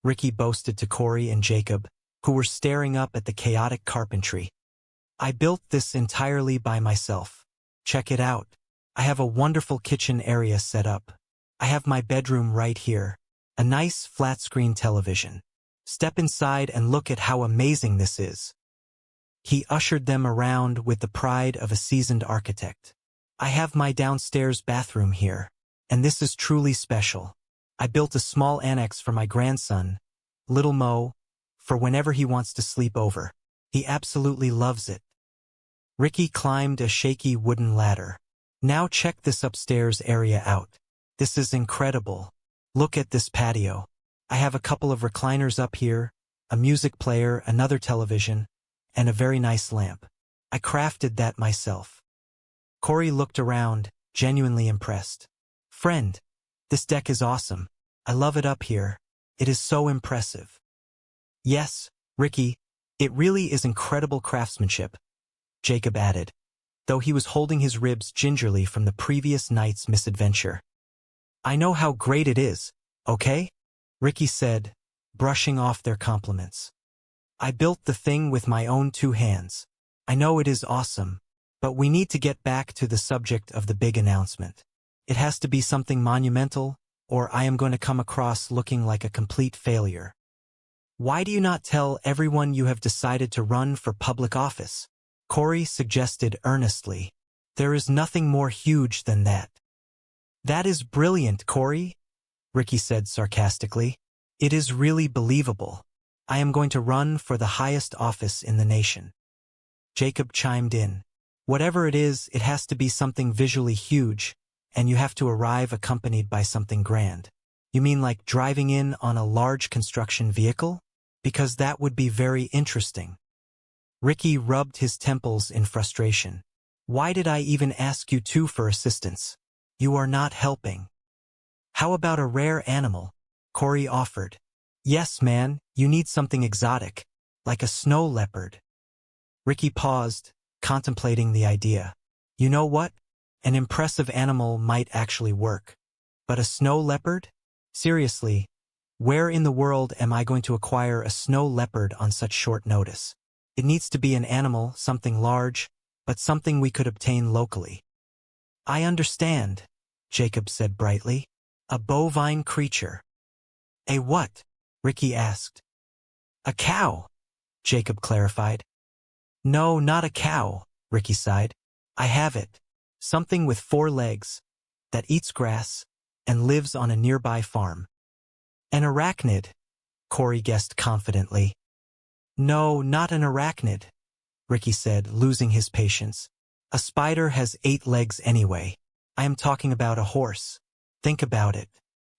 Ricky boasted to Corey and Jacob, who were staring up at the chaotic carpentry. I built this entirely by myself. Check it out. I have a wonderful kitchen area set up. I have my bedroom right here, a nice flat-screen television. Step inside and look at how amazing this is. He ushered them around with the pride of a seasoned architect. I have my downstairs bathroom here, and this is truly special. I built a small annex for my grandson, Little Mo, for whenever he wants to sleep over. He absolutely loves it. Ricky climbed a shaky wooden ladder. Now check this upstairs area out. This is incredible. Look at this patio. I have a couple of recliners up here, a music player, another television, and a very nice lamp. I crafted that myself. Corey looked around, genuinely impressed. Friend, this deck is awesome. I love it up here. It is so impressive. Yes, Ricky, it really is incredible craftsmanship, Jacob added, though he was holding his ribs gingerly from the previous night's misadventure. I know how great it is, okay? Ricky said, brushing off their compliments. I built the thing with my own two hands. I know it is awesome, but we need to get back to the subject of the big announcement. It has to be something monumental, or I am going to come across looking like a complete failure. Why do you not tell everyone you have decided to run for public office? Corey suggested earnestly. There is nothing more huge than that. That is brilliant, Corey, Ricky said sarcastically. It is really believable. I am going to run for the highest office in the nation. Jacob chimed in. Whatever it is, it has to be something visually huge, and you have to arrive accompanied by something grand. You mean like driving in on a large construction vehicle? Because that would be very interesting. Ricky rubbed his temples in frustration. Why did I even ask you two for assistance? You are not helping. How about a rare animal? Corey offered. Yes, man, you need something exotic, like a snow leopard. Ricky paused, contemplating the idea. You know what? An impressive animal might actually work. But a snow leopard? Seriously, where in the world am I going to acquire a snow leopard on such short notice? It needs to be an animal, something large, but something we could obtain locally. I understand, Jacob said brightly. A bovine creature. A what? Ricky asked. A cow, Jacob clarified. No, not a cow, Ricky sighed. I have it. Something with 4 legs, that eats grass, and lives on a nearby farm. An arachnid, Corey guessed confidently. No, not an arachnid, Ricky said, losing his patience. A spider has 8 legs anyway. I am talking about a horse. Think about it.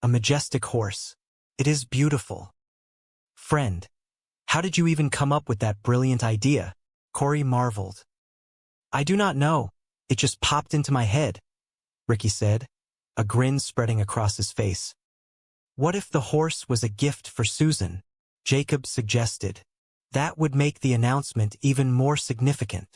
A majestic horse. It is beautiful. Friend, how did you even come up with that brilliant idea? Corey marveled. I do not know. It just popped into my head, Ricky said, a grin spreading across his face. What if the horse was a gift for Susan? Jacob suggested. That would make the announcement even more significant.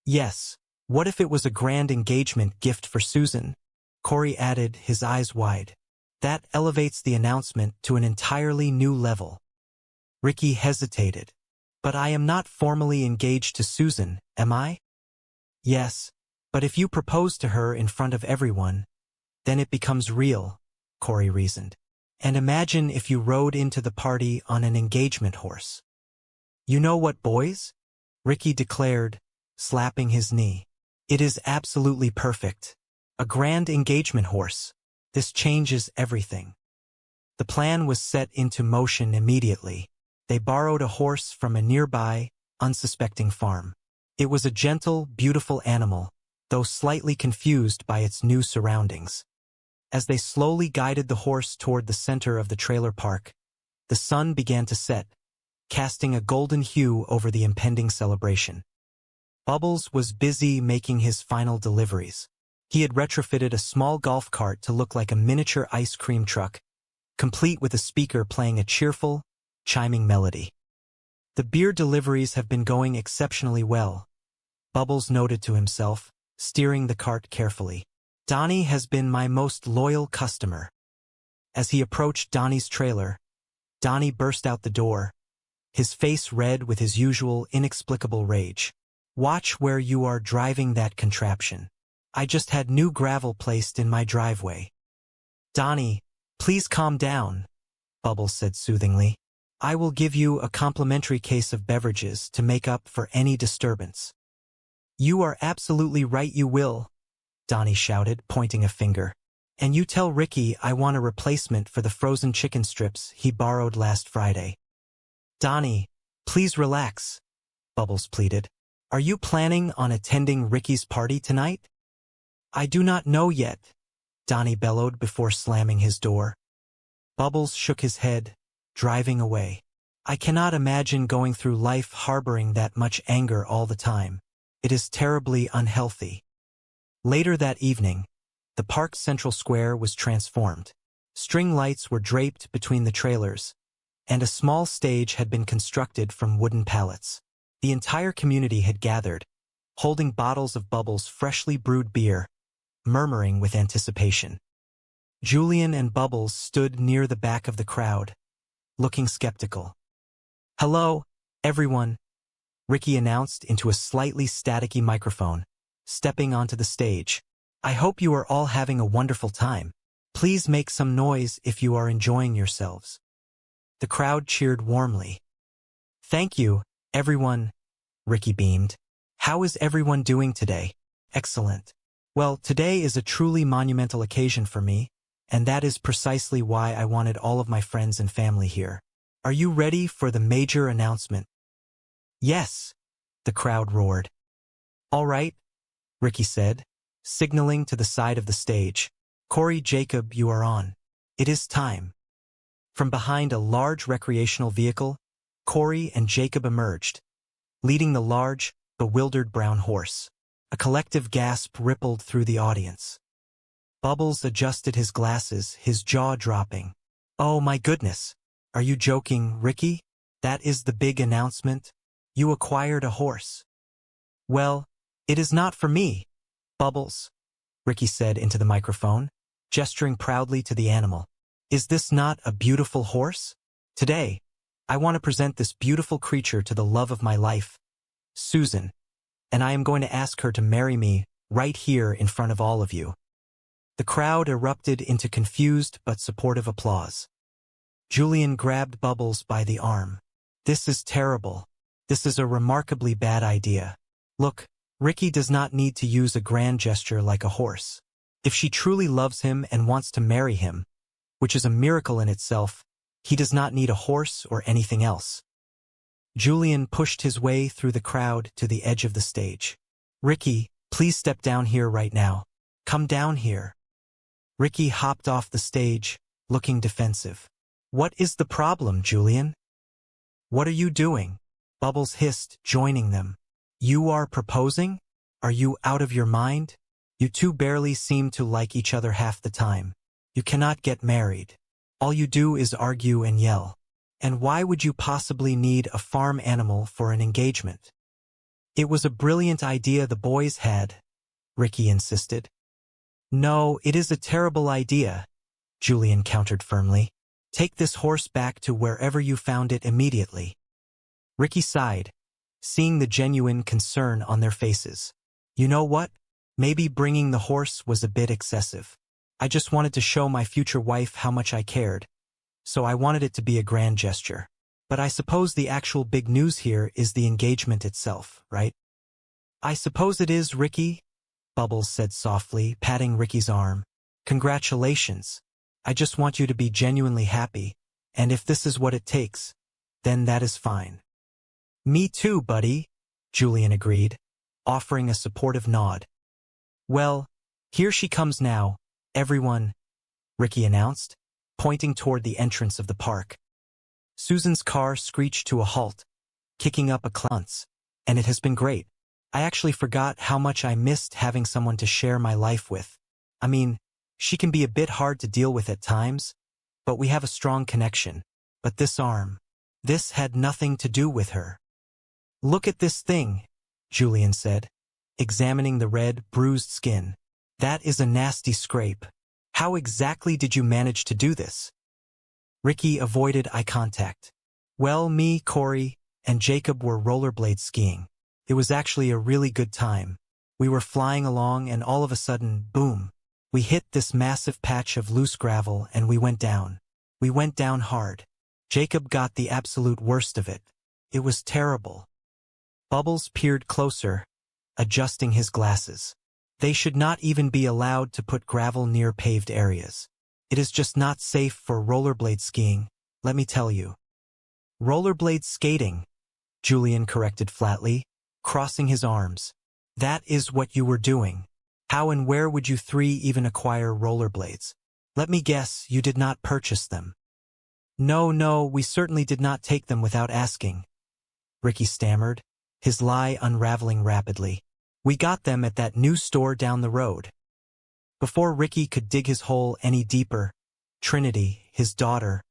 Yes, what if it was a grand engagement gift for Susan? Corey added, his eyes wide. That elevates the announcement to an entirely new level. Ricky hesitated. But I am not formally engaged to Susan, am I? Yes, but if you propose to her in front of everyone, then it becomes real, Corey reasoned. And imagine if you rode into the party on an engagement horse. You know what, boys? Ricky declared, slapping his knee. It is absolutely perfect. A grand engagement horse. This changes everything. The plan was set into motion immediately. They borrowed a horse from a nearby, unsuspecting farm. It was a gentle, beautiful animal, though slightly confused by its new surroundings. As they slowly guided the horse toward the center of the trailer park, the sun began to set, casting a golden hue over the impending celebration. Bubbles was busy making his final deliveries. He had retrofitted a small golf cart to look like a miniature ice cream truck, complete with a speaker playing a cheerful, chiming melody. The beer deliveries have been going exceptionally well, Bubbles noted to himself, steering the cart carefully. Donnie has been my most loyal customer. As he approached Donnie's trailer, Donnie burst out the door, his face red with his usual inexplicable rage. Watch where you are driving that contraption. I just had new gravel placed in my driveway. Donnie, please calm down, Bubbles said soothingly. I will give you a complimentary case of beverages to make up for any disturbance. You are absolutely right, you will, Donnie shouted, pointing a finger. And you tell Ricky I want a replacement for the frozen chicken strips he borrowed last Friday. Donnie, please relax, Bubbles pleaded. Are you planning on attending Ricky's party tonight? I do not know yet, Donnie bellowed before slamming his door. Bubbles shook his head, driving away. I cannot imagine going through life harboring that much anger all the time. It is terribly unhealthy. Later that evening, the park's central square was transformed. String lights were draped between the trailers, and a small stage had been constructed from wooden pallets. The entire community had gathered, holding bottles of Bubbles' freshly brewed beer, murmuring with anticipation. Julian and Bubbles stood near the back of the crowd, looking skeptical. Hello, everyone, Ricky announced into a slightly staticky microphone, stepping onto the stage. I hope you are all having a wonderful time. Please make some noise if you are enjoying yourselves. The crowd cheered warmly. Thank you, everyone, Ricky beamed. How is everyone doing today? Excellent. Well, today is a truly monumental occasion for me, and that is precisely why I wanted all of my friends and family here. Are you ready for the major announcement? Yes, the crowd roared. All right, Ricky said, signaling to the side of the stage. Corey, Jacob, you are on. It is time. From behind a large recreational vehicle, Corey and Jacob emerged, leading the large, bewildered brown horse. A collective gasp rippled through the audience. Bubbles adjusted his glasses, his jaw dropping. Oh my goodness. Are you joking, Ricky? That is the big announcement? You acquired a horse. Well, it is not for me, Bubbles, Ricky said into the microphone, gesturing proudly to the animal. Is this not a beautiful horse? Today, I want to present this beautiful creature to the love of my life, Susan, and I am going to ask her to marry me right here in front of all of you. The crowd erupted into confused but supportive applause. Julian grabbed Bubbles by the arm. This is terrible. This is a remarkably bad idea. Look, Ricky does not need to use a grand gesture like a horse. If she truly loves him and wants to marry him, which is a miracle in itself, he does not need a horse or anything else. Julian pushed his way through the crowd to the edge of the stage. Ricky, please step down here right now. Come down here. Ricky hopped off the stage, looking defensive. What is the problem, Julian? What are you doing? Bubbles hissed, joining them. You are proposing? Are you out of your mind? You two barely seem to like each other half the time. You cannot get married. All you do is argue and yell. And why would you possibly need a farm animal for an engagement? It was a brilliant idea the boys had, Ricky insisted. No, it is a terrible idea, Julian countered firmly. Take this horse back to wherever you found it immediately. Ricky sighed, seeing the genuine concern on their faces. You know what? Maybe bringing the horse was a bit excessive. I just wanted to show my future wife how much I cared. So I wanted it to be a grand gesture. But I suppose the actual big news here is the engagement itself, right? I suppose it is, Ricky, Bubbles said softly, patting Ricky's arm. Congratulations. I just want you to be genuinely happy, and if this is what it takes, then that is fine. Me too, buddy, Julian agreed, offering a supportive nod. Well, here she comes now, everyone, Ricky announced, pointing toward the entrance of the park. Susan's car screeched to a halt, kicking up a clunce, and it has been great. I actually forgot how much I missed having someone to share my life with. I mean, she can be a bit hard to deal with at times, but we have a strong connection. But this arm, this had nothing to do with her. Look at this thing, Julian said, examining the red, bruised skin. That is a nasty scrape. How exactly did you manage to do this? Ricky avoided eye contact. Well, me, Corey, and Jacob were rollerblade skiing. It was actually a really good time. We were flying along and all of a sudden, boom, we hit this massive patch of loose gravel and we went down. We went down hard. Jacob got the absolute worst of it. It was terrible. Bubbles peered closer, adjusting his glasses. They should not even be allowed to put gravel near paved areas. It is just not safe for rollerblade skiing, let me tell you. Rollerblade skating, Julian corrected flatly, crossing his arms. That is what you were doing. How and where would you three even acquire rollerblades? Let me guess, you did not purchase them. No, we certainly did not take them without asking, Ricky stammered, his lie unraveling rapidly. We got them at that new store down the road. Before Ricky could dig his hole any deeper, Trinity, his daughter,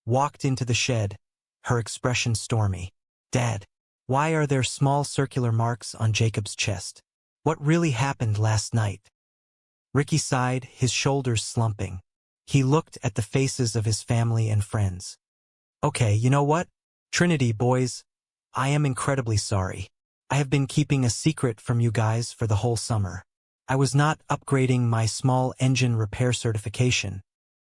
walked into the shed, her expression stormy. Dad, why are there small circular marks on Jacob's chest? What really happened last night? Ricky sighed, his shoulders slumping. He looked at the faces of his family and friends. Okay, you know what? Trinity, boys, I am incredibly sorry. I have been keeping a secret from you guys for the whole summer. I was not upgrading my small engine repair certification,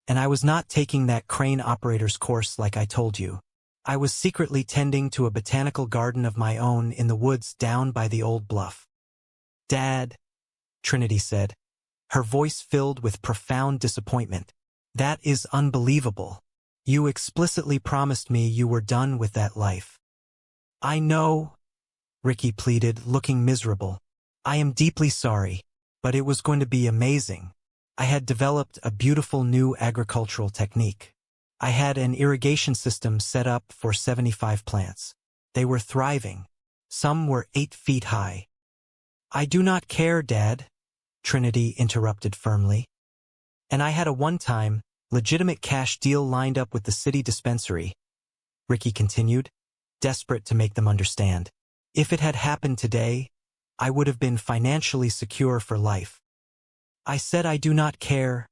and I was not taking that crane operator's course like I told you. I was secretly tending to a botanical garden of my own in the woods down by the old bluff. Dad, Trinity said, her voice filled with profound disappointment. That is unbelievable. You explicitly promised me you were done with that life. I know, Ricky pleaded, looking miserable. I am deeply sorry, but it was going to be amazing. I had developed a beautiful new agricultural technique. I had an irrigation system set up for 75 plants. They were thriving. Some were 8 feet high. I do not care, Dad, Trinity interrupted firmly. And I had a one-time, legitimate cash deal lined up with the city dispensary, Ricky continued, desperate to make them understand. If it had happened today, I would have been financially secure for life. I said I do not care,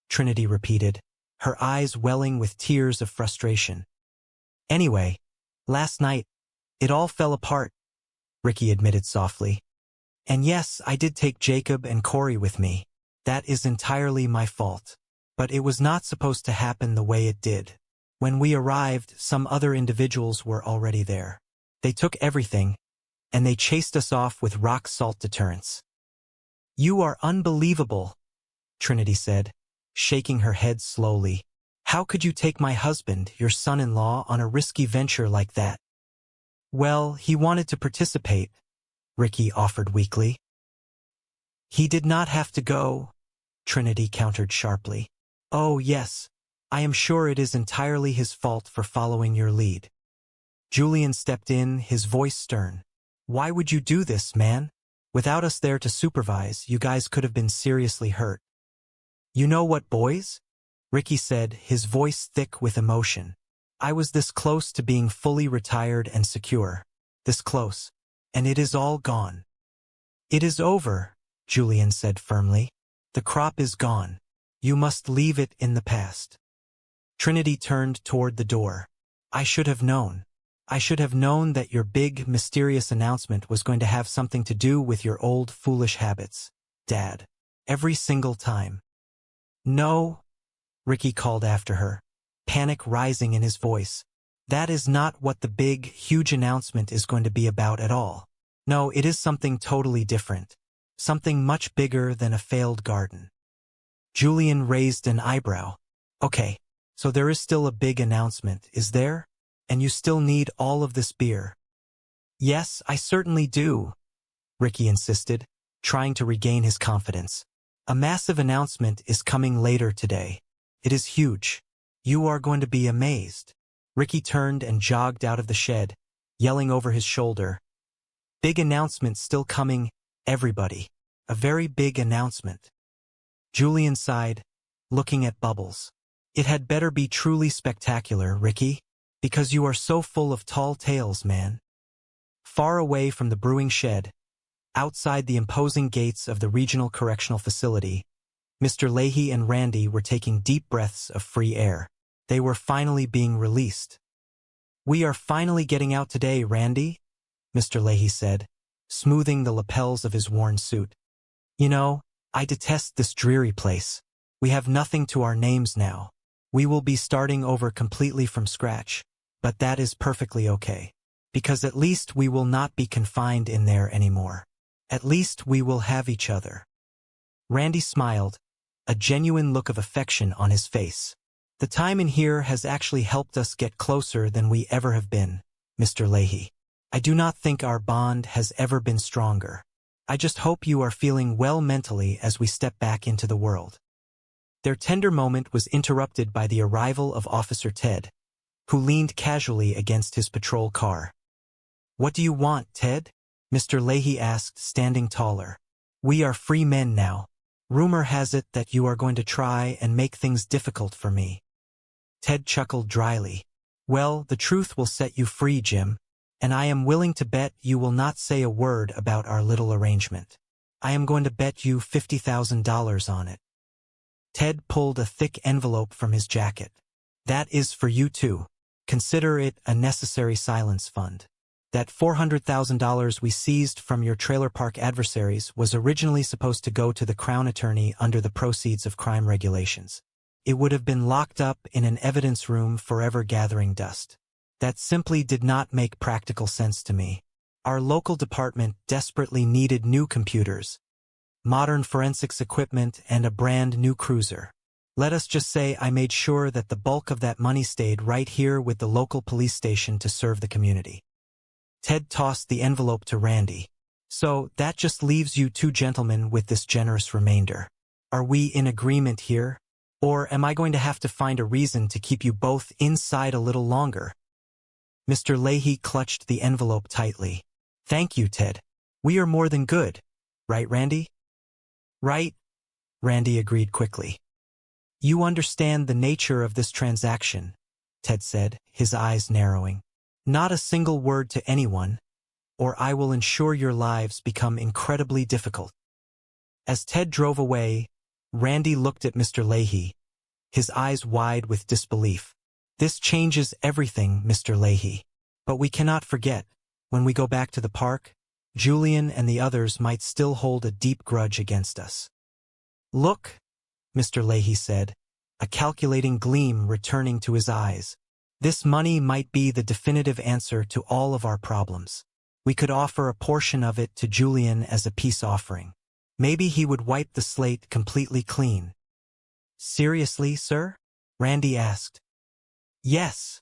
Trinity repeated, her eyes welling with tears of frustration. Anyway, last night, it all fell apart, Ricky admitted softly. And yes, I did take Jacob and Corey with me. That is entirely my fault. But it was not supposed to happen the way it did. When we arrived, some other individuals were already there. They took everything, and they chased us off with rock-salt deterrence. You are unbelievable, Trinity said, shaking her head slowly. How could you take my husband, your son-in-law, on a risky venture like that? Well, he wanted to participate, Ricky offered weakly. He did not have to go, Trinity countered sharply. Oh, yes, I am sure it is entirely his fault for following your lead. Julian stepped in, his voice stern. Why would you do this, man? Without us there to supervise, you guys could have been seriously hurt. You know what, boys? Ricky said, his voice thick with emotion. I was this close to being fully retired and secure. This close. And it is all gone. It is over, Julian said firmly. The crop is gone. You must leave it in the past. Trinity turned toward the door. I should have known. I should have known that your big, mysterious announcement was going to have something to do with your old, foolish habits, Dad. Every single time. No, Ricky called after her, panic rising in his voice. That is not what the big, huge announcement is going to be about at all. No, it is something totally different. Something much bigger than a failed garden. Julian raised an eyebrow. Okay, so there is still a big announcement, is there? And you still need all of this beer? Yes, I certainly do, Ricky insisted, trying to regain his confidence. A massive announcement is coming later today. It is huge. You are going to be amazed. Ricky turned and jogged out of the shed, yelling over his shoulder. Big announcement still coming, everybody. A very big announcement. Julian sighed, looking at Bubbles. It had better be truly spectacular, Ricky, because you are so full of tall tales, man. Far away from the brewing shed, outside the imposing gates of the Regional Correctional Facility, Mr. Leahy and Randy were taking deep breaths of free air. They were finally being released. We are finally getting out today, Randy, Mr. Leahy said, smoothing the lapels of his worn suit. You know, I detest this dreary place. We have nothing to our names now. We will be starting over completely from scratch, but that is perfectly okay. Because at least we will not be confined in there anymore. At least we will have each other. Randy smiled, a genuine look of affection on his face. The time in here has actually helped us get closer than we ever have been, Mr. Leahy. I do not think our bond has ever been stronger. I just hope you are feeling well mentally as we step back into the world. Their tender moment was interrupted by the arrival of Officer Ted, who leaned casually against his patrol car. What do you want, Ted? Mr. Leahy asked, standing taller. We are free men now. Rumor has it that you are going to try and make things difficult for me. Ted chuckled dryly. Well, the truth will set you free, Jim, and I am willing to bet you will not say a word about our little arrangement. I am going to bet you $50,000 on it. Ted pulled a thick envelope from his jacket. That is for you too. Consider it a necessary silence fund. That $400,000 we seized from your trailer park adversaries was originally supposed to go to the Crown Attorney under the proceeds of crime regulations. It would have been locked up in an evidence room forever gathering dust. That simply did not make practical sense to me. Our local department desperately needed new computers, modern forensics equipment, and a brand new cruiser. Let us just say I made sure that the bulk of that money stayed right here with the local police station to serve the community. Ted tossed the envelope to Randy. So that just leaves you two gentlemen with this generous remainder. Are we in agreement here? Or am I going to have to find a reason to keep you both inside a little longer? Mr. Leahy clutched the envelope tightly. Thank you, Ted. We are more than good. Right, Randy? Right, Randy agreed quickly. You understand the nature of this transaction, Ted said, his eyes narrowing. Not a single word to anyone, or I will ensure your lives become incredibly difficult. As Ted drove away, Randy looked at Mr. Leahy, his eyes wide with disbelief. This changes everything, Mr. Leahy. But we cannot forget, when we go back to the park, Julian and the others might still hold a deep grudge against us. Look, Mr. Leahy said, a calculating gleam returning to his eyes. This money might be the definitive answer to all of our problems. We could offer a portion of it to Julian as a peace offering. Maybe he would wipe the slate completely clean. Seriously, sir? Randy asked. Yes,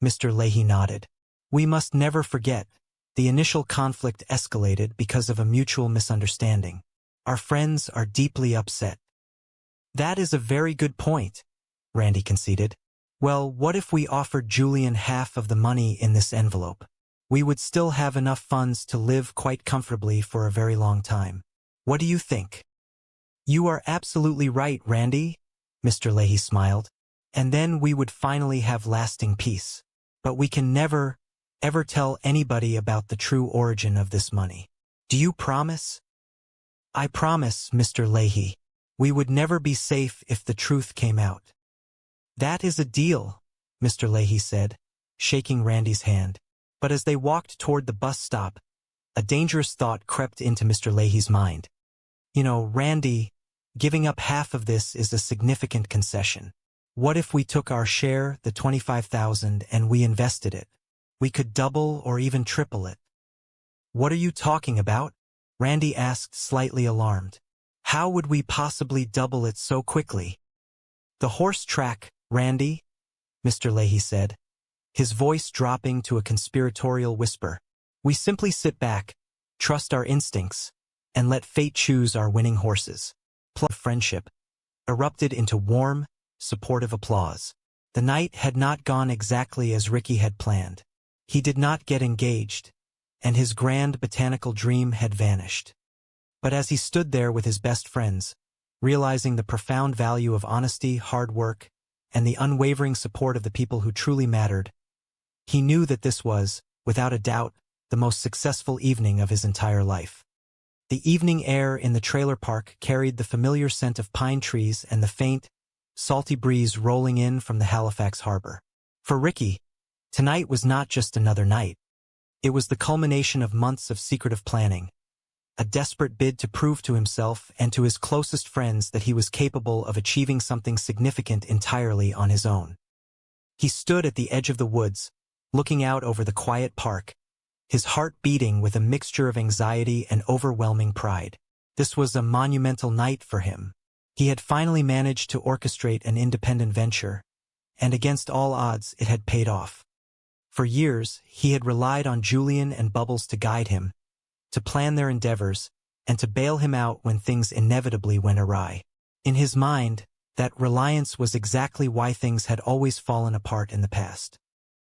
Mr. Leahy nodded. We must never forget, the initial conflict escalated because of a mutual misunderstanding. Our friends are deeply upset. That is a very good point, Randy conceded. Well, what if we offered Julian half of the money in this envelope? We would still have enough funds to live quite comfortably for a very long time. What do you think? You are absolutely right, Randy, Mr. Leahy smiled. And then we would finally have lasting peace. But we can never, ever tell anybody about the true origin of this money. Do you promise? I promise, Mr. Leahy. We would never be safe if the truth came out. That is a deal, Mr. Leahy said, shaking Randy's hand. But as they walked toward the bus stop, a dangerous thought crept into Mr. Leahy's mind. You know, Randy, giving up half of this is a significant concession. What if we took our share, the $25,000, and we invested it? We could double or even triple it. What are you talking about? Randy asked, slightly alarmed. How would we possibly double it so quickly? The horse track, Randy, Mr. Leahy said, his voice dropping to a conspiratorial whisper. We simply sit back, trust our instincts, and let fate choose our winning horses. Plus, friendship erupted into warm, supportive applause. The night had not gone exactly as Ricky had planned. He did not get engaged, and his grand botanical dream had vanished. But as he stood there with his best friends, realizing the profound value of honesty, hard work, and the unwavering support of the people who truly mattered, he knew that this was, without a doubt, the most successful evening of his entire life. The evening air in the trailer park carried the familiar scent of pine trees and the faint, salty breeze rolling in from the Halifax harbor. For Ricky, tonight was not just another night. It was the culmination of months of secretive planning, a desperate bid to prove to himself and to his closest friends that he was capable of achieving something significant entirely on his own. He stood at the edge of the woods, looking out over the quiet park, his heart beating with a mixture of anxiety and overwhelming pride. This was a monumental night for him. He had finally managed to orchestrate an independent venture, and against all odds it had paid off. For years, he had relied on Julian and Bubbles to guide him, to plan their endeavors, and to bail him out when things inevitably went awry. In his mind, that reliance was exactly why things had always fallen apart in the past.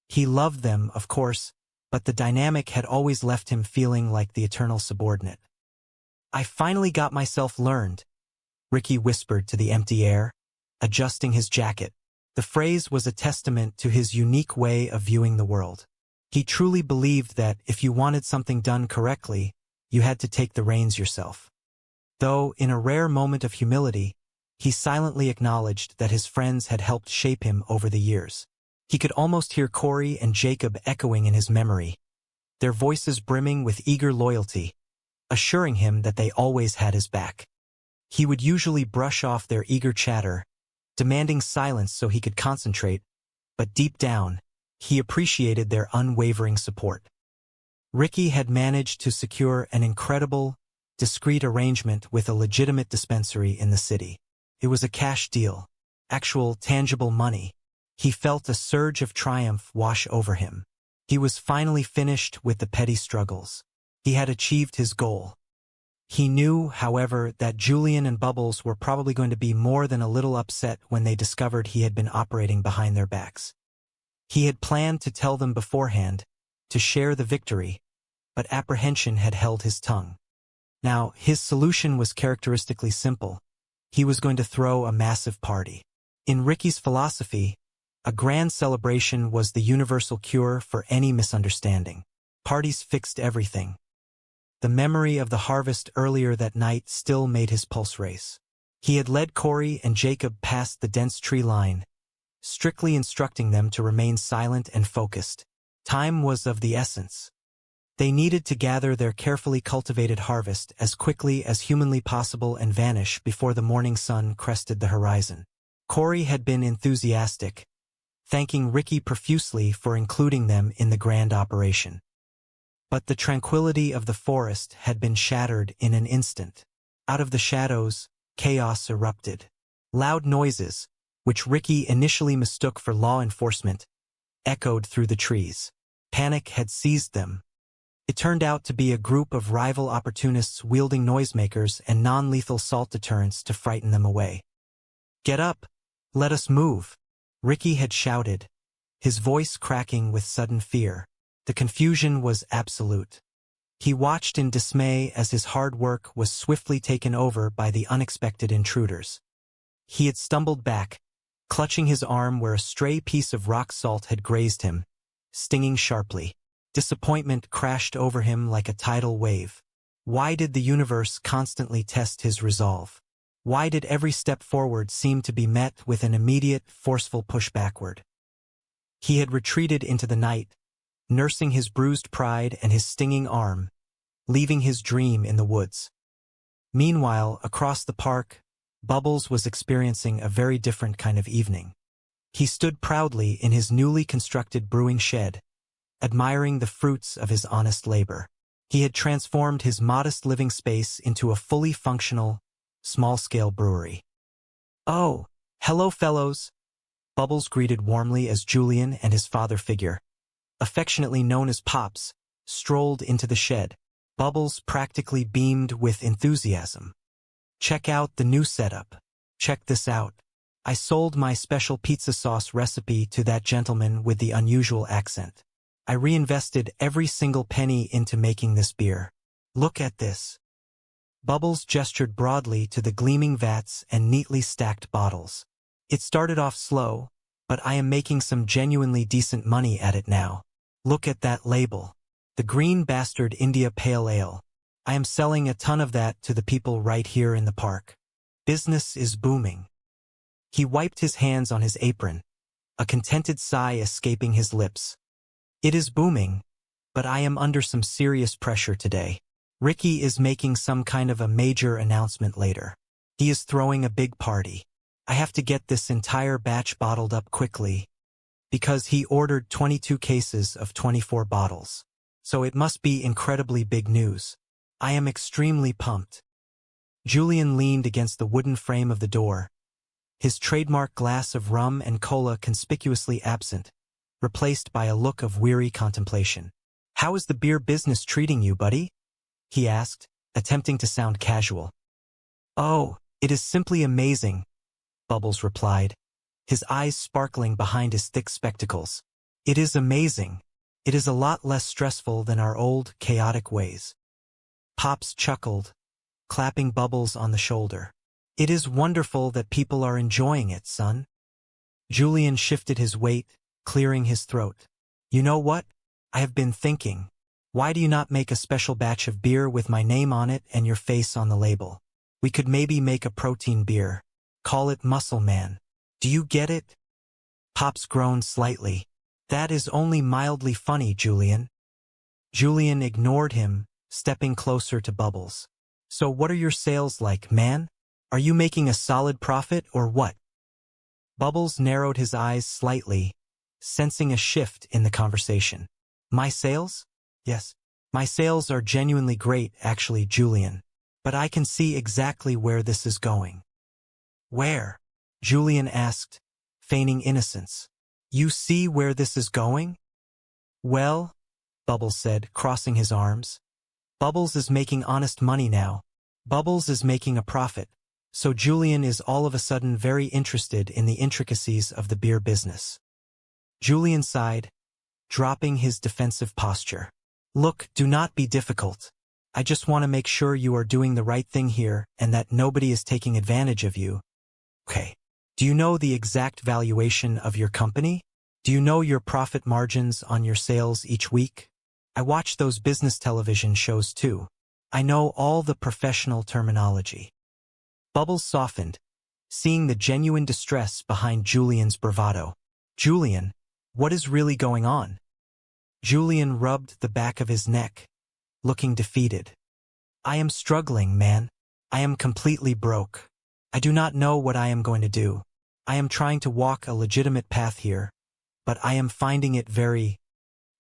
He loved them, of course, but the dynamic had always left him feeling like the eternal subordinate. I finally got myself learned, Ricky whispered to the empty air, adjusting his jacket. The phrase was a testament to his unique way of viewing the world. He truly believed that if you wanted something done correctly, you had to take the reins yourself. Though, in a rare moment of humility, he silently acknowledged that his friends had helped shape him over the years. He could almost hear Corey and Jacob echoing in his memory, their voices brimming with eager loyalty, assuring him that they always had his back. He would usually brush off their eager chatter, demanding silence so he could concentrate, but deep down, he appreciated their unwavering support. Ricky had managed to secure an incredible, discreet arrangement with a legitimate dispensary in the city. It was a cash deal, actual tangible money. He felt a surge of triumph wash over him. He was finally finished with the petty struggles. He had achieved his goal. He knew, however, that Julian and Bubbles were probably going to be more than a little upset when they discovered he had been operating behind their backs. He had planned to tell them beforehand, to share the victory, but apprehension had held his tongue. Now, his solution was characteristically simple. He was going to throw a massive party. In Ricky's philosophy, a grand celebration was the universal cure for any misunderstanding. Parties fixed everything. The memory of the harvest earlier that night still made his pulse race. He had led Corey and Jacob past the dense tree line, strictly instructing them to remain silent and focused. Time was of the essence. They needed to gather their carefully cultivated harvest as quickly as humanly possible and vanish before the morning sun crested the horizon. Corey had been enthusiastic, thanking Ricky profusely for including them in the grand operation. But the tranquility of the forest had been shattered in an instant. Out of the shadows, chaos erupted. Loud noises, which Ricky initially mistook for law enforcement, echoed through the trees. Panic had seized them. It turned out to be a group of rival opportunists wielding noisemakers and non-lethal salt deterrents to frighten them away. "Get up! Let us move!" Ricky had shouted, his voice cracking with sudden fear. The confusion was absolute. He watched in dismay as his hard work was swiftly taken over by the unexpected intruders. He had stumbled back, clutching his arm where a stray piece of rock salt had grazed him, stinging sharply. Disappointment crashed over him like a tidal wave. Why did the universe constantly test his resolve? Why did every step forward seem to be met with an immediate, forceful push backward? He had retreated into the night, nursing his bruised pride and his stinging arm, leaving his dream in the woods. Meanwhile, across the park, Bubbles was experiencing a very different kind of evening. He stood proudly in his newly constructed brewing shed, admiring the fruits of his honest labor. He had transformed his modest living space into a fully functional, small-scale brewery. "Oh, hello, fellows," Bubbles greeted warmly as Julian and his father figure, affectionately known as Pops, strolled into the shed. Bubbles practically beamed with enthusiasm. "Check out the new setup. Check this out. I sold my special pizza sauce recipe to that gentleman with the unusual accent. I reinvested every single penny into making this beer. Look at this." Bubbles gestured broadly to the gleaming vats and neatly stacked bottles. "It started off slow, but I am making some genuinely decent money at it now. Look at that label. The Green Bastard India Pale Ale. I am selling a ton of that to the people right here in the park. Business is booming." He wiped his hands on his apron, a contented sigh escaping his lips. "It is booming, but I am under some serious pressure today. Ricky is making some kind of a major announcement later. He is throwing a big party. I have to get this entire batch bottled up quickly, because he ordered 22 cases of 24 bottles. So it must be incredibly big news. I am extremely pumped." Julian leaned against the wooden frame of the door, his trademark glass of rum and cola conspicuously absent, replaced by a look of weary contemplation. "How is the beer business treating you, buddy?" he asked, attempting to sound casual. "Oh, it is simply amazing," Bubbles replied, his eyes sparkling behind his thick spectacles. "It is amazing. It is a lot less stressful than our old, chaotic ways." Pops chuckled, clapping Bubbles on the shoulder. "It is wonderful that people are enjoying it, son." Julian shifted his weight, clearing his throat. "You know what? I have been thinking. Why do you not make a special batch of beer with my name on it and your face on the label? We could maybe make a protein beer. Call it Muscle Man. Do you get it?" Pops groaned slightly. "That is only mildly funny, Julian." Julian ignored him, stepping closer to Bubbles. "So what are your sales like, man? Are you making a solid profit or what?" Bubbles narrowed his eyes slightly, sensing a shift in the conversation. "My sales? Yes. My sales are genuinely great, actually, Julian. But I can see exactly where this is going. Where? Julian asked, feigning innocence. You see where this is going? Well, Bubbles said, crossing his arms. Bubbles is making honest money now. Bubbles is making a profit. So Julian is all of a sudden very interested in the intricacies of the beer business. Julian sighed, dropping his defensive posture. Look, do not be difficult. I just want to make sure you are doing the right thing here and that nobody is taking advantage of you. Okay. Do you know the exact valuation of your company? Do you know your profit margins on your sales each week? I watch those business television shows too. I know all the professional terminology. Bubbles softened, seeing the genuine distress behind Julian's bravado. Julian, what is really going on? Julian rubbed the back of his neck, looking defeated. I am struggling, man. I am completely broke. I do not know what I am going to do. I am trying to walk a legitimate path here, but I am finding it very,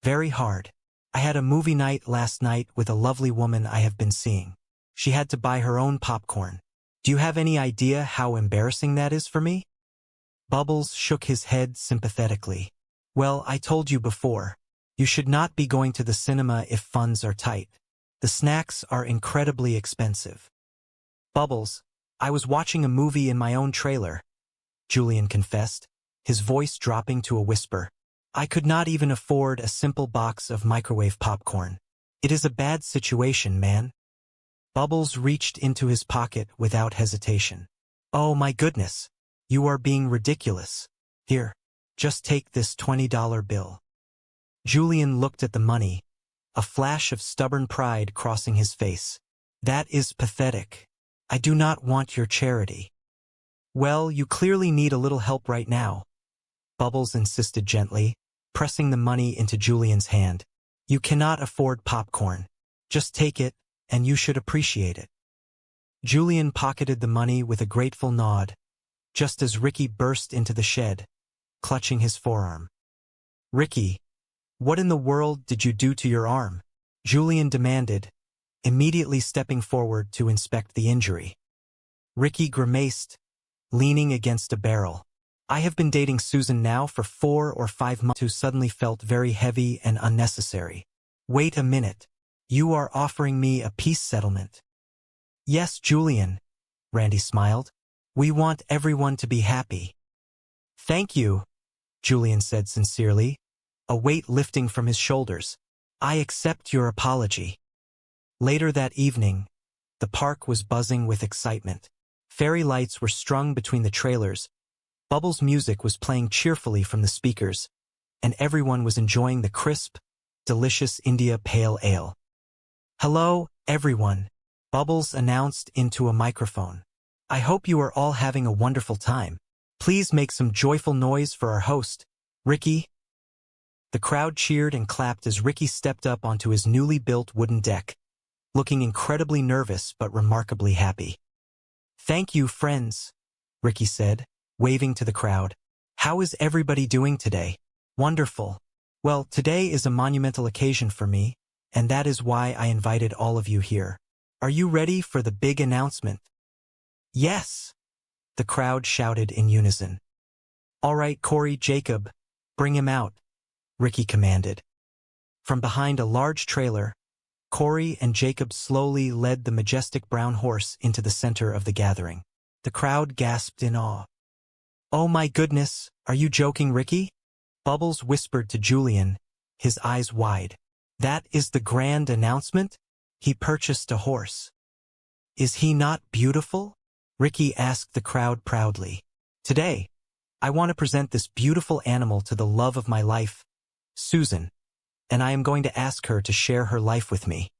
very hard. I had a movie night last night with a lovely woman I have been seeing. She had to buy her own popcorn. Do you have any idea how embarrassing that is for me? Bubbles shook his head sympathetically. Well, I told you before. You should not be going to the cinema if funds are tight. The snacks are incredibly expensive. Bubbles, I was watching a movie in my own trailer, Julian confessed, his voice dropping to a whisper. I could not even afford a simple box of microwave popcorn. It is a bad situation, man. Bubbles reached into his pocket without hesitation. Oh my goodness, you are being ridiculous. Here, just take this $20 bill. Julian looked at the money, a flash of stubborn pride crossing his face. That is pathetic. I do not want your charity. Well, you clearly need a little help right now, Bubbles insisted gently, pressing the money into Julian's hand. You cannot afford popcorn. Just take it, and you should appreciate it. Julian pocketed the money with a grateful nod, just as Ricky burst into the shed, clutching his forearm. Ricky, what in the world did you do to your arm? Julian demanded, immediately stepping forward to inspect the injury. Ricky grimaced, leaning against a barrel. I have been dating Susan now for 4 or 5 months, who suddenly felt very heavy and unnecessary. Wait a minute. You are offering me a peace settlement. Yes, Julian, Randy smiled. We want everyone to be happy. Thank you, Julian said sincerely, a weight lifting from his shoulders. I accept your apology. Later that evening, the park was buzzing with excitement. Fairy lights were strung between the trailers, Bubbles' music was playing cheerfully from the speakers, and everyone was enjoying the crisp, delicious India Pale Ale. Hello, everyone, Bubbles announced into a microphone. I hope you are all having a wonderful time. Please make some joyful noise for our host, Ricky. The crowd cheered and clapped as Ricky stepped up onto his newly built wooden deck, looking incredibly nervous but remarkably happy. Thank you, friends, Ricky said, waving to the crowd. How is everybody doing today? Wonderful. Well, today is a monumental occasion for me, and that is why I invited all of you here. Are you ready for the big announcement? Yes, the crowd shouted in unison. All right, Corey, Jacob, bring him out, Ricky commanded. From behind a large trailer, Corey and Jacob slowly led the majestic brown horse into the center of the gathering. The crowd gasped in awe. Oh my goodness, are you joking, Ricky? Bubbles whispered to Julian, his eyes wide. That is the grand announcement? He purchased a horse. Is he not beautiful? Ricky asked the crowd proudly. Today, I want to present this beautiful animal to the love of my life, Susan, and I am going to ask her to share her life with me.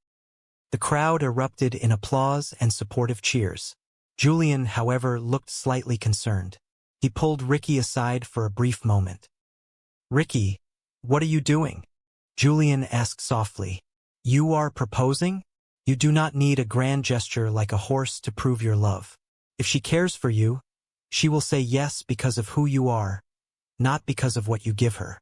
The crowd erupted in applause and supportive cheers. Julian, however, looked slightly concerned. He pulled Ricky aside for a brief moment. Ricky, what are you doing? Julian asked softly. You are proposing? You do not need a grand gesture like a horse to prove your love. If she cares for you, she will say yes because of who you are, not because of what you give her.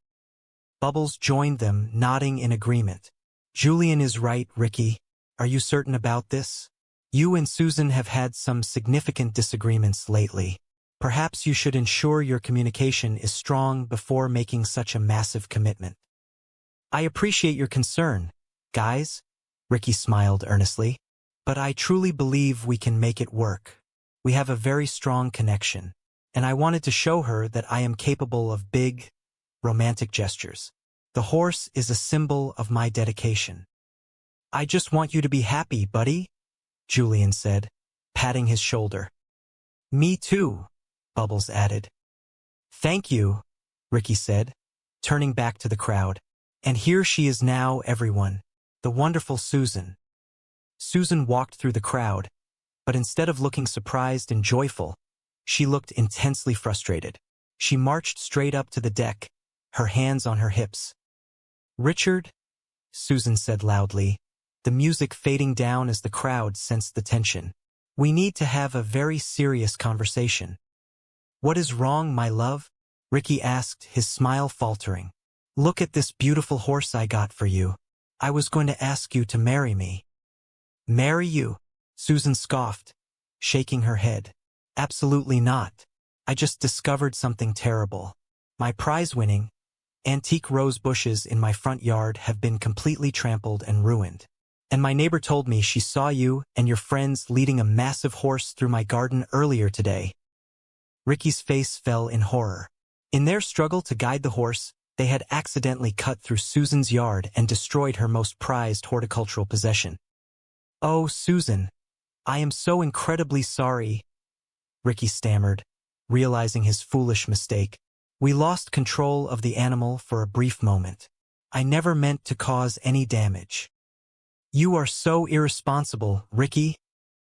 Bubbles joined them, nodding in agreement. Julian is right, Ricky. Are you certain about this? You and Susan have had some significant disagreements lately. Perhaps you should ensure your communication is strong before making such a massive commitment. I appreciate your concern, guys, Ricky smiled earnestly, but I truly believe we can make it work. We have a very strong connection, and I wanted to show her that I am capable of big, romantic gestures. The horse is a symbol of my dedication. I just want you to be happy, buddy, Julian said, patting his shoulder. Me too, Bubbles added. Thank you, Ricky said, turning back to the crowd. And here she is now, everyone, the wonderful Susan. Susan walked through the crowd, but instead of looking surprised and joyful, she looked intensely frustrated. She marched straight up to the deck, her hands on her hips. Richard, Susan said loudly, the music fading down as the crowd sensed the tension. We need to have a very serious conversation. What is wrong, my love? Ricky asked, his smile faltering. Look at this beautiful horse I got for you. I was going to ask you to marry me. Marry you? Susan scoffed, shaking her head. Absolutely not. I just discovered something terrible. My prize-winning, antique rose bushes in my front yard have been completely trampled and ruined. And my neighbor told me she saw you and your friends leading a massive horse through my garden earlier today. Ricky's face fell in horror. In their struggle to guide the horse, they had accidentally cut through Susan's yard and destroyed her most prized horticultural possession. Oh, Susan, I am so incredibly sorry, Ricky stammered, realizing his foolish mistake. We lost control of the animal for a brief moment. I never meant to cause any damage. You are so irresponsible, Ricky,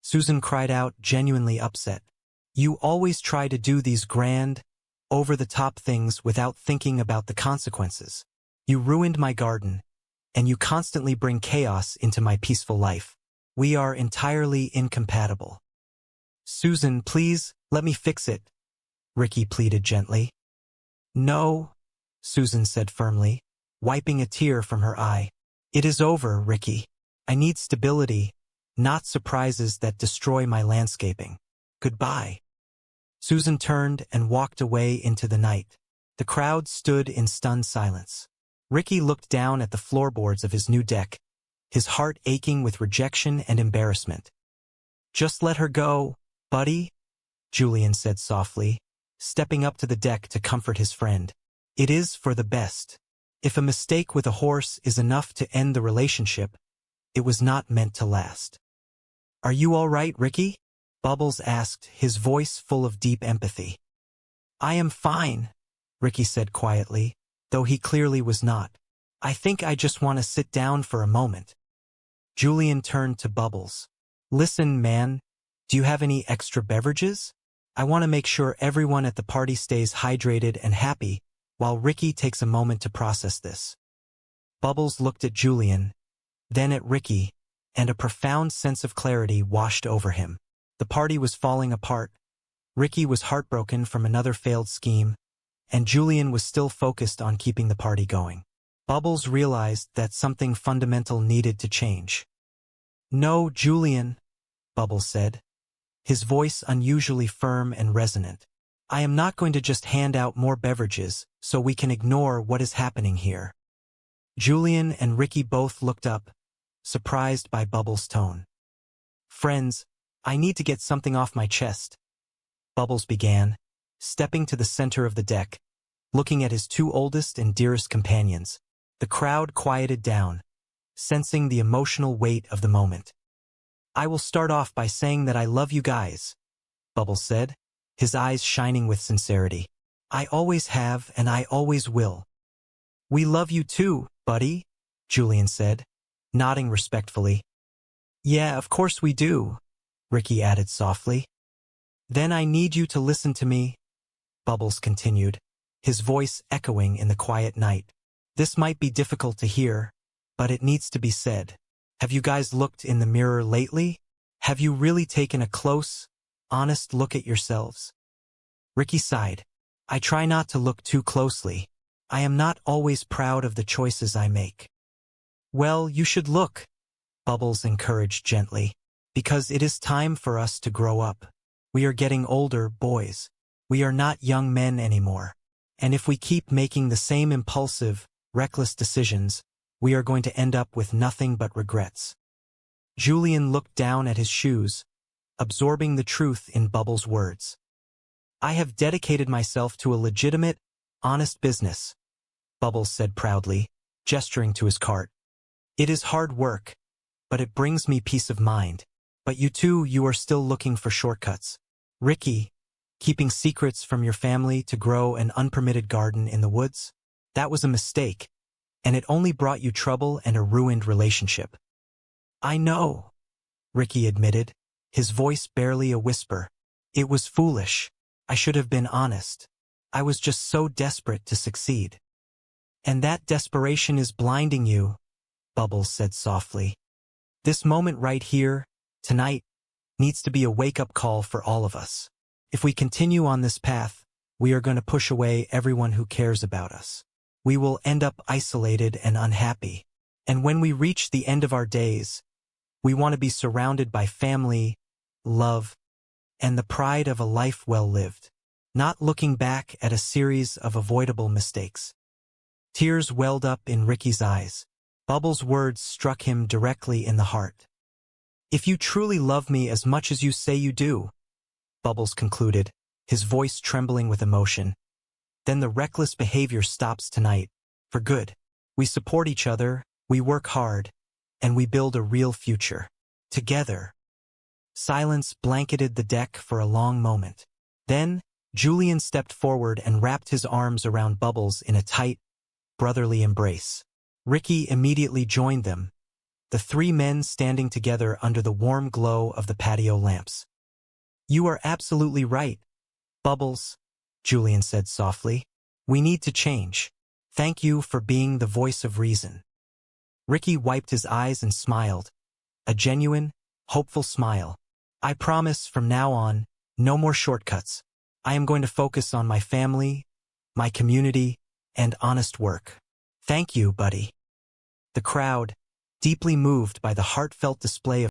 Susan cried out, genuinely upset. You always try to do these grand, over-the-top things without thinking about the consequences. You ruined my garden, and you constantly bring chaos into my peaceful life. We are entirely incompatible. Susan, please, let me fix it, Ricky pleaded gently. No, Susan said firmly, wiping a tear from her eye. It is over, Ricky. I need stability, not surprises that destroy my landscaping. Goodbye. Susan turned and walked away into the night. The crowd stood in stunned silence. Ricky looked down at the floorboards of his new deck, his heart aching with rejection and embarrassment. Just let her go, buddy, Julian said softly, stepping up to the deck to comfort his friend. It is for the best. If a mistake with a horse is enough to end the relationship, it was not meant to last. Are you all right, Ricky? Bubbles asked, his voice full of deep empathy. I am fine, Ricky said quietly, though he clearly was not. I think I just want to sit down for a moment. Julian turned to Bubbles. Listen, man, do you have any extra beverages? I want to make sure everyone at the party stays hydrated and happy while Ricky takes a moment to process this. Bubbles looked at Julian, then at Ricky, and a profound sense of clarity washed over him. The party was falling apart. Ricky was heartbroken from another failed scheme, and Julian was still focused on keeping the party going. Bubbles realized that something fundamental needed to change. No, Julian, Bubbles said, his voice unusually firm and resonant. I am not going to just hand out more beverages so we can ignore what is happening here. Julian and Ricky both looked up, surprised by Bubbles' tone. Friends, I need to get something off my chest, Bubbles began, stepping to the center of the deck, looking at his two oldest and dearest companions. The crowd quieted down, sensing the emotional weight of the moment. I will start off by saying that I love you guys, Bubbles said, his eyes shining with sincerity. I always have and I always will. We love you too, buddy, Julian said, nodding respectfully. Yeah, of course we do, Ricky added softly. Then I need you to listen to me, Bubbles continued, his voice echoing in the quiet night. This might be difficult to hear, but it needs to be said. Have you guys looked in the mirror lately? Have you really taken a close, honest look at yourselves? Ricky sighed. I try not to look too closely. I am not always proud of the choices I make. Well, you should look, Bubbles encouraged gently. Because it is time for us to grow up. We are getting older, boys. We are not young men anymore. And if we keep making the same impulsive, reckless decisions, we are going to end up with nothing but regrets. Julian looked down at his shoes, absorbing the truth in Bubbles' words. I have dedicated myself to a legitimate, honest business, Bubbles said proudly, gesturing to his cart. It is hard work, but it brings me peace of mind. But you are still looking for shortcuts. Ricky, keeping secrets from your family to grow an unpermitted garden in the woods? That was a mistake, and it only brought you trouble and a ruined relationship. I know, Ricky admitted, his voice barely a whisper. It was foolish. I should have been honest. I was just so desperate to succeed. And that desperation is blinding you, Bubbles said softly. This moment right here, tonight, needs to be a wake-up call for all of us. If we continue on this path, we are going to push away everyone who cares about us. We will end up isolated and unhappy. And when we reach the end of our days, we want to be surrounded by family, love, and the pride of a life well lived, not looking back at a series of avoidable mistakes. Tears welled up in Ricky's eyes. Bubbles' words struck him directly in the heart. If you truly love me as much as you say you do, Bubbles concluded, his voice trembling with emotion, then the reckless behavior stops tonight, for good. We support each other, we work hard, and we build a real future. Together. Silence blanketed the deck for a long moment. Then, Julian stepped forward and wrapped his arms around Bubbles in a tight, brotherly embrace. Ricky immediately joined them, the three men standing together under the warm glow of the patio lamps. You are absolutely right, Bubbles, Julian said softly. We need to change. Thank you for being the voice of reason. Ricky wiped his eyes and smiled, a genuine, hopeful smile. I promise from now on, no more shortcuts. I am going to focus on my family, my community, and honest work. Thank you, buddy. The crowd, deeply moved by the heartfelt display of